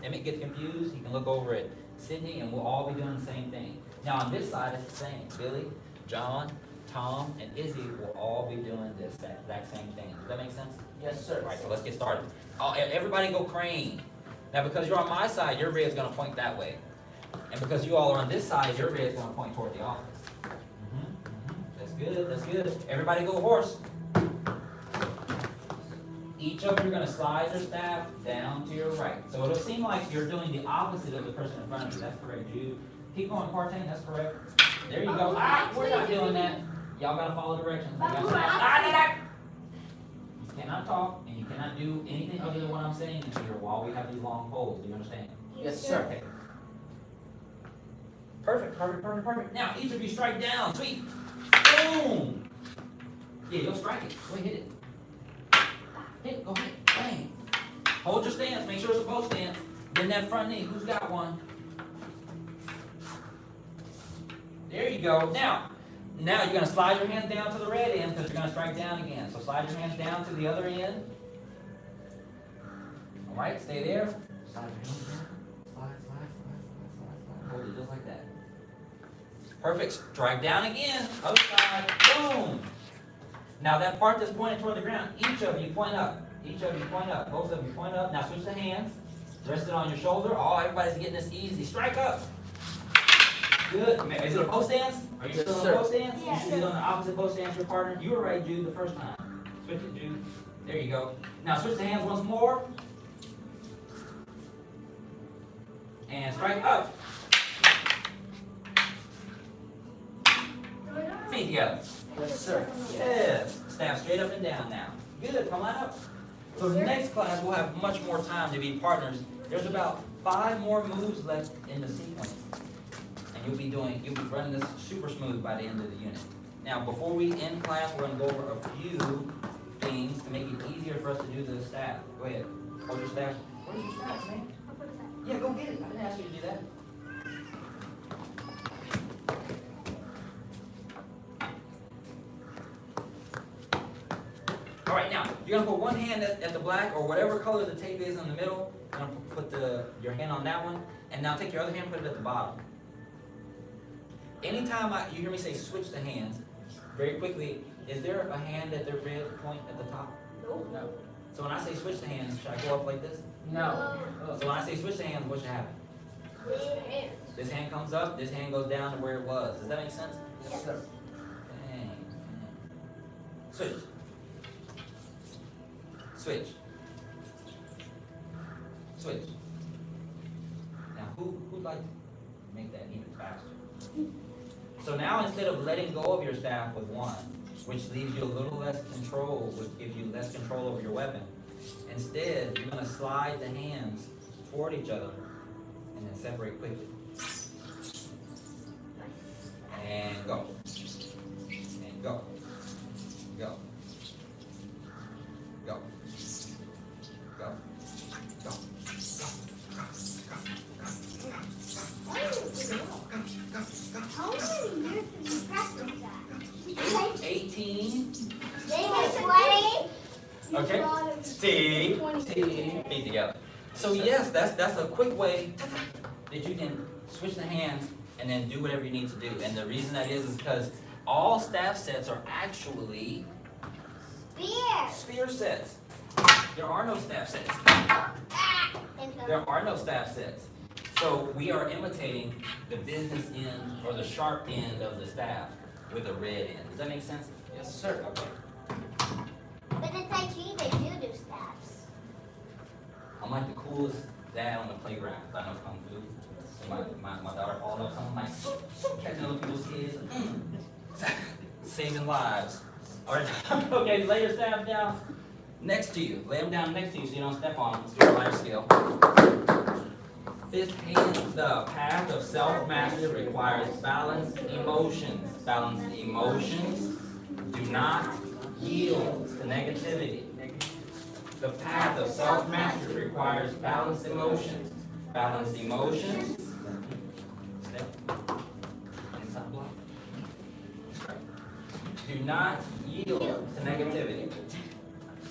Emmett gets confused, you can look over at Sydney, and we'll all be doing the same thing. Now on this side, it's the same. Billy, John, Tom, and Izzy will all be doing this exact same thing. Does that make sense? Yes, sir. All right, so let's get started. Everybody go crane. Now because you're on my side, your red is going to point that way. And because you all are on this side, your red is going to point toward the office. That's good, that's good. Everybody go horse. Each of you are going to slide your staff down to your right. So it'll seem like you're doing the opposite of the person in front of you. That's correct, Jude. Keep going, Quartane, that's correct. There you go. We're not doing that. Y'all got to follow directions. You cannot talk, and you cannot do anything other than what I'm saying in here while we have these long poles. Do you understand? Yes, sir. Okay. Perfect. Now, each of you strike down. Sweep. Boom. Yeah, you'll strike it. Go ahead, hit it. Hit it. Go ahead. Bang. Hold your stance. Make sure it's a post stance. Bend that front knee. Who's got one? There you go. Now you're going to slide your hands down to the red end because you're going to strike down again. So slide your hands down to the other end. All right, stay there. Slide your hands down. Slide. Hold it just like that. Perfect. Strike down again. Other side. Boom. Now that part that's pointing toward the ground, each of you point up. Each of you point up. Both of you point up. Now switch the hands. Rest it on your shoulder. Oh, everybody's getting this easy. Strike up. Good. Is it a post stance? Are you still in a post stance? Yes. You should be on the opposite post stance your partner. You were right, Jude, the first time. Switch it, Jude. There you go. Now switch the hands once more. And strike up. Feet together. Yes, sir. Yes. Staff straight up and down now. Good. Come on up. So next class we'll have much more time to be partners. There's about 5 more moves left in the sequence. And you'll be running this super smooth by the end of the unit. Now before we end class, we're going to go over a few things to make it easier for us to do the staff. Go ahead. Hold your staff. Where's your staff, man? Yeah, go get it. I didn't ask you to do that. All right, now, you're going to put one hand at the black or whatever color the tape is in the middle. You're going to put your hand on that one. And now take your other hand and put it at the bottom. Anytime you hear me say switch the hands, very quickly, is there a hand at the red point at the top? No. So when I say switch the hands, should I go up like this? No. So when I say switch the hands, what should happen? This hand comes up, this hand goes down to where it was. Does that make sense? Yes, sir. Dang. Switch. Switch. Switch. Now, who'd like to make that even faster? So now instead of letting go of your staff with one, which leaves you a little less control, which gives you less control over your weapon, instead you're going to slide the hands toward each other and then separate quickly. And go. And go. Go. Go. Go. Go. How many years did you practice that? 18. They were 20? T, feet together. So yes, that's a quick way that you can switch the hands and then do whatever you need to do. And the reason that is because all staff sets are actually spear sets. There are no staff sets. There are no staff sets. So we are imitating the business end or the sharp end of the staff with a red end. Does that make sense? Yes, sir. Okay. But in Tai Chi, they do staffs. I'm like the coolest dad on the playground. I know Kung Fu. So my daughter falling off something like catching other people's kids. Saving lives. All right. Okay, lay your staff down next to you. Lay them down next to you so you don't step on them. Let's do a lighter scale. Fifth hand, the path of self-mastery requires balanced emotions. Balanced emotions do not yield to negativity. The path of self-mastery requires balanced emotions. Balanced emotions. Step. Inside block. Do not yield to negativity.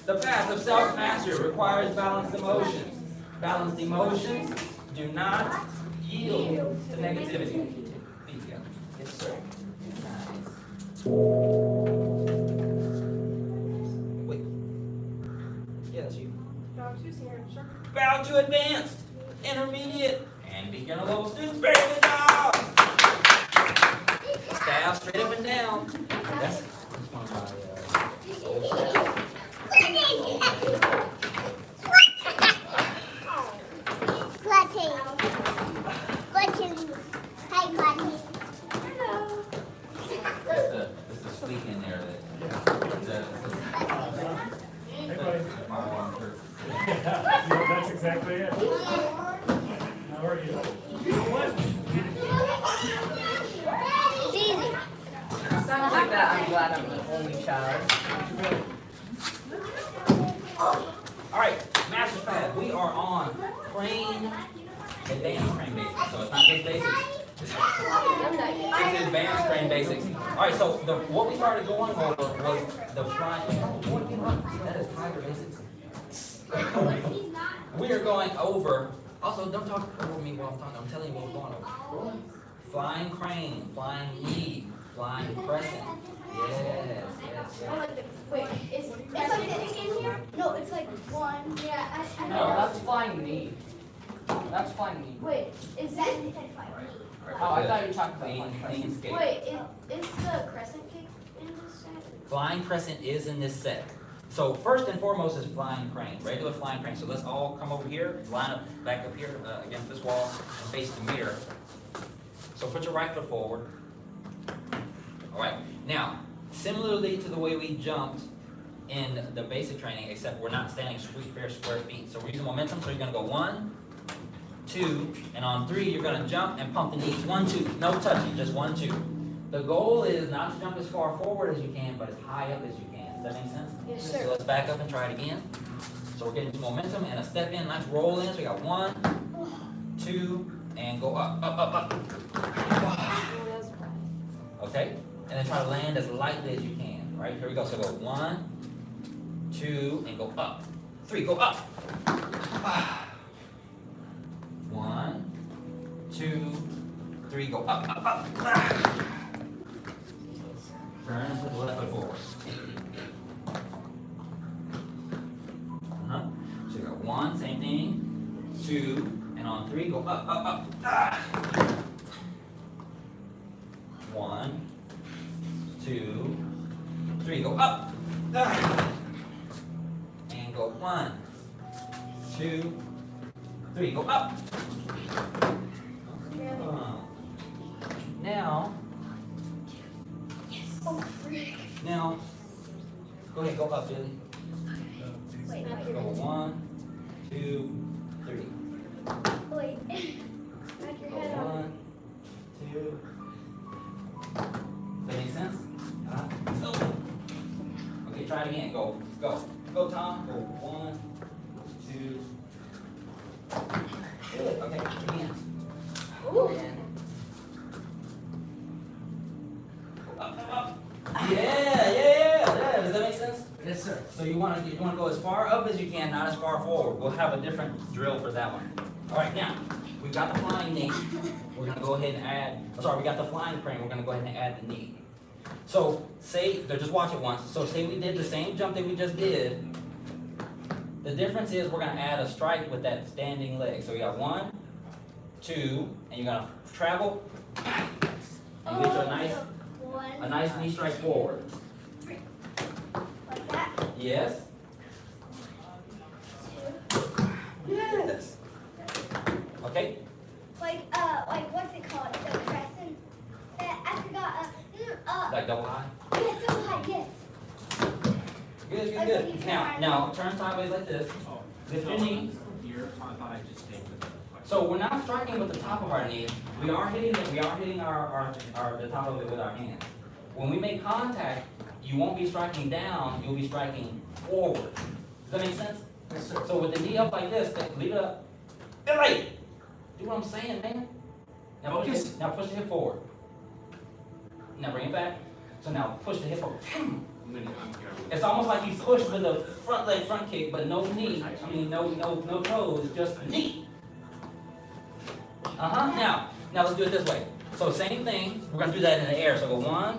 The path of self-mastery requires balanced emotions. Balanced emotions do not yield to negativity. Feet together. Yes, sir. Nice. Wait. Yeah, that's you. Bow two's here, sure. Bow to advanced, intermediate, and beginner level students. Very good job. Staff straight up and down. That's one of my old staff. That's the squeak in there That's exactly it. How are you? It's easy. Sounds like that. I'm glad I'm the only child. All right, master's pad. We are on crane, advanced crane basics. So it's not just basics. It's advanced crane basics. All right, so what we started going over was the flying. That is tiger basics. We are going over. Also, don't talk over me while I'm talking. I'm telling you what we're going over. Flying crane, flying knee, flying crescent. Yes. Wait, is like this in here? No, it's like one. Yeah, No, that's flying knee. That's flying knee. Wait, is that? Oh, I thought you were talking about Clean, flying clean crescent. skate. Wait, is the crescent kick in this set? Flying crescent is in this set. So first and foremost is flying crane, regular flying crane. So let's all come over here, line up back up here against this wall and face the mirror. So put your right foot forward. All right, now, similarly to the way we jumped in the basic training, except we're not standing fair square feet. So we're using momentum, so you're gonna go 1, 2, and on 3, you're gonna jump and pump the knees. 1, 2, no touching, just 1, 2. The goal is not to jump as far forward as you can, but as high up as you can. Does that make sense? Yes, So sir. let's back up and try it again. So we're getting some momentum and a step in. Let's roll in. So we got 1, 2, and go up, up, up, up. Okay? And then try to land as lightly as you can. Right? Here we go. So go 1, 2, and go up. 3, go up. 1, 2, 3, go up, up, up. Turn and put the left foot forward. So you got 1, same thing, 2, and on 3, go up, up, up. 1, 2, 3, go up. And go 1, 2, 3, go up. Now, go ahead, go up, Billy. Wait, Go 1, 2, 3. wait. Back your Go head up. 1, 2. Does that make sense? Go. Okay, try it again. Go, go. Go, Tom. Go 1, 2. Good. Okay, again. Again. Go up, up, up. Yeah. Does that make sense? Yes, Yes, sir. So you wanna go as far up as you can, not as far forward. We'll have a different drill for that one. All right, now, we've got the flying knee. We're gonna go ahead and add, we got the flying crane. We're gonna go ahead and add the knee. So just watch it once. So say we did the same jump that we just did. The difference is we're gonna add a strike with that standing leg. So we got 1, 2, and you're gonna travel. And you get you a nice knee strike forward. Like that. Yes. Yes. Okay. Like what's it called? The crescent. I forgot. Like double high. Yes, so high. Yes. Good, Like good, when you good. turn Now, around. now turn sideways like this. Lift your knee. So we're not striking with the top of our knee. We are hitting it. We are hitting the top of it with our hand. When we make contact, you won't be striking down. You'll be striking forward. Does that make sense? Yes, sir. So with the knee up like this, leave it up. Get right. Do what I'm saying, man. Now push the hip forward. Now bring it back. So now push the hip forward. It's almost like you push with a front leg front kick, but no knee. I mean, no toes, just knee. Now let's do it this way. So same thing. We're gonna do that in the air. So go 1,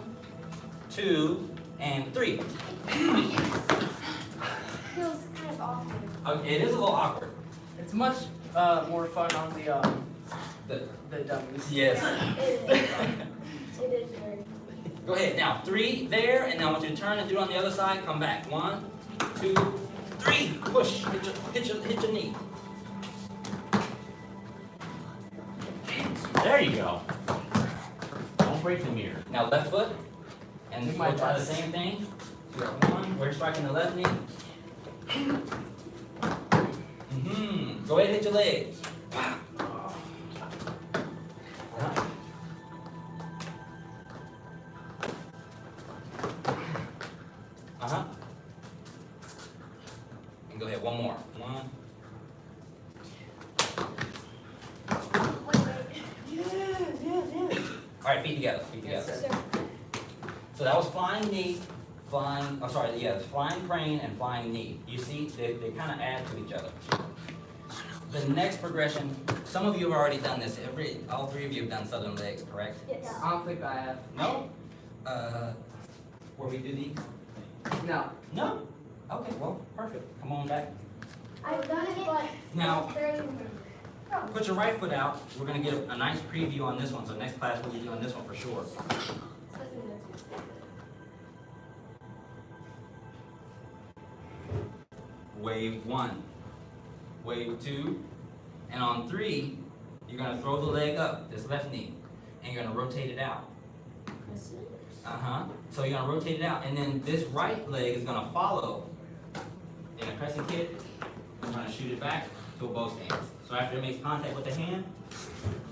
2, and 3. Feels kind of awkward. Okay, it is a little awkward. It's much more fun on the dummies. Yes. It is very. Go ahead. Now 3 there, and now I want you to turn and do it on the other side. Come back. 1, 2, 3. Push. Hit your knee. There you go. Don't break the mirror. Now left foot, and Do we'll my try the best. same thing. So we got 1. We're striking the left knee. Go ahead and hit your leg. And go ahead, one more. 1. All right, feet together. Feet together. Yes, sir. So that was flying knee, it's flying crane and flying knee. You see, they kind of add to each other. The next progression, some of you have already done this. All 3 of you have done southern legs, correct? Yes. I don't think I have. No? Where we do these? No. No? Okay, well, perfect. Come on back. I've done it, but Now, it's very. put your right foot out. We're gonna get a nice preview on this one. So next class we'll be doing this one for sure. Wave 1, wave 2, and on 3, you're gonna throw the leg up, this left knee, and you're gonna rotate it out. So you're gonna rotate it out, and then this right leg is gonna follow in a crescent kick. We're gonna shoot it back to a bow stance. So after it makes contact with the hand,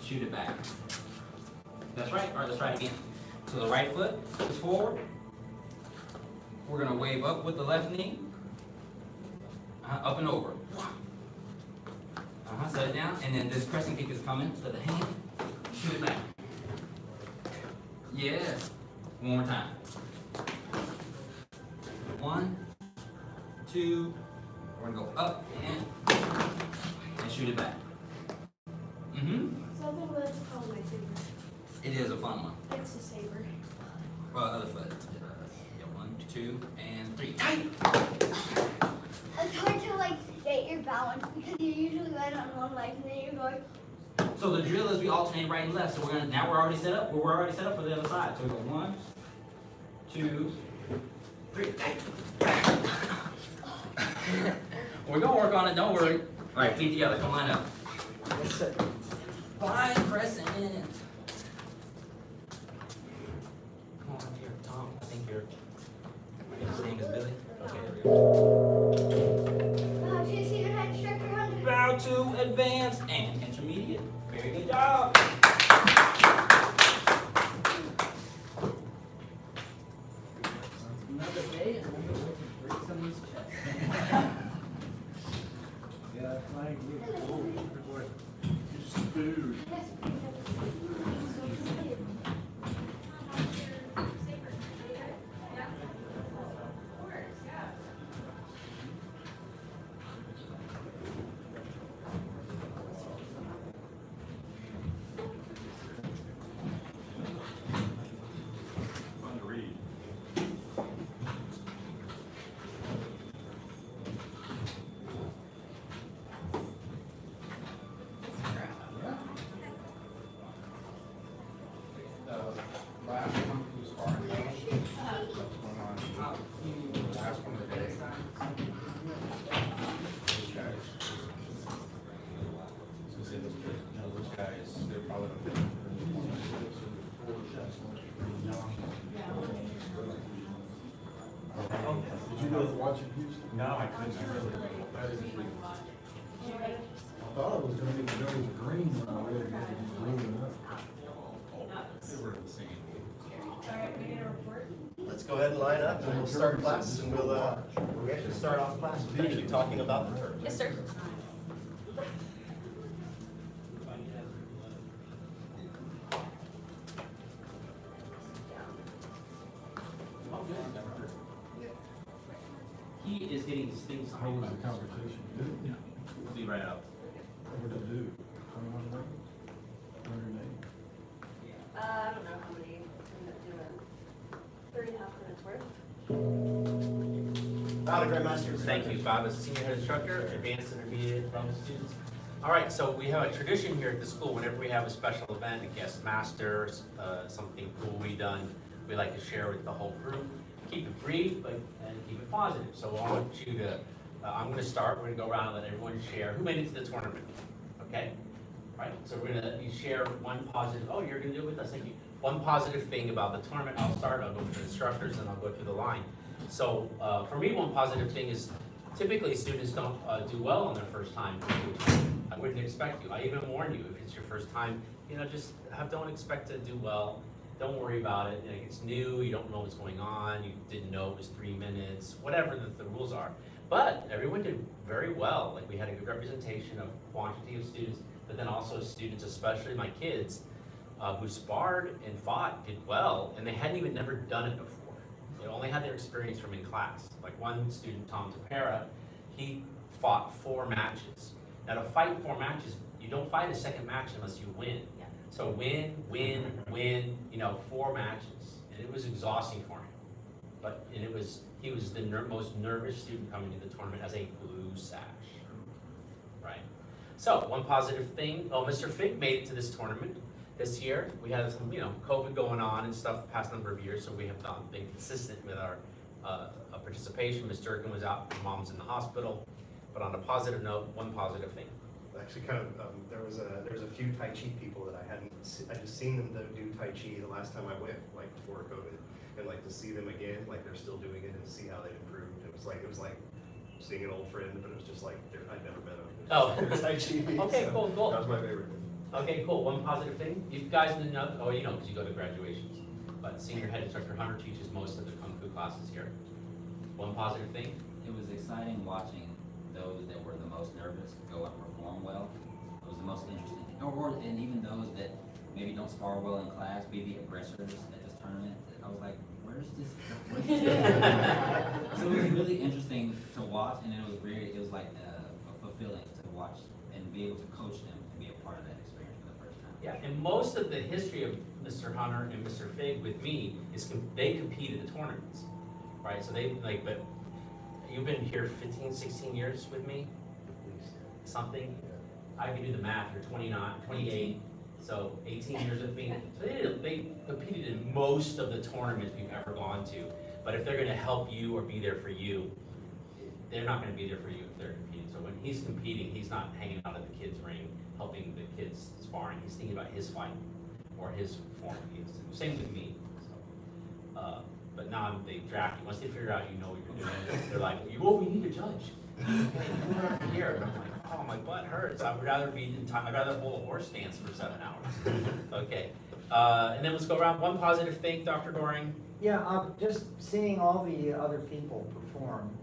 shoot it back. That's right. All right, let's try it again. So the right foot is forward. We're gonna wave up with the left knee. Up and over. Set it down, and then this crescent kick is coming to the hand. Shoot it back. Yes. One more time. 1, 2. We're gonna go up and shoot it back. Something was called my favorite. It is a fun one. It's a saber. Other foot. 1, 2, and 3. It's hard to get your balance because you usually land on one leg and then you're going. So the drill is we alternate right and left. So now we're already set up. We're already set up for the other side. So we go 1, 2, 3. We're gonna work on it. Don't worry. All right, feet together. Come line up. Yes, sir. Flying crescent. Come on here, Tom. I think your name is Billy. Okay, there we go. To senior head instructor 100. Bow to advanced and intermediate. Very good job. Another day and I'm going to break someone's chest. Yeah, flying knee. Oh, good boy. Just food. I thought it was gonna be green when I read it, it's blue enough. Let's go ahead and line up and we'll start class and we actually start off class with actually talking about the turf. Yes, sir. He is getting his things. How was the conversation? Good? We'll be right out. What did it do? 21 minutes? 100 minutes? I don't know how many ended up doing. 3.5 minutes worth. Bob, Grandmaster. Thank you, Bob, as senior head instructor, advanced intermediate level students. All right, so we have a tradition here at the school. Whenever we have a special event, a guest master, something cool we done, we like to share with the whole group. Keep it brief, but and keep it positive. So I want you to, I'm gonna start, we're gonna go around and let everyone share who made it to the tournament, okay? Right, so we're gonna share one positive, oh, you're gonna do it with us, thank you. One positive thing about the tournament, I'll start, I'll go with the instructors, and I'll go through the line. So for me, one positive thing is typically students don't do well on their first time. I wouldn't expect you, I even warn you, if it's your first time, just don't expect to do well. Don't worry about it. It's new, you don't know what's going on, you didn't know it was 3 minutes, whatever the rules are. But everyone did very well. Like we had a good representation of quantity of students, but then also students, especially my kids, who sparred and fought, did well, and they hadn't even never done it before. They only had their experience from in class. Like one student, Tom Tapera, he fought 4 matches. Now to fight 4 matches, you don't fight a second match unless you win. So win, 4 matches, and it was exhausting for him. But he was the most nervous student coming to the tournament as a blue sash, right? So one positive thing, Mr. Fig made it to this tournament this year. We had some, COVID going on and stuff the past number of years, so we have not been consistent with our participation. Ms. Durkin was out, mom's in the hospital. But on a positive note, one positive thing. Actually, there was a few Tai Chi people that I just seen them do Tai Chi the last time I went, like before COVID, and like to see them again, like they're still doing it and to see how they improved. It was like seeing an old friend, but it was just like I'd never met them. Oh. Tai Chi. Okay, so cool. That was my favorite thing. Okay, cool. One positive thing. You guys know, because you go to graduations. But senior head instructor Hunter teaches most of the Kung Fu classes here. One positive thing. It was exciting watching those that were the most nervous go and perform well. It was the most interesting. And even those that maybe don't spar well in class, be the aggressors at this tournament. I was like, where's this? So it was really interesting to watch, and it was like fulfilling to watch and be able to coach them and be a part of that experience for the first time. Yeah, and most of the history of Mr. Hunter and Mr. Fig with me is they compete in the tournaments, right? So but you've been here 15, 16 years with me, something. I can do the math. You're 29, 28, so 18 years with me. So they competed in most of the tournaments we've ever gone to. But if they're going to help you or be there for you, they're not going to be there for you if they're competing. So when he's competing, he's not hanging out at the kids' ring, helping the kids sparring. He's thinking about his fight or his form. Same with me. So, but now they draft you. Once they figure out you know what you're doing, they're like, we need a judge. Here, and I'm like, oh, my butt hurts. I'd rather hold a horse dance for 7 hours. Okay, and then let's go around. One positive thing, Dr. Gohring. Yeah, just seeing all the other people perform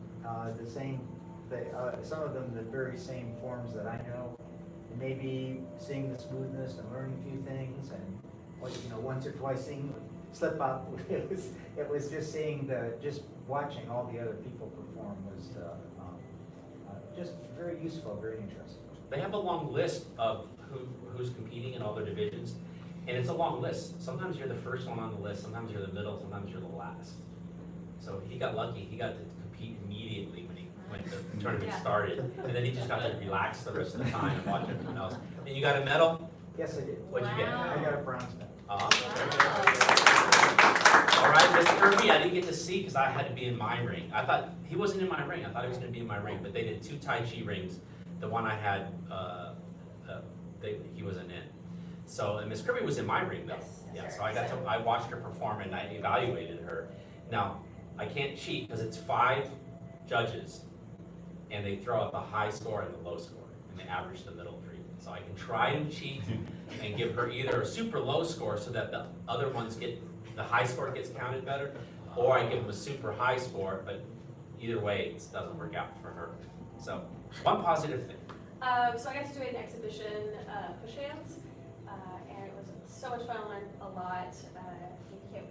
the same, some of them the very same forms that I know, and maybe seeing the smoothness and learning a few things, and once or twice seeing slip up. It was just just watching all the other people perform was just very useful, very interesting. They have a long list of who's competing in all their divisions, and it's a long list. Sometimes you're the first one on the list, sometimes you're the middle, sometimes you're the last. So he got lucky, he got to compete immediately when the tournament started, and then he just got to relax the rest of the time and watch everyone else. And you got a medal? Yes, I did. What'd you get? I got a bronze medal. All right, Miss Kirby, I didn't get to see because I had to be in my ring. I thought he wasn't in my ring. I thought he was going to be in my ring, but they did 2 Tai Chi rings. The one I had, he wasn't in. So, and Miss Kirby was in my ring though. Yeah, so I watched her perform and I evaluated her. Now, I can't cheat because it's 5 judges and they throw out the high score and the low score, and they average the middle three. So I can try and cheat and give her either a super low score so that the other ones get, the high score gets counted better, or I give them a super high score, but either way, it doesn't work out for her. So, one positive thing. So I got to do an exhibition, push hands, and it was so much fun. I learned a lot. You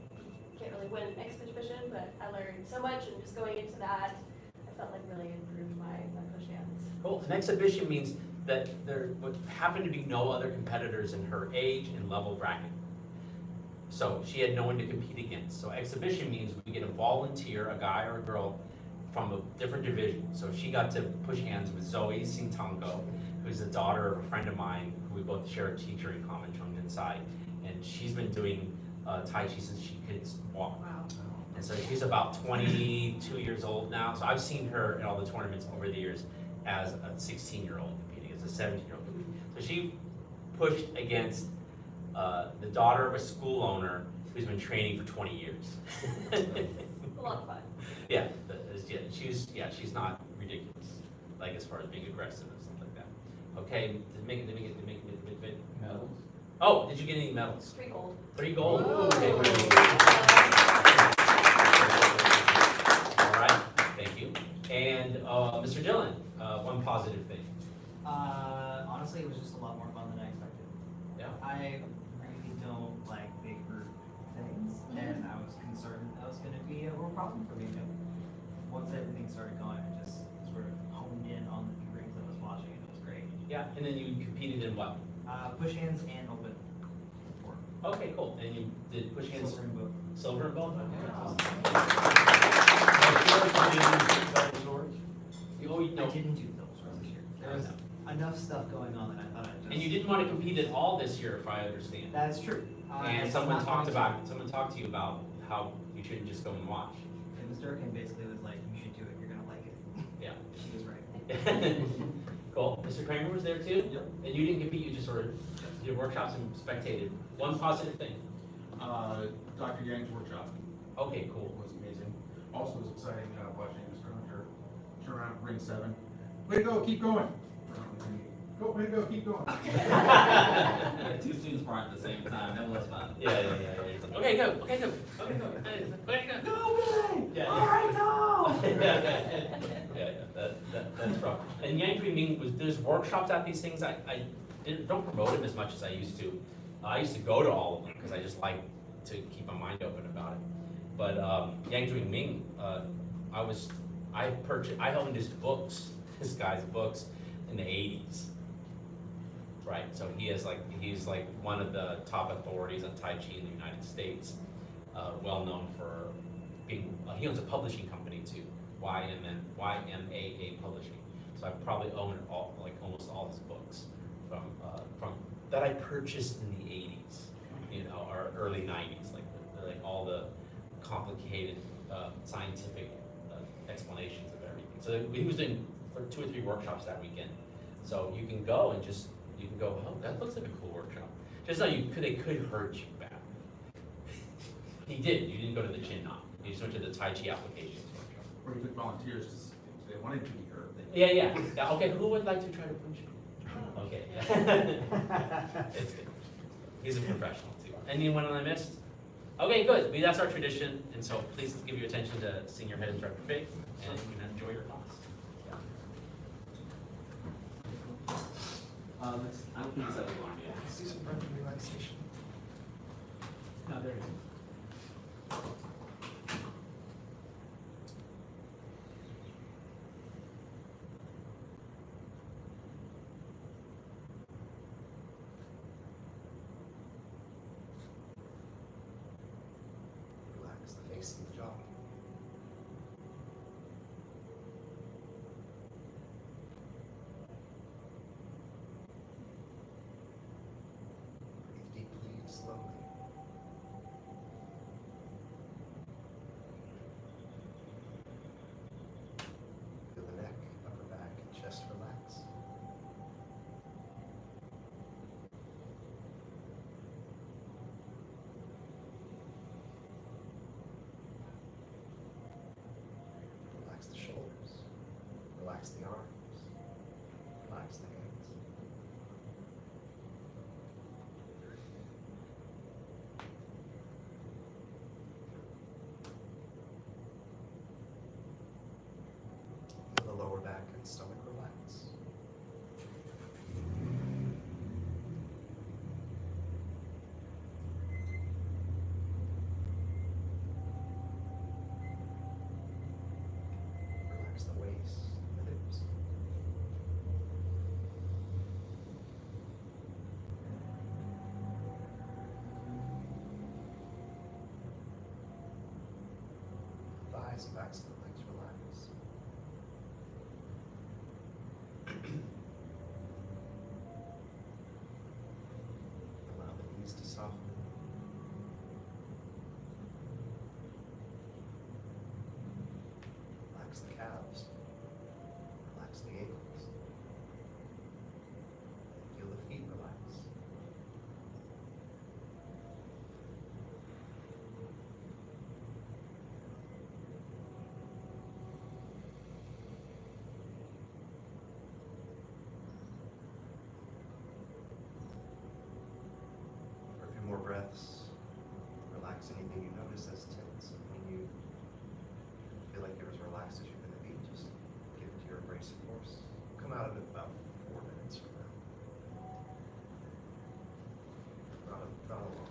can't really win an exhibition, but I learned so much, and just going into that, I felt like really improved my push hands. Cool. An exhibition means that there would happen to be no other competitors in her age and level bracket. So she had no one to compete against. So exhibition means we get a volunteer, a guy or a girl, from a different division. So she got to push hands with Zoe Singtango, who's the daughter of a friend of mine who we both share a teacher in common, Chung Inside. And she's been doing Tai Chi since she could walk. Wow. And so she's about 22 years old now. So I've seen her in all the tournaments over the years as a 16-year-old competing, as a 17-year-old competing. So she pushed against the daughter of a school owner who's been training for 20 years. A lot of fun. Yeah, she's not ridiculous, like as far as being aggressive and stuff like that. Okay, did make it. Medals? Oh, did you get any medals? 3 gold. 3 gold? Whoa. Okay, very good. All right, thank you. And Mr. Dillon, one positive thing. Honestly, it was just a lot more fun than I expected. Yeah. I really don't like big group things, and I was concerned that was going to be a real problem for me. But once everything started going, I just sort of honed in on the rings I was watching, and it was great. Yeah, and then you competed in what? Push hands and open. Okay, cool. And you did push hands? Silver and both. Silver and both? Okay, awesome. Oh, you know. I didn't do those this year. There was enough stuff going on that I thought I'd just... And you didn't want to compete at all this year, if I understand. That is true. And someone talked to you about how you shouldn't just go and watch. And Ms. Durkin basically was like, you should do it, you're gonna like it. Yeah. She was right. Cool. Mr. Kramer was there too? Yep. And you didn't compete, you just sort of did workshops and spectated. One positive thing. Dr. Yang's workshop Okay, cool. was amazing. Also, it was exciting watching Mr. Hunter turn around ring 7. Way to go, keep going. Go, way to go, keep going. Yeah, 2 students were at the same time. That was fun. Yeah. Okay, go. Okay, go. Go. No way! Yeah. All right, no! Yeah, that's rough. And Yang Hui Ming was, there's workshops at these things. I don't promote them as much as I used to. I used to go to all of them because I just like to keep my mind open about it. But Yang Hui Ming, I owned his books, this guy's books in the 80s. Right, so he's like one of the top authorities on Tai Chi in the United States, well known for being, he owns a publishing company too, YMAA Publishing. So I probably own all, like almost all his books from that I purchased in the 80s, or early 90s, like all the complicated scientific explanations of everything. So he was doing 2 or 3 workshops that weekend. So you can go and you can go, oh, that looks like a cool workshop. Just know they could hurt you bad. He didn't. You didn't go to the Chin Knot. You just went to the Tai Chi applications workshop. Or you took volunteers because they wanted to be heard. Yeah. Okay, who would like to try to punch me? Okay. It's good. He's a professional too. Anyone I missed? Okay, good. That's our tradition, and so please give your attention to Senior Head Instructor Faith, and you can enjoy your class. I don't think it's that long yet. Let's do some breath relaxation. No, there it is. Relax the face and the jaw. Breathe deeply and slowly. Relax the arms. Relax the hands. Feel the lower back and stomach relax. Relax the waist, the hips. Thighs and backs of the legs relax. Allow the knees to soften. Relax the calves. Relax the ankles. Feel the feet relax. For a few more breaths, relax anything you notice as tense. And when you feel like you're as relaxed as you're going to be, just give it to your abrasive force. Come out of it about 4 minutes from now. Not a long.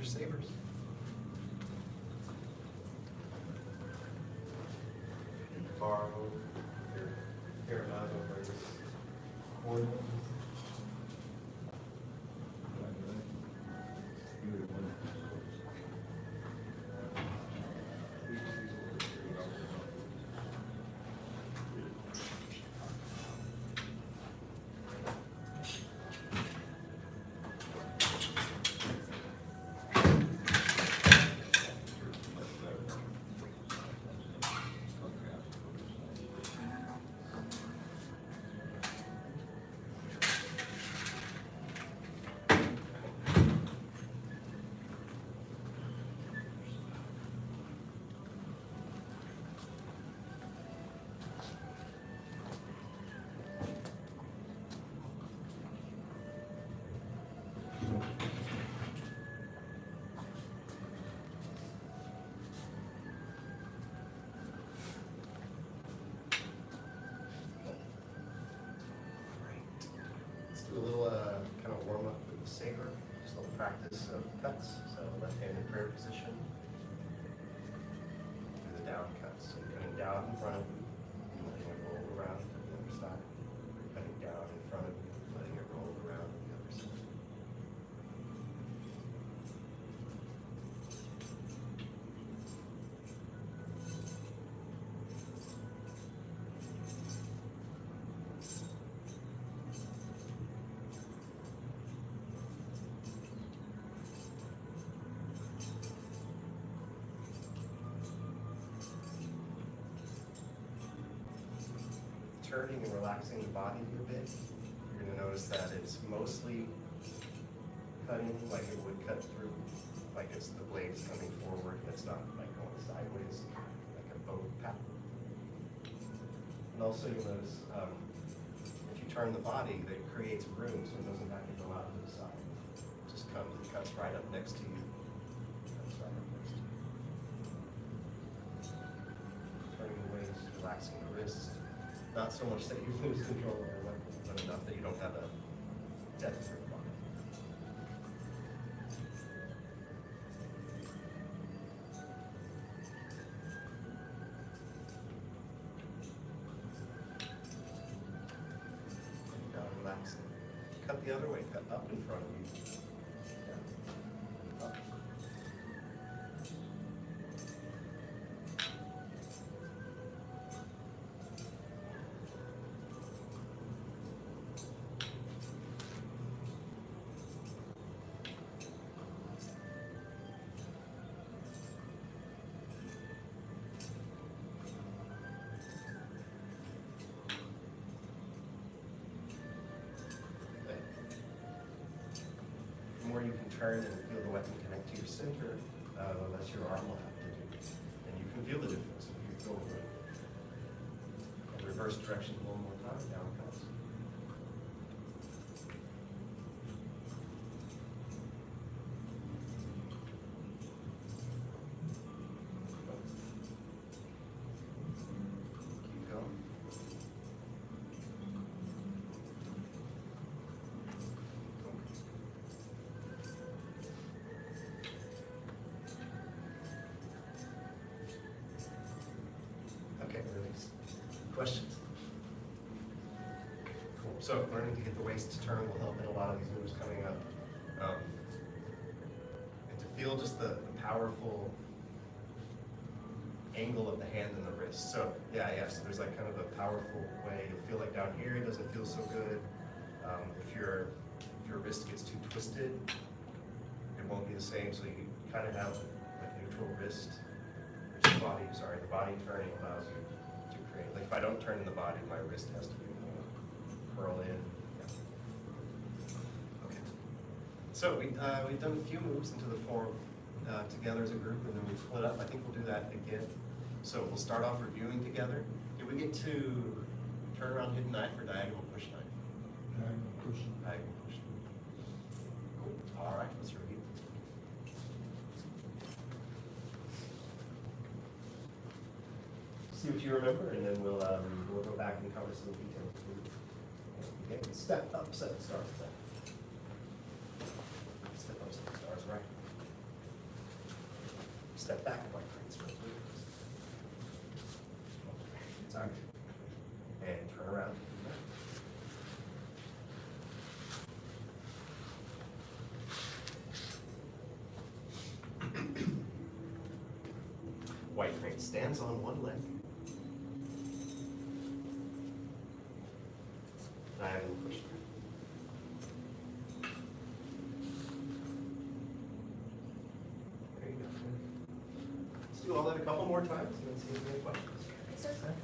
your sabers. Borrow your paramount over this corner. Let's do a little kind of warm up with the saber, just a little practice of cuts. So left hand in prayer position. Do the down cuts. So cutting down in front of you, and letting it roll around to the other side. Cutting down in front of you, letting it roll around to the other side. Turning and relaxing the body a bit, you're going to notice that it's mostly cutting like it would cut through, like it's the blades coming forward. It's not like going sideways, like a bow path. And also you'll notice if you turn the body, that it creates room so it doesn't have to go out to the side. It just comes and cuts right up next to you. Cuts right up next to you. Turning the waist, relaxing the wrists. Not so much that you lose control of your weapon, but enough that you don't have a death grip on it. Now relaxing. Cut the other way, cut up in front of you. Down. Up. The more you can turn and feel the weapon connect to your center, the less your arm will have to do. And you can feel the difference if you go over it. And reverse direction one more time, down cuts. Keep going. Okay, release. Questions? Cool. So learning to get the waist to turn will help in a lot of these moves coming up. And to feel just the powerful angle of the hand and the wrist. So so there's like kind of a powerful way. You'll feel like down here it doesn't feel so good. If your wrist gets too twisted, it won't be the same. So you kind of have like neutral wrist. The body turning allows you to create. Like if I don't turn in the body, my wrist has to curl in. Yeah. Okay. So we've done a few moves into the form together as a group, and then we split up. I think we'll do that again. So we'll start off reviewing together. Did we get to turn around hidden knife or diagonal push knife? Diagonal push. Diagonal push. Cool. All right, let's review. See what you remember, and then we'll go back and cover some details. Okay, step up, set stars. Step up, set stars, right? Step back, white crane spreads wings. Sorry. And turn around. White crane stands on one leg. Diagonal push. There you go. Let's do all that a couple more times and then see if there's any questions. Yes, sir.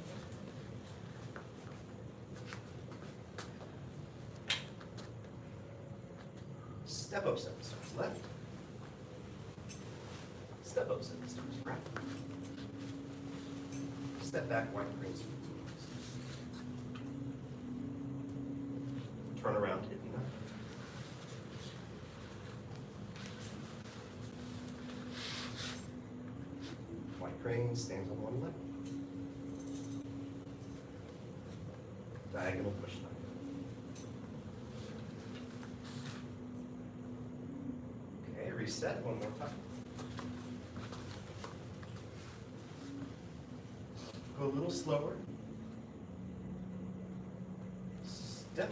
Step up 7 starts left. Step up 7 starts right. Step back, white crane spreads wings. Turn around, hit the 9. White crane stands on one leg. Diagonal push 9. Okay, reset one more time. Go a little slower. Step.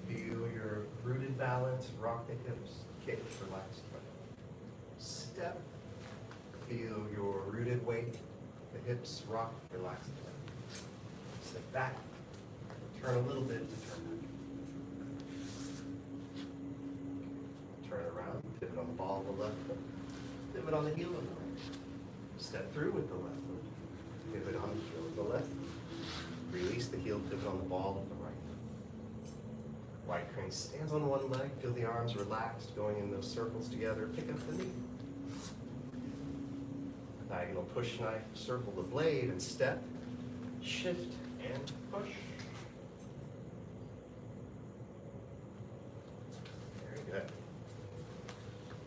Feel your rooted balance, rock the hips, kick, relax. Step. Feel your rooted weight, the hips, rock, relax. Step back. Turn a little bit to turn back. Turn around, pivot on the ball of the left foot, pivot on the heel of the right. Step through with the left foot, pivot on the heel of the left. Release the heel, pivot on the ball of the right. White crane stands on one leg, feel the arms relaxed, going in those circles together, pick up the knee. Diagonal push knife, circle the blade and step, shift and push. Very good.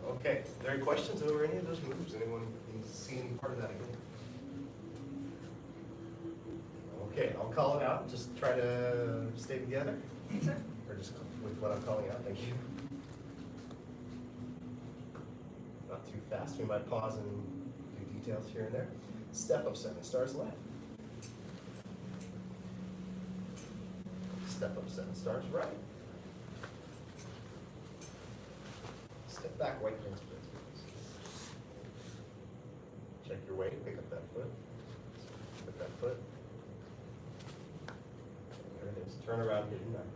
Okay, are there any questions over any of those moves? Anyone see any part of that again? Okay, I'll call it out. Just try to stay together. Or just with what I'm calling out. Thank you. Not too fast. We might pause and do details here and there. Step up 7 stars left. Step up 7 stars right. Step back, white crane spreads wings. Check your weight, pick up that foot. Pick that foot. There it is. Turn around, hidden back.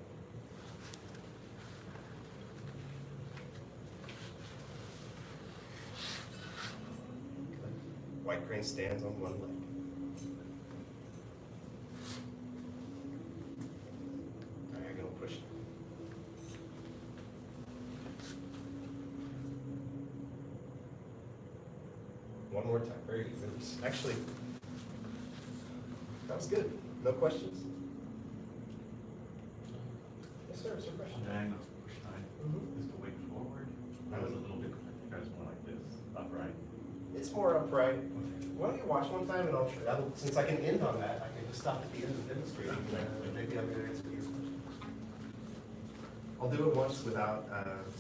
White crane stands on one leg. Diagonal push. One more time. Very good. Actually, that was good. No questions? Yes, sir. It's your question. Diagonal push 9 is the weight forward. That was a little bit, I think I was more like this, upright. It's more upright. Why don't you watch one time and since I can end on that, I can just stop at the end and demonstrate. Maybe I'll be able to answer your question. I'll do it once without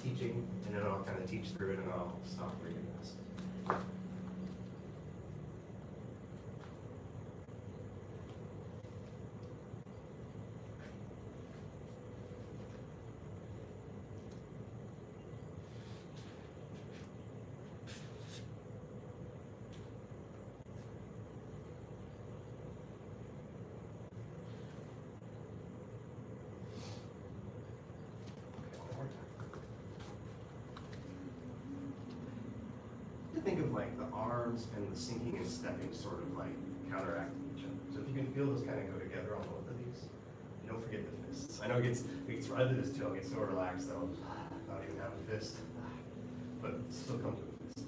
teaching, and then I'll kind of teach through it, and I'll stop reading this. Think of like the arms and the sinking and stepping sort of like counteracting each other. So if you can feel those kind of go together on both of these, you don't forget the fists. I know it gets right to this tail gets so relaxed that I'll just not even have a fist, but still come to a fist.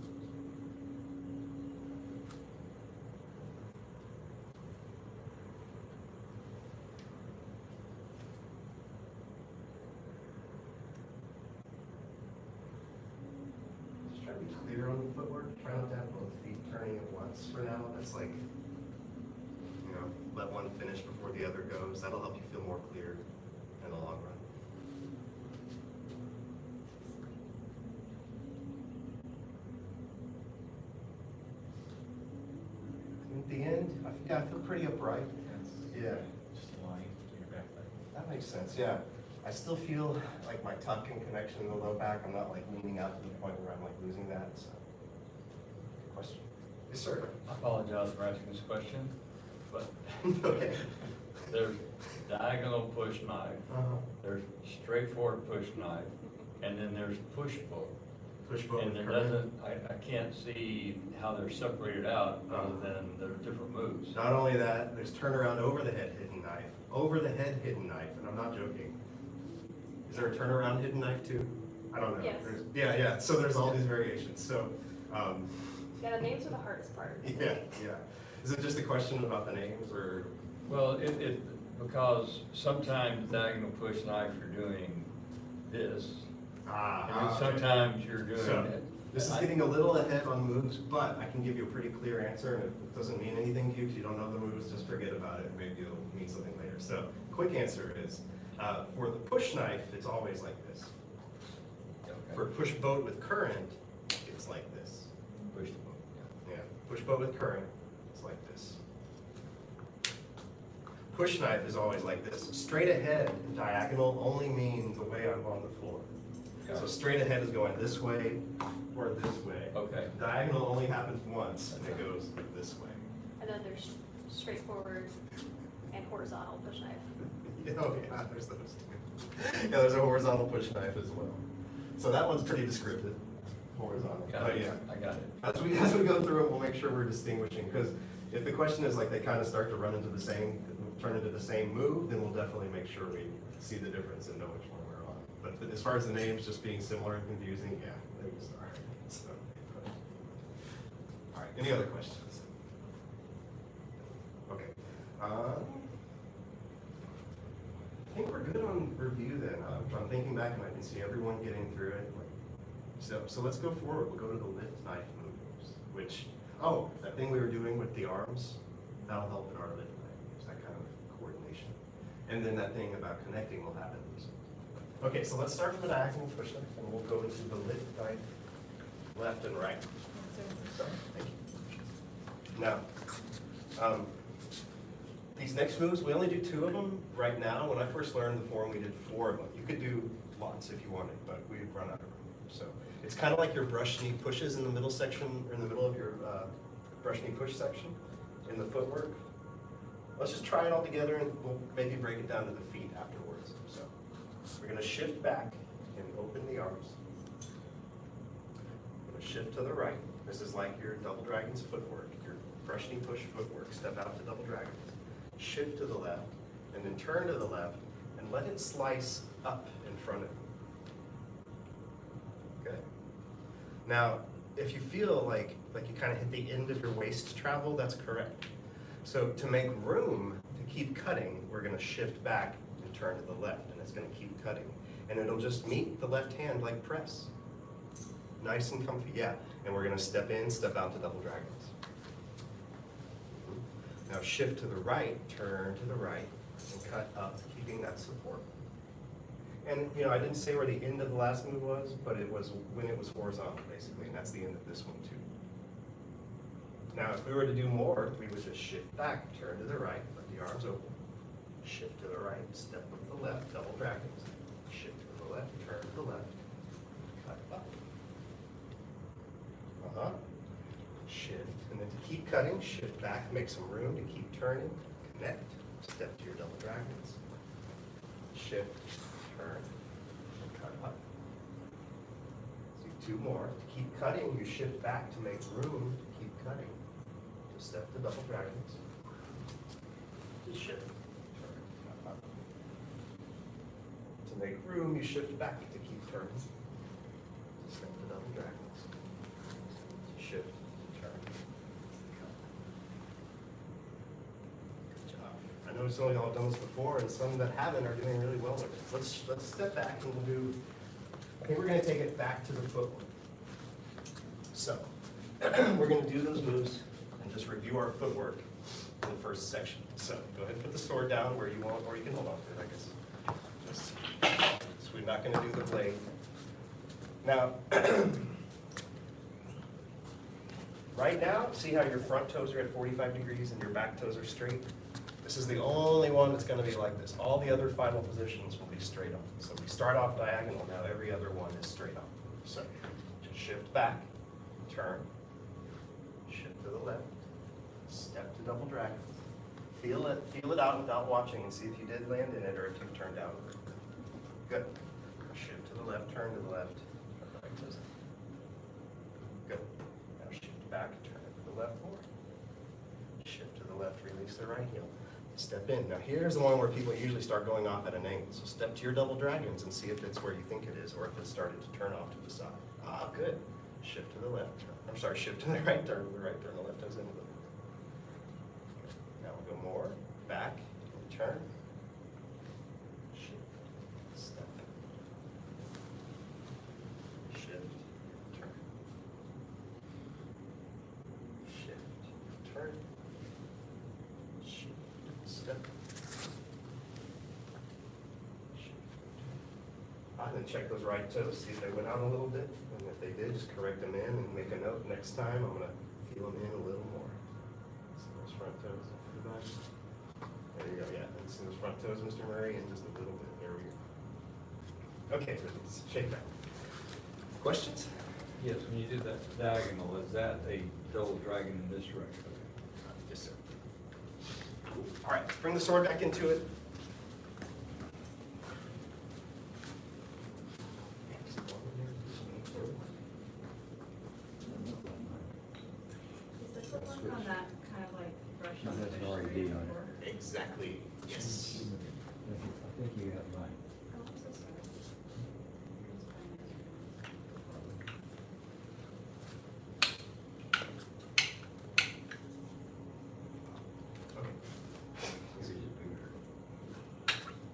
Just try to be clear on the footwork. Try not to have both feet turning at once for now. That's like, let one finish before the other goes. That'll help you feel more clear in the long run. Yeah, I feel pretty upright. Yeah, Just a line in your back leg. that makes sense, yeah. I still feel like my tuck and connection in the low back, I'm not like leaning out to the point where I'm like losing that, so. Good question. Yes, sir. I apologize for asking this question, but Okay. there's diagonal push knife, there's straightforward push knife, and then there's push bow. Push bow And with there current. doesn't, I can't see how they're separated out other than they're different moves. Not only that, there's turnaround over the head hidden knife, over the head hidden knife, and I'm not joking. Is there a turnaround hidden knife too? I don't know. Yes. Yeah, so there's all these variations, so, Yeah, the names are the hardest part. yeah. Is it just a question about the names, or? Well, because sometimes diagonal push knife, you're doing this, and then sometimes you're doing So, it. this is getting a little ahead on moves, but I can give you a pretty clear answer, and if it doesn't mean anything to you, because you don't know the moves, just forget about it, maybe it'll mean something later. So, quick answer is, for the push knife, it's always like this. For push boat with current, it's like this. Push the boat, Yeah, push boat with current, it's like this. Push knife is always like this. Straight ahead, diagonal only means the way I'm on the floor. So straight ahead is going this way or this way. Okay. Diagonal only happens once, and it goes this way. And then there's straightforward and horizontal push knife. Oh yeah, there's those two. Yeah, there's a horizontal push knife as well. So that one's pretty descriptive, horizontal. Got But it. yeah, I got it. as we go through it, we'll make sure we're distinguishing, because if the question is like they kind of start to run into the same, turn into the same move, then we'll definitely make sure we see the difference and know which one we're on. But as far as the names just being similar and confusing, yeah, there you start. So, all right, any other questions? Okay. I think we're good on review then. I'm thinking back and I can see everyone getting through it. So let's go forward. We'll go to the lift knife moves, which, that thing we were doing with the arms, that'll help in our lift knife moves, that kind of coordination. And then that thing about connecting will happen. Okay, so let's start from the diagonal push knife, and we'll go into the lift knife, left and right. So, thank you. Now, these next moves, we only do 2 of them right now. When I first learned the form, we did 4 of them. You could do lots if you wanted, but we'd run out of room. So it's kind of like your brush knee pushes in the middle section, or in the middle of your brush knee push section in the footwork. Let's just try it all together, and we'll maybe break it down to the feet afterwards. So we're going to shift back and open the arms. We're going to shift to the right. This is like your double dragons footwork, your brush knee push footwork. Step out to double dragons. Shift to the left, and then turn to the left, and let it slice up in front of you. Okay? Now, if you feel like you kind of hit the end of your waist travel, that's correct. So to make room to keep cutting, we're going to shift back and turn to the left, and it's going to keep cutting. And it'll just meet the left hand like press. Nice and comfy, yeah. And we're going to step in, step out to double dragons. Now shift to the right, turn to the right, and cut up, keeping that support. And I didn't say where the end of the last move was, but it was when it was horizontal, basically, and that's the end of this one too. Now if we were to do more, we would just shift back, turn to the right, let the arms open, shift to the right, step with the left, double dragons, shift to the left, turn to the left, cut up. Shift, and then to keep cutting, shift back, make some room to keep turning, connect, step to your double dragons, shift, turn, and cut up. Do 2 more. To keep cutting, you shift back to make room to keep cutting. To step to double dragons, to shift, turn, cut up. To make room, you shift back to keep turning, to step to double dragons, to shift, I know some of y'all have done this before, and some that haven't are doing really well with it. Let's step back and we'll do, I think we're going to take it back to the footwork. So, we're going to do those moves and just review our footwork in the first section. So, go ahead and put the sword down where you want, or you can hold on to it, I guess. So we're not going to do the blade. Now, right now, see how your front toes are at 45 degrees and your back toes are straight? This is the only one that's gonna be like this. All the other final positions will be straight on. So we start off diagonal, now every other one is straight on. So just shift back, turn, shift to the left, step to double dragon. Feel it out without watching and see if you did land in it or if you turned down. Good. Shift to the left, turn to the left. Good. Now shift back, turn it to the left more. Shift to the left, release the right heel. Step in. Now here's the one where people usually start going off at an angle. So step to your double dragons and see if it's where you think it is or if it's started to turn off to the side. Ah, good. Shift to the left. I'm sorry, shift to the right, turn to the right, turn the left toes into the left. Now we'll go more. Back, turn. Shift, step. Shift, turn. Shift, turn. Shift, step. Shift. And then check those right toes, see if they went out a little bit. And if they did, just correct them in and make a note. Next time, I'm going to feel them in a little more. See those front toes up the back. There you go, yeah. And see those front toes, Mr. Murray, and just a little bit. There we go. Okay, let's shake that. Questions? Yes, when you did that diagonal, is that a double dragon in this direction? Yes, sir. All right, let's bring the sword back into it. Is the footwork on that kind of like brush No, on the that's fish an RED where you on it. pour? Exactly. Yes. I think you got mine. Oh, I'm so sorry.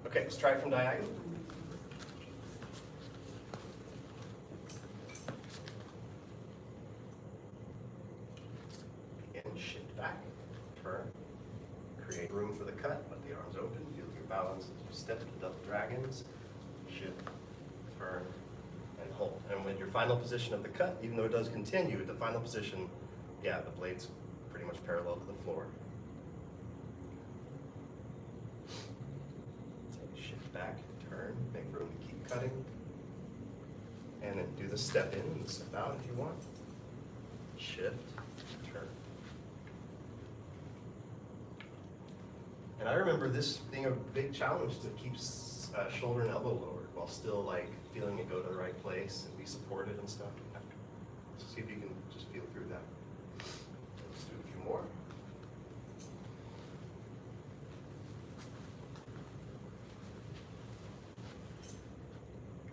Okay, let's try it from diagonal. And shift back, turn, create room for the cut, let the arms open, feel your balance, step to double dragons, shift, turn, and hold. And with your final position of the cut, even though it does continue, the final position, yeah, the blade's pretty much parallel to the floor. Shift back, turn, make room to keep cutting. And then do the step in and step out if you want. Shift, turn. And I remember this being a big challenge to keep shoulder and elbow lowered while still like feeling it go to the right place and be supported and stuff. So see if you can just feel through that. Let's do a few more.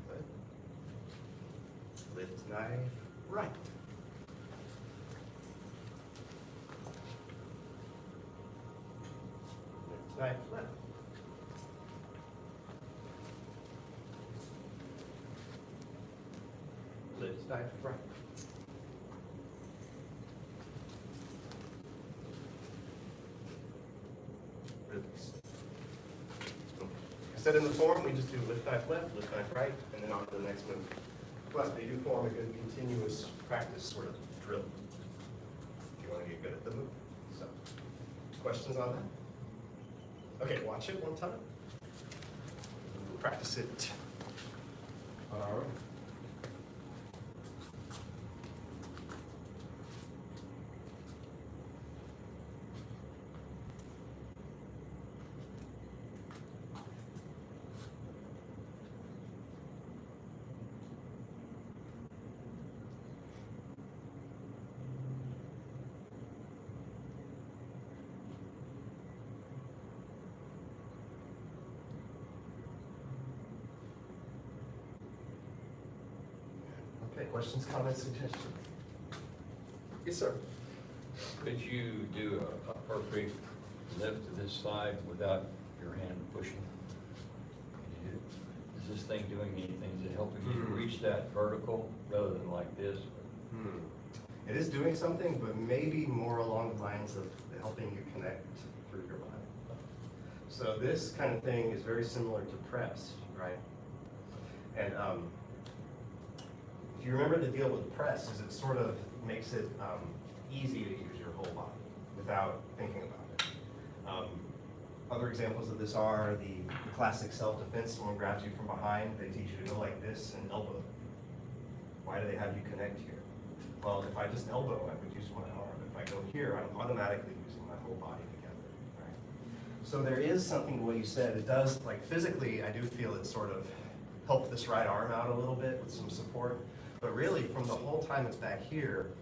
Good. Lift knife right. Lift knife left. Lift knife right. Release. I said in the form, we just do lift knife left, lift knife right, and then on to the next move. Plus, they do form a good continuous practice sort of drill if you want to get good at the move. So, questions on that? Okay, watch it one time. Practice it. All right. Okay, questions, comments, suggestions? Yes, sir. Could you do a perfect lift to this side without your hand pushing? Can you do- Is this thing doing anything? Is it helping you reach that vertical rather than like this? It is doing something, but maybe more along the lines of helping you connect through your body. So this kind of thing is very similar to press, right? And if you remember the deal with press, is it sort of makes it easy to use your whole body without thinking about it. Other examples of this are the classic self-defense. Someone grabs you from behind, they teach you to go like this and elbow. Why do they have you connect here? Well, if I just elbow, I would use my arm. If I go here, I'm automatically using my whole body together, right? So there is something to what you said. It does, like physically, I do feel it sort of helped this right arm out a little bit with some support. But really, from the whole time it's back here,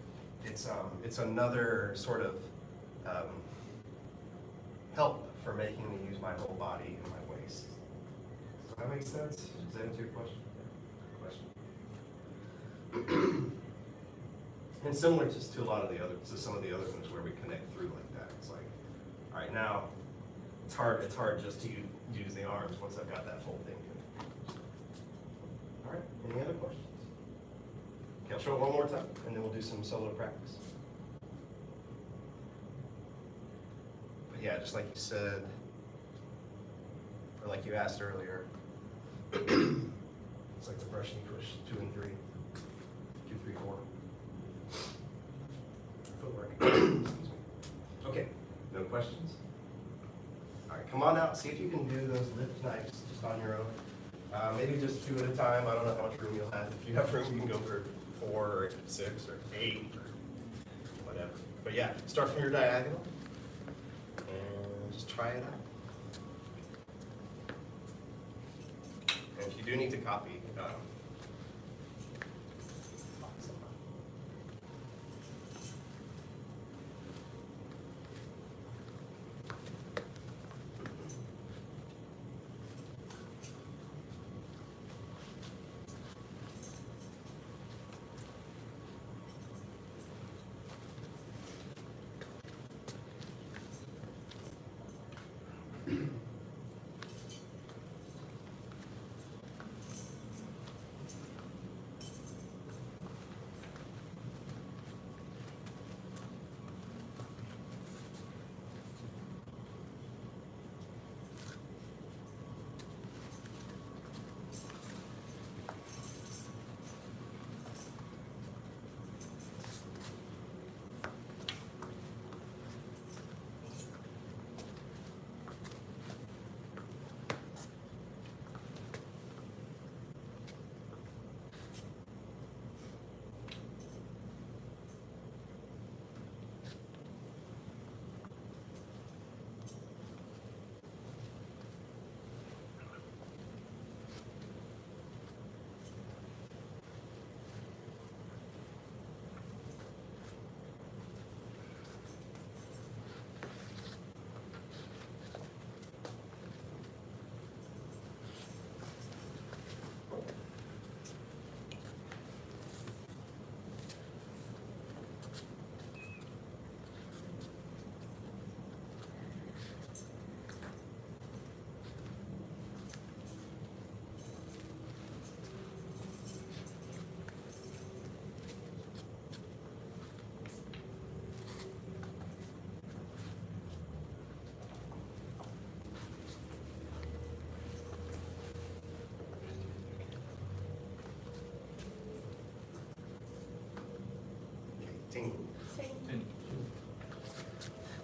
it's another sort of help for making me use my whole body and my waist. Does that make sense? Does that answer your question? Question. And similar just to some of the other ones where we connect through like that. It's like, all right, now it's hard just to use the arms once I've got that full thing in. All right, any other questions? Okay, I'll show it one more time and then we'll do some solo practice. But yeah, just like you said, or like you asked earlier, it's like the brush you push 2 and 3, 2, 3, 4. Footwork. Excuse me. Okay, no questions? All right, come on out, see if you can do those lift knives just on your own. Maybe just 2 at a time. I don't know how much room you'll have. If you have room, you can go for 4 or 6 or 8 or whatever. But yeah, start from your diagonal and just try it out. And if you do need to copy,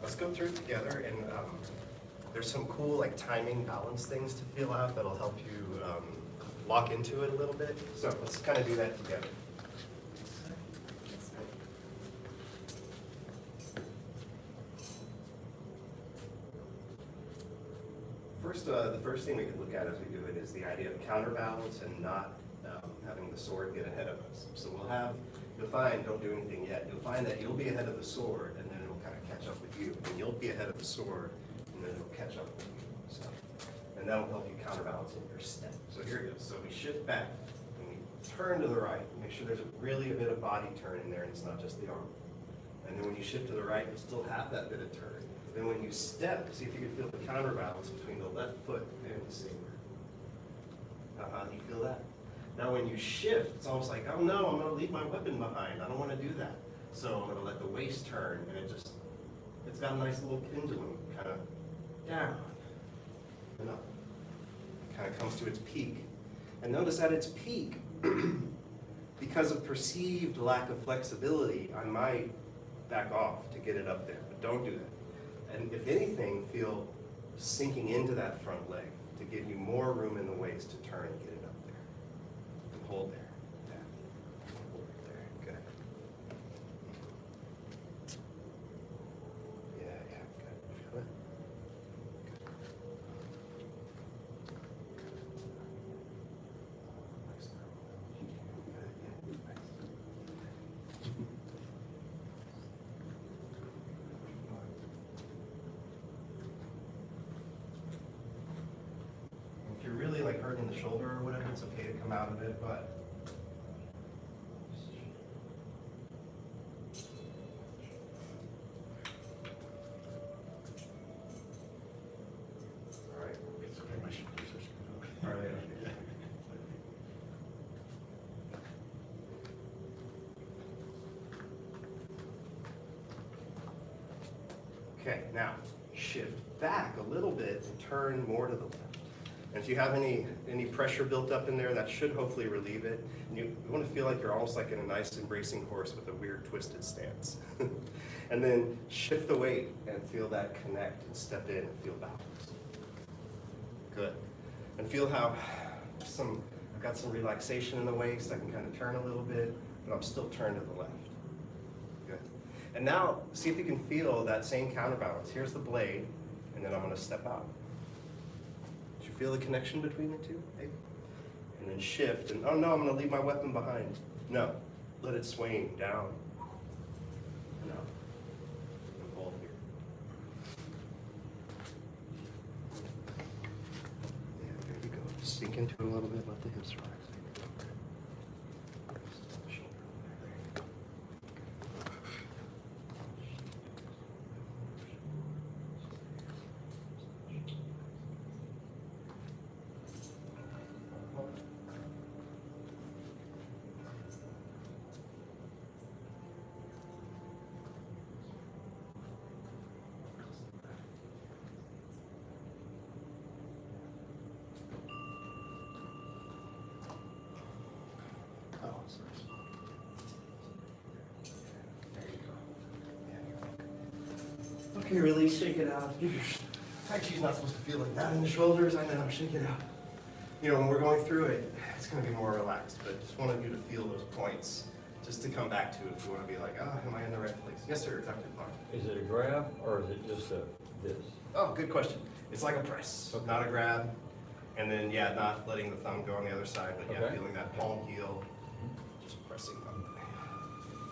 let's go through it together, and there's some cool like timing balance things to feel out that'll help you lock into it a little bit. So let's kind of do that together. The first thing we could look at as we do it is the idea of counterbalance and not having the sword get ahead of us. So you'll find, don't do anything yet, you'll find that you'll be ahead of the sword and then it'll kind of catch up with you. And you'll be ahead of the sword and then it'll catch up with you. So, and that'll help you counterbalance in your step. So here it goes. So we shift back and we turn to the right. Make sure there's really a bit of body turn in there and it's not just the arm. And then when you shift to the right, you'll still have that bit of turn. Then when you step, see if you can feel the counterbalance between the left foot and the saber. You feel that? Now when you shift, it's almost like, oh no, I'm gonna leave my weapon behind. I don't wanna do that. So I'm gonna let the waist turn and it's got a nice little pendulum, kind of down and up. It kind of comes to its peak. And notice at its peak, because of perceived lack of flexibility on my back off to get it up there, but don't do that. And if anything, feel sinking into that front leg to give you more room in the waist to turn and get it up there. And hold there. Yeah. Hold it there. Good. Yeah, good. Feel it? If you're really like hurting the shoulder or whatever, it's okay to come out of it, but all right. All right. Okay, now shift back a little bit and turn more to the left. And if you have any pressure built up in there, that should hopefully relieve it. And you want to feel like you're almost like in a nice embracing horse with a weird twisted stance. And then shift the weight and feel that connect and step in and feel balanced. Good. And feel how I've got some relaxation in the waist. I can kind of turn a little bit, but I'm still turned to the left. Good. And now see if you can feel that same counterbalance. Here's the blade, and then I'm going to step out. Do you feel the connection between the two? And then shift, and oh no, I'm going to leave my weapon behind. No, let it swing down. No. And hold here. Yeah, there you go. Sink into it a little bit, let the hips rise. Okay, release, shake it out. Actually, it's not supposed to feel like that in the shoulders. I know, shake it out. You know, when we're going through it, it's going to be more relaxed, but just wanted you to feel those points just to come back to it if you want to be like, oh, am I in the right place? Yes, sir, Dr. Clark. Is it a grab or is it just this? Oh, good question. It's like a press, not a grab. And then, yeah, not letting the thumb go on the other side, but yeah, Okay. feeling that palm heel, just pressing up.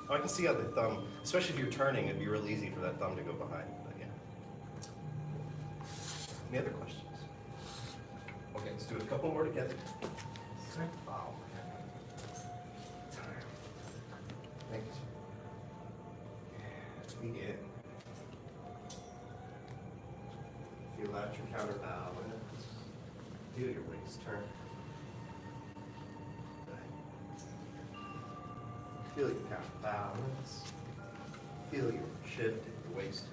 Oh, I can see how the thumb, especially if you're turning, it'd be real easy for that thumb to go behind, but yeah. Any other questions? Okay, let's do a couple more together. Wow. Thank you, sir. Begin. Feel out your counterbalance. Feel your waist turn. Feel your counterbalance. Feel your shift in your waist.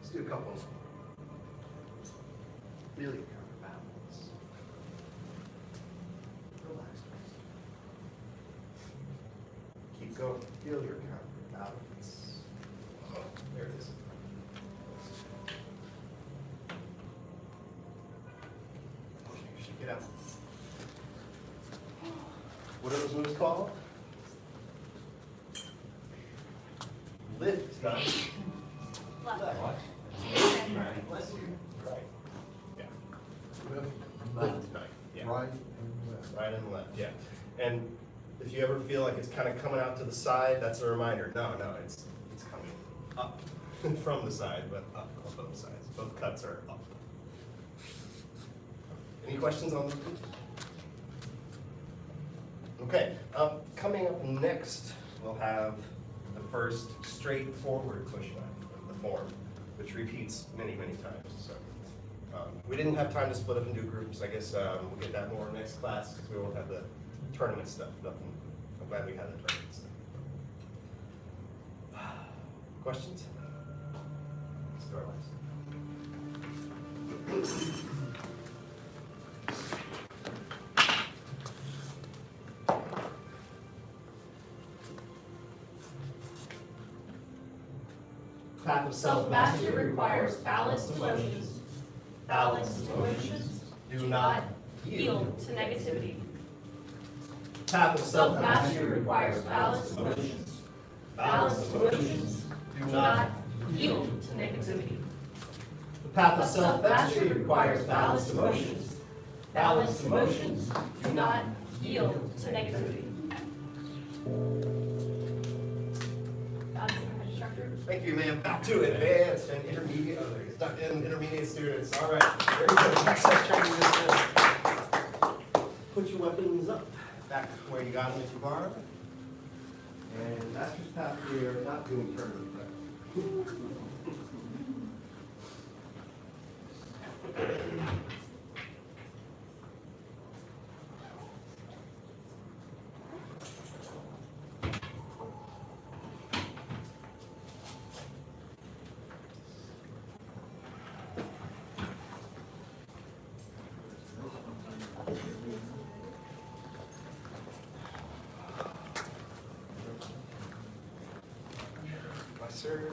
Let's do a couple more. Feel your counterbalance. Relax. Keep going. Feel your counterbalance. Oh, there it is. Shake it out. What are those moves called? Lift, not Left. Right. Yeah. Lift knife. Yeah. Right. Right and left. Yeah. And if you ever feel like it's kind of coming out to the side, that's a reminder. No, it's coming up from the side, but up on both sides. Both cuts are up. Any questions on those? Okay. Coming up next, we'll have the first straightforward pushback of the form, which repeats many, many times. So we didn't have time to split up into groups. I guess we'll get that more next class because we won't have the tournament stuff. Nothing. I'm glad we had the tournament stuff. Questions? Let's do our last. Path of Self-mastery requires balanced emotions. Balanced emotions do not yield to negativity. Path of Self-mastery requires balanced emotions. Balanced emotions do not yield to negativity. The path of self-mastery requires balanced emotions. Balanced emotions do not yield to negativity. Thank you, ma'am. Back to advanced and intermediate, intermediate students. All right, very good. Access training dismissed. Put your weapons up, back where you got them if you borrowed. And master's path, we are not doing tournament prep. Sir.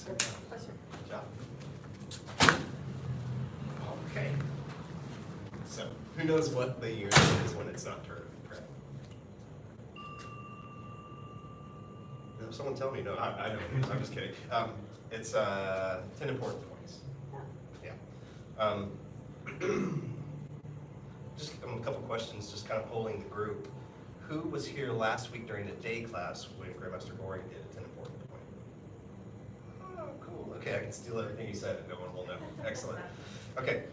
Good job. Okay. So, who knows what the year is when it's not tournament prep? No, someone tell me. No, I know. I'm just kidding. It's 10 important points. Yeah. Just a couple questions, just kind of polling the group. Who was here last week during the day class when Grandmaster Gohring did a 10 important point? Oh, cool. Okay, I can steal everything you said and no one will know. Excellent. Okay.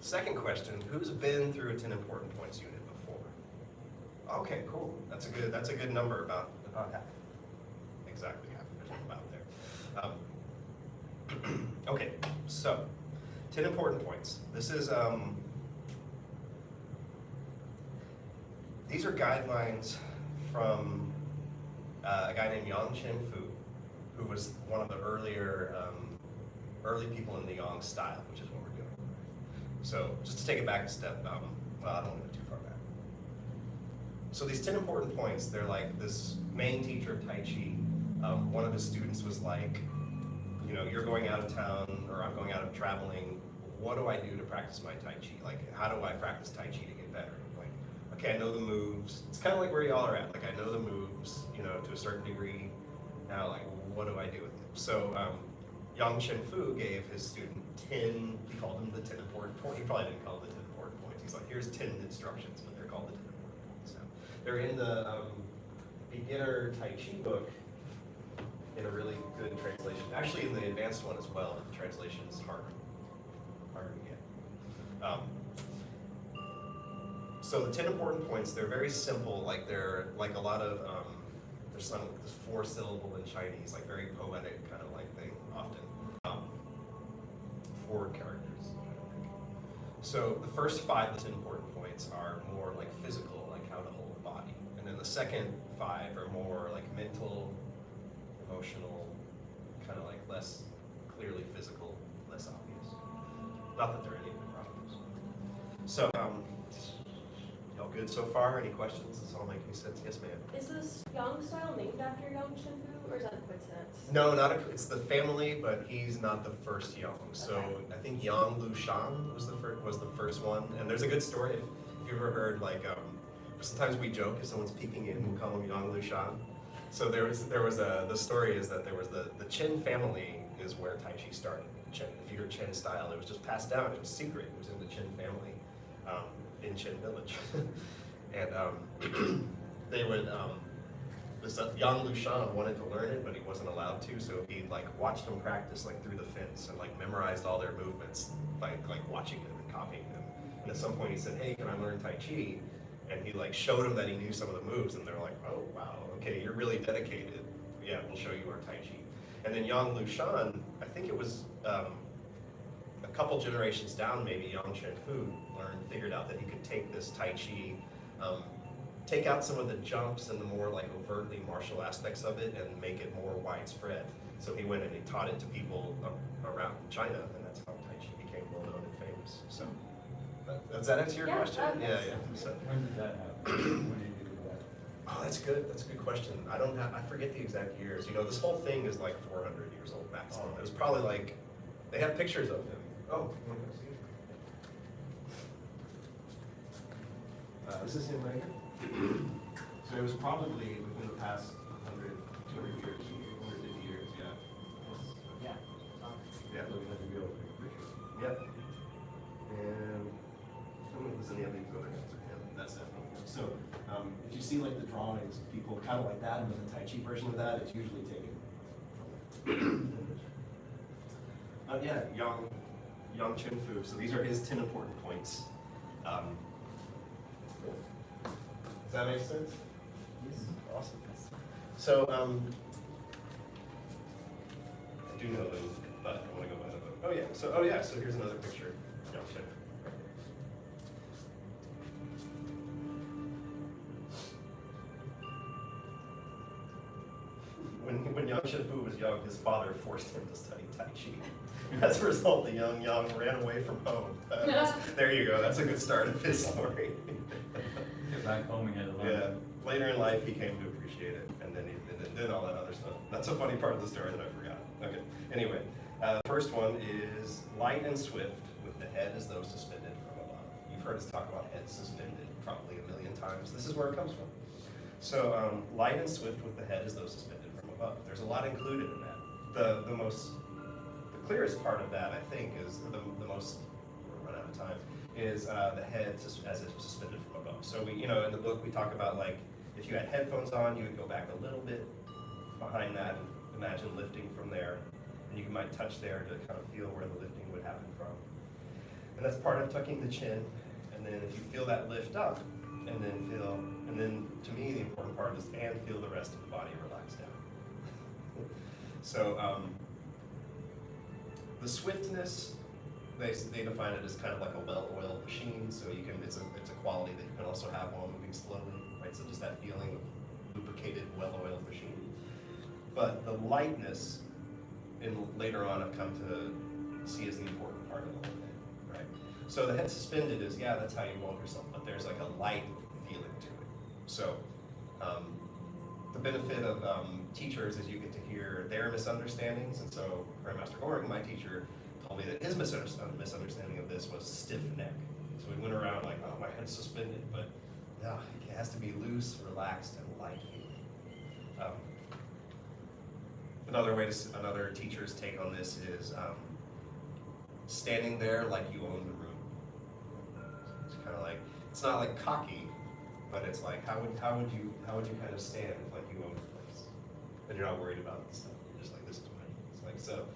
Second question, who's been through a 10 important points unit before? Okay, cool. That's a good number, about half. Exactly half, about there. Okay, so 10 important points. This is these are guidelines from a guy named Yang Chen Fu, who was one of the earlier early people in the Yang style, which is what we're doing. So just to take it back a step, well, I don't want to go too far back. So these 10 important points, they're like this main teacher of Tai Chi. One of his students was like, you know, you're going out of town, or I'm going out of traveling. What do I do to practice my Tai Chi? Like, how do I practice Tai Chi to get better? Like, okay, I know the moves. It's kind of like where y'all are at. Like, I know the moves, you know, to a certain degree. Now, like, what do I do with it? So, Yang Chen Fu gave his student 10, he called them the 10 important points. He probably didn't call them the 10 important points. He's like, here's 10 instructions, but they're called the 10 important points. So they're in the beginner Tai Chi book in a really good translation. Actually, in the advanced one as well, the translation is harder to get. So the 10 important points, they're very simple. Like they're like a lot of, there's 4 syllable in Chinese, like very poetic kind of like thing often. 4 characters. So the first 5 of the 10 important points are more like physical, like how to hold the body. And then the second 5 are more like mental, emotional, kind of like less clearly physical, less obvious. Not that there are any problems. So, y'all good so far? Any questions? Does this all make any sense? Yes, ma'am. Is this Yang style named after Yang Chen Fu, or is that a coincidence? No, it's the family, but he's not the first Yang. So I think Yang Lushan was the first one. And there's a good story if you've ever heard like sometimes we joke if someone's peeking in, we'll call him Yang Lushan. So the story is that there was the Chen family is where Tai Chi started. Chen, if you heard Chen style, it was just passed down. It was secret. It was in the Chen family in Chen village, and they would. This Yang Lushan wanted to learn it, but he wasn't allowed to. So he like watched them practice like through the fence and like memorized all their movements by like watching them and copying them. And at some point he said, "Hey, can I learn Tai Chi?" And he like showed them that he knew some of the moves, and they're like, "Oh wow, okay, you're really dedicated. Yeah, we'll show you our Tai Chi." And then Yang Lushan, I think it was a couple generations down, maybe Yang Chen Fu figured out that he could take this Tai Chi take out some of the jumps and the more like overtly martial aspects of it and make it more widespread. So he went and he taught it to people around China, and that's how Tai Chi became well known and famous. So, does that answer your question? Yeah. So, When did that happen? When did you do that? oh, that's good. That's a good question. I forget the exact years. You know, this whole thing is like 400 years old maximum. It was probably like, they have pictures of him. Oh, you wanna go see it? This is him right here. So it was probably within the past 100, 200 years, 150 years, yeah. Yeah. Yeah. So we had to be able to take a picture. Yep. And how many was in the other guys are him? That's it. So if you see like the drawings of people kind of like that, and with the Tai Chi version of that, it's usually taken from yeah, Yang Chun Fu. So these are his 10 important points. Does that make sense? Yes. Awesome. So I do know them, but I want to go by the book. Oh yeah. So here's another picture. Yang Chun Fu. When Yang Chun Fu was young, his father forced him to study Tai Chi. As a result, the young Yang ran away from home. There you go. That's a good start of his story. Get back home and had to learn. Yeah. Later in life, he came to appreciate it, and then he did all that other stuff. That's a funny part of the story that I forgot. Okay. Anyway, the first one is light and swift, with the head as though suspended from above. You've heard us talk about head suspended probably a million times. This is where it comes from. So light and swift with the head as though suspended from above. There's a lot included in that. The clearest part of that, I think, is the most, we're running out of time, is the head as if suspended from above. So we, in the book we talk about like, if you had headphones on, you would go back a little bit behind that and imagine lifting from there. And you might touch there to kind of feel where the lifting would happen from. And that's part of tucking the chin. And then if you feel that lift up, and then to me the important part is and feel the rest of the body relax down. So the swiftness, they define it as kind of like a well-oiled machine. So you can it's a quality that you can also have while moving slowly, right? So just that feeling of lubricated, well-oiled machine. But the lightness, later on I've come to see as the important part of the whole thing, right? So the head suspended is, yeah, that's how you hold yourself, but there's like a light feeling to it. So the benefit of teachers is you get to hear their misunderstandings, and so Grandmaster Gohring, my teacher, told me that his misunderstanding of this was stiff neck. So we went around like, oh, my head's suspended, but no, it has to be loose, relaxed, and light feeling. Another teacher's take on this is standing there like you own the room. It's kind of like, it's not like cocky, but it's like how would you kind of stand if like you own the place and you're not worried about the stuff. You're just like, this is mine. It's like, so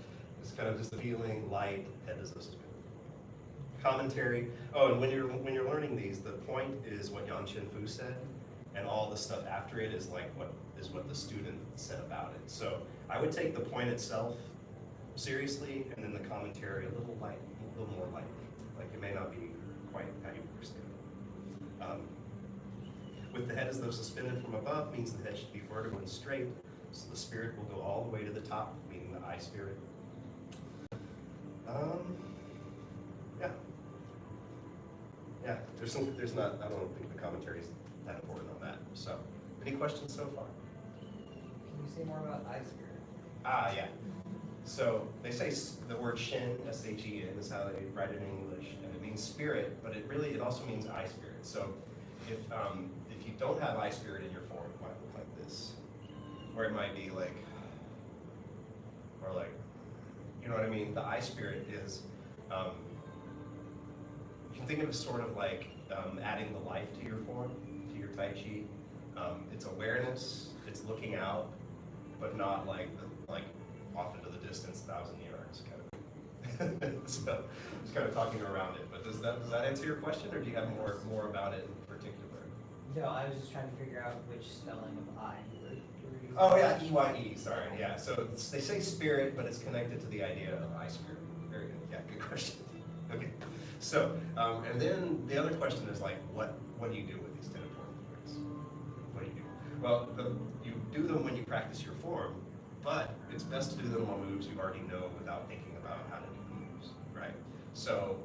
it's kind of just the feeling, light, head is suspended. Commentary. Oh, and when you're learning these, the point is what Yang Chun Fu said, and all the stuff after it is like what the student said about it. So I would take the point itself seriously, and then the commentary a little more lightly. Like it may not be quite how you understand it. With the head as though suspended from above means the head should be vertical and straight, so the spirit will go all the way to the top, meaning the eye spirit. Yeah. I don't think the commentary is that important on that. So, any questions so far? Can you say more about eye spirit? Yeah. So they say the word shin, S-H-E-N, is how they write it in English, and it means spirit, but it also means eye spirit. So if you don't have eye spirit in your form, it might look like this, or it might be like, you know what I mean? The eye spirit is, you can think of it as sort of like adding the life to your form, to your Tai Chi. It's awareness, it's looking out, but not like off into the distance, 1,000 yards kind of. So just kind of talking around it. But does that answer your question, or do you have more about it in particular? No, I was just trying to figure out which spelling of I. Oh yeah, E-Y-E, sorry, yeah. So they say spirit, but it's connected to the idea of eye spirit. Very good, yeah, good question. Okay, so, and then the other question is like, what do you do with these 10 important Well, you do them when you practice your form, but it's best to do them on moves you already know without thinking about how to do the moves, right? So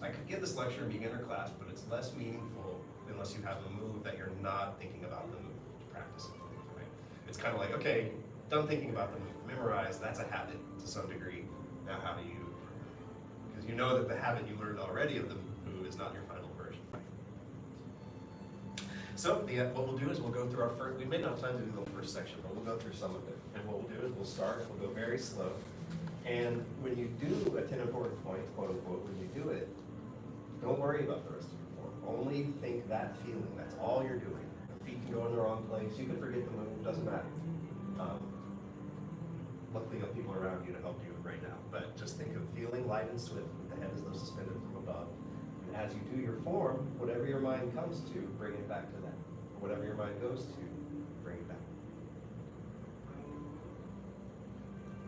I could give this lecture in beginner class, but it's less meaningful unless you have a move that you're not thinking about the move to practice it, right? It's kind of like, okay, done thinking about the move, memorize, that's a habit to some degree. Now how do you, because you know that the habit you learned already of the move is not your final version, right? So what we'll do is we'll go through our first, we may not have time to do the first section, but we'll go through some of it. And what we'll do is we'll start and we'll go very slow. And when you do a 10 important point, quote unquote, when you do it, don't worry about the rest of your form. Only think that feeling, that's all you're doing. Your feet can go in the wrong place, you can forget the move, doesn't matter. Luckily you have people around you to help you right now, but just think of feeling light and swift with the head as though suspended from above. And as you do your form, whatever your mind comes to, bring it back to that. Whatever your mind goes to, bring it back.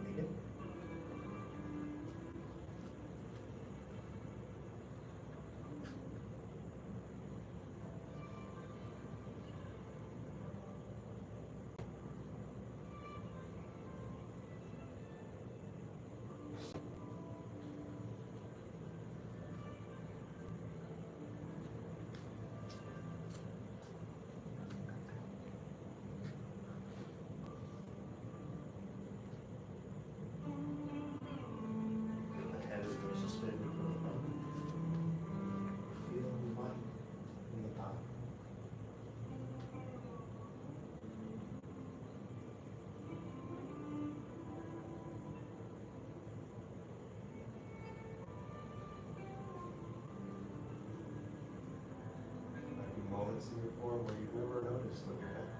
Make it? The head is going suspended from above. Feel the light in the top. There might be moments in your form where you've never noticed what your head is.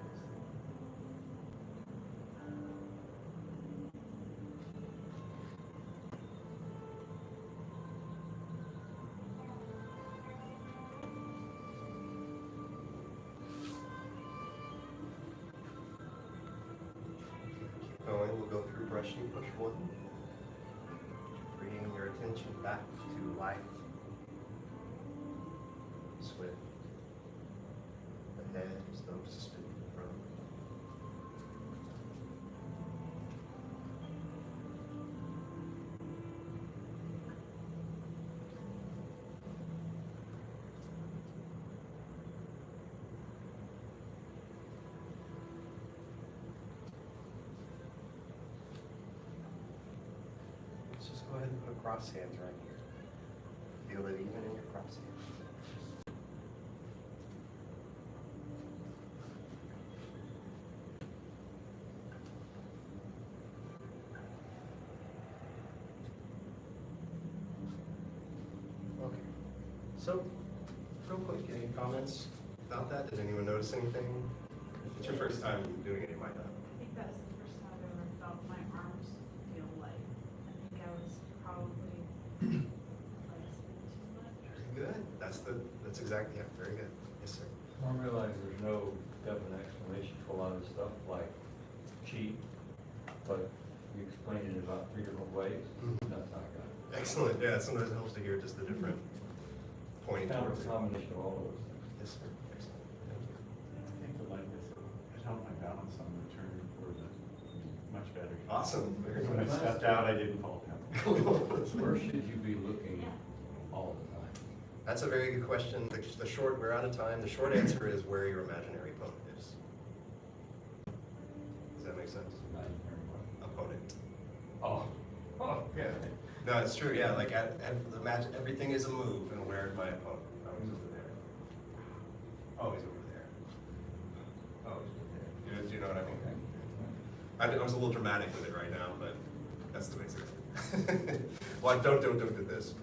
Keep going, we'll go through brushing push one. Bringing your attention back to life. Swift. The head is though suspended from. Let's just go ahead and put cross hands right here. Feel it even in your cross hands. Okay. So, real quick, any comments about that? Did anyone notice anything? If it's your first time doing it, you might not. I think that was the first time I've ever felt my arms feel light. I think I was probably flexing too much. Very good. That's exactly, yeah, very good. Yes, sir. I realize there's no definite explanation for a lot of this stuff, like cheat, but you explained it about 3 different ways. That's how I got it. Excellent. Yeah, sometimes it helps to hear just the different pointing Kind of towards a it. combination of all of those things. Yes, sir. Excellent. Thank you. I think the like this, it helped my balance on the turn for the much better. Awesome. Very When I nice. stepped out, I didn't fall down. Where should you be looking all the time? That's a very good question. The short, we're out of time. The short answer is where your imaginary opponent is. Does that make sense? Opponent. Oh. Yeah. No, it's true. Yeah, like everything is a move, and where is my opponent? Oh, he's over there. Oh, he's over there. Oh, he's over there. Do you know what I mean? I was a little dramatic with it right now, but that's the basic. Well, don't do this.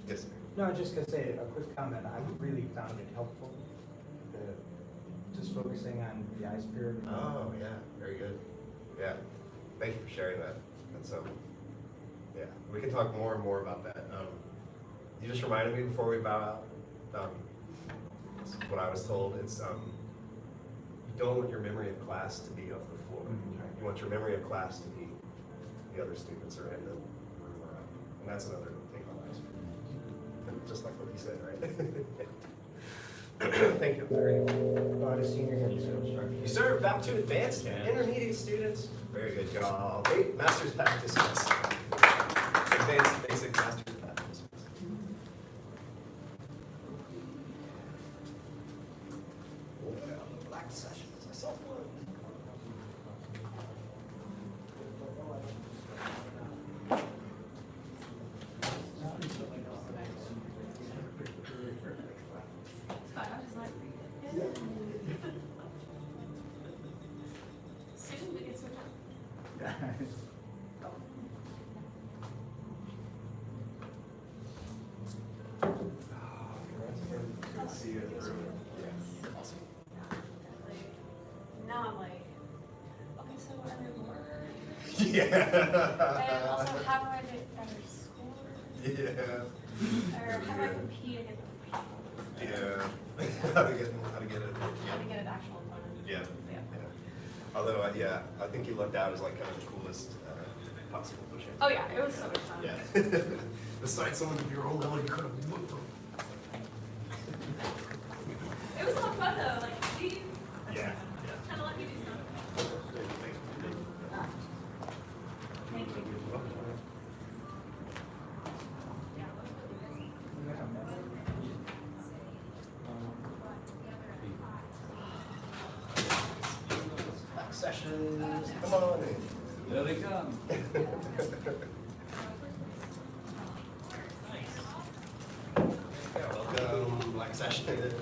Yes, sir. No, just gonna say a quick comment. I really found it helpful. Just focusing on the ice pyramid. Oh, yeah, very good. Yeah, thank you for sharing that. That's yeah, we can talk more and more about that. You just reminded me before we bow out. This is what I was told. It's you don't want your memory of class to be of the floor. You want your memory of class to be the other students are in the room around, and that's another thing on ice. Just like what you said, right? Thank you. Very good. Got a senior head instructor. You serve about 2 advanced and intermediate students. Very good job. 8 master's path dismissed. Advanced, basic, master's path dismissed. Well, black sessions. I saw one. Soon we get switched up. Good to see you in the room. Yeah, awesome. Now I'm like, okay, so what are the words? Yeah. And also, how do I get better scores? Yeah. Or how do I compete against other people? Yeah. How to get it. How to get an actual opponent? Yeah. Yeah. Yeah. Although, yeah, I think you lucked out as like kind of the coolest possible push-in. Oh yeah, it was so much fun. Yeah. Besides someone of your own level, you could have whooped them. It was so fun though, like, we Yeah. kind of let me do stuff. Thank you. Back sessions, come on in. There they come. Welcome, black sessions.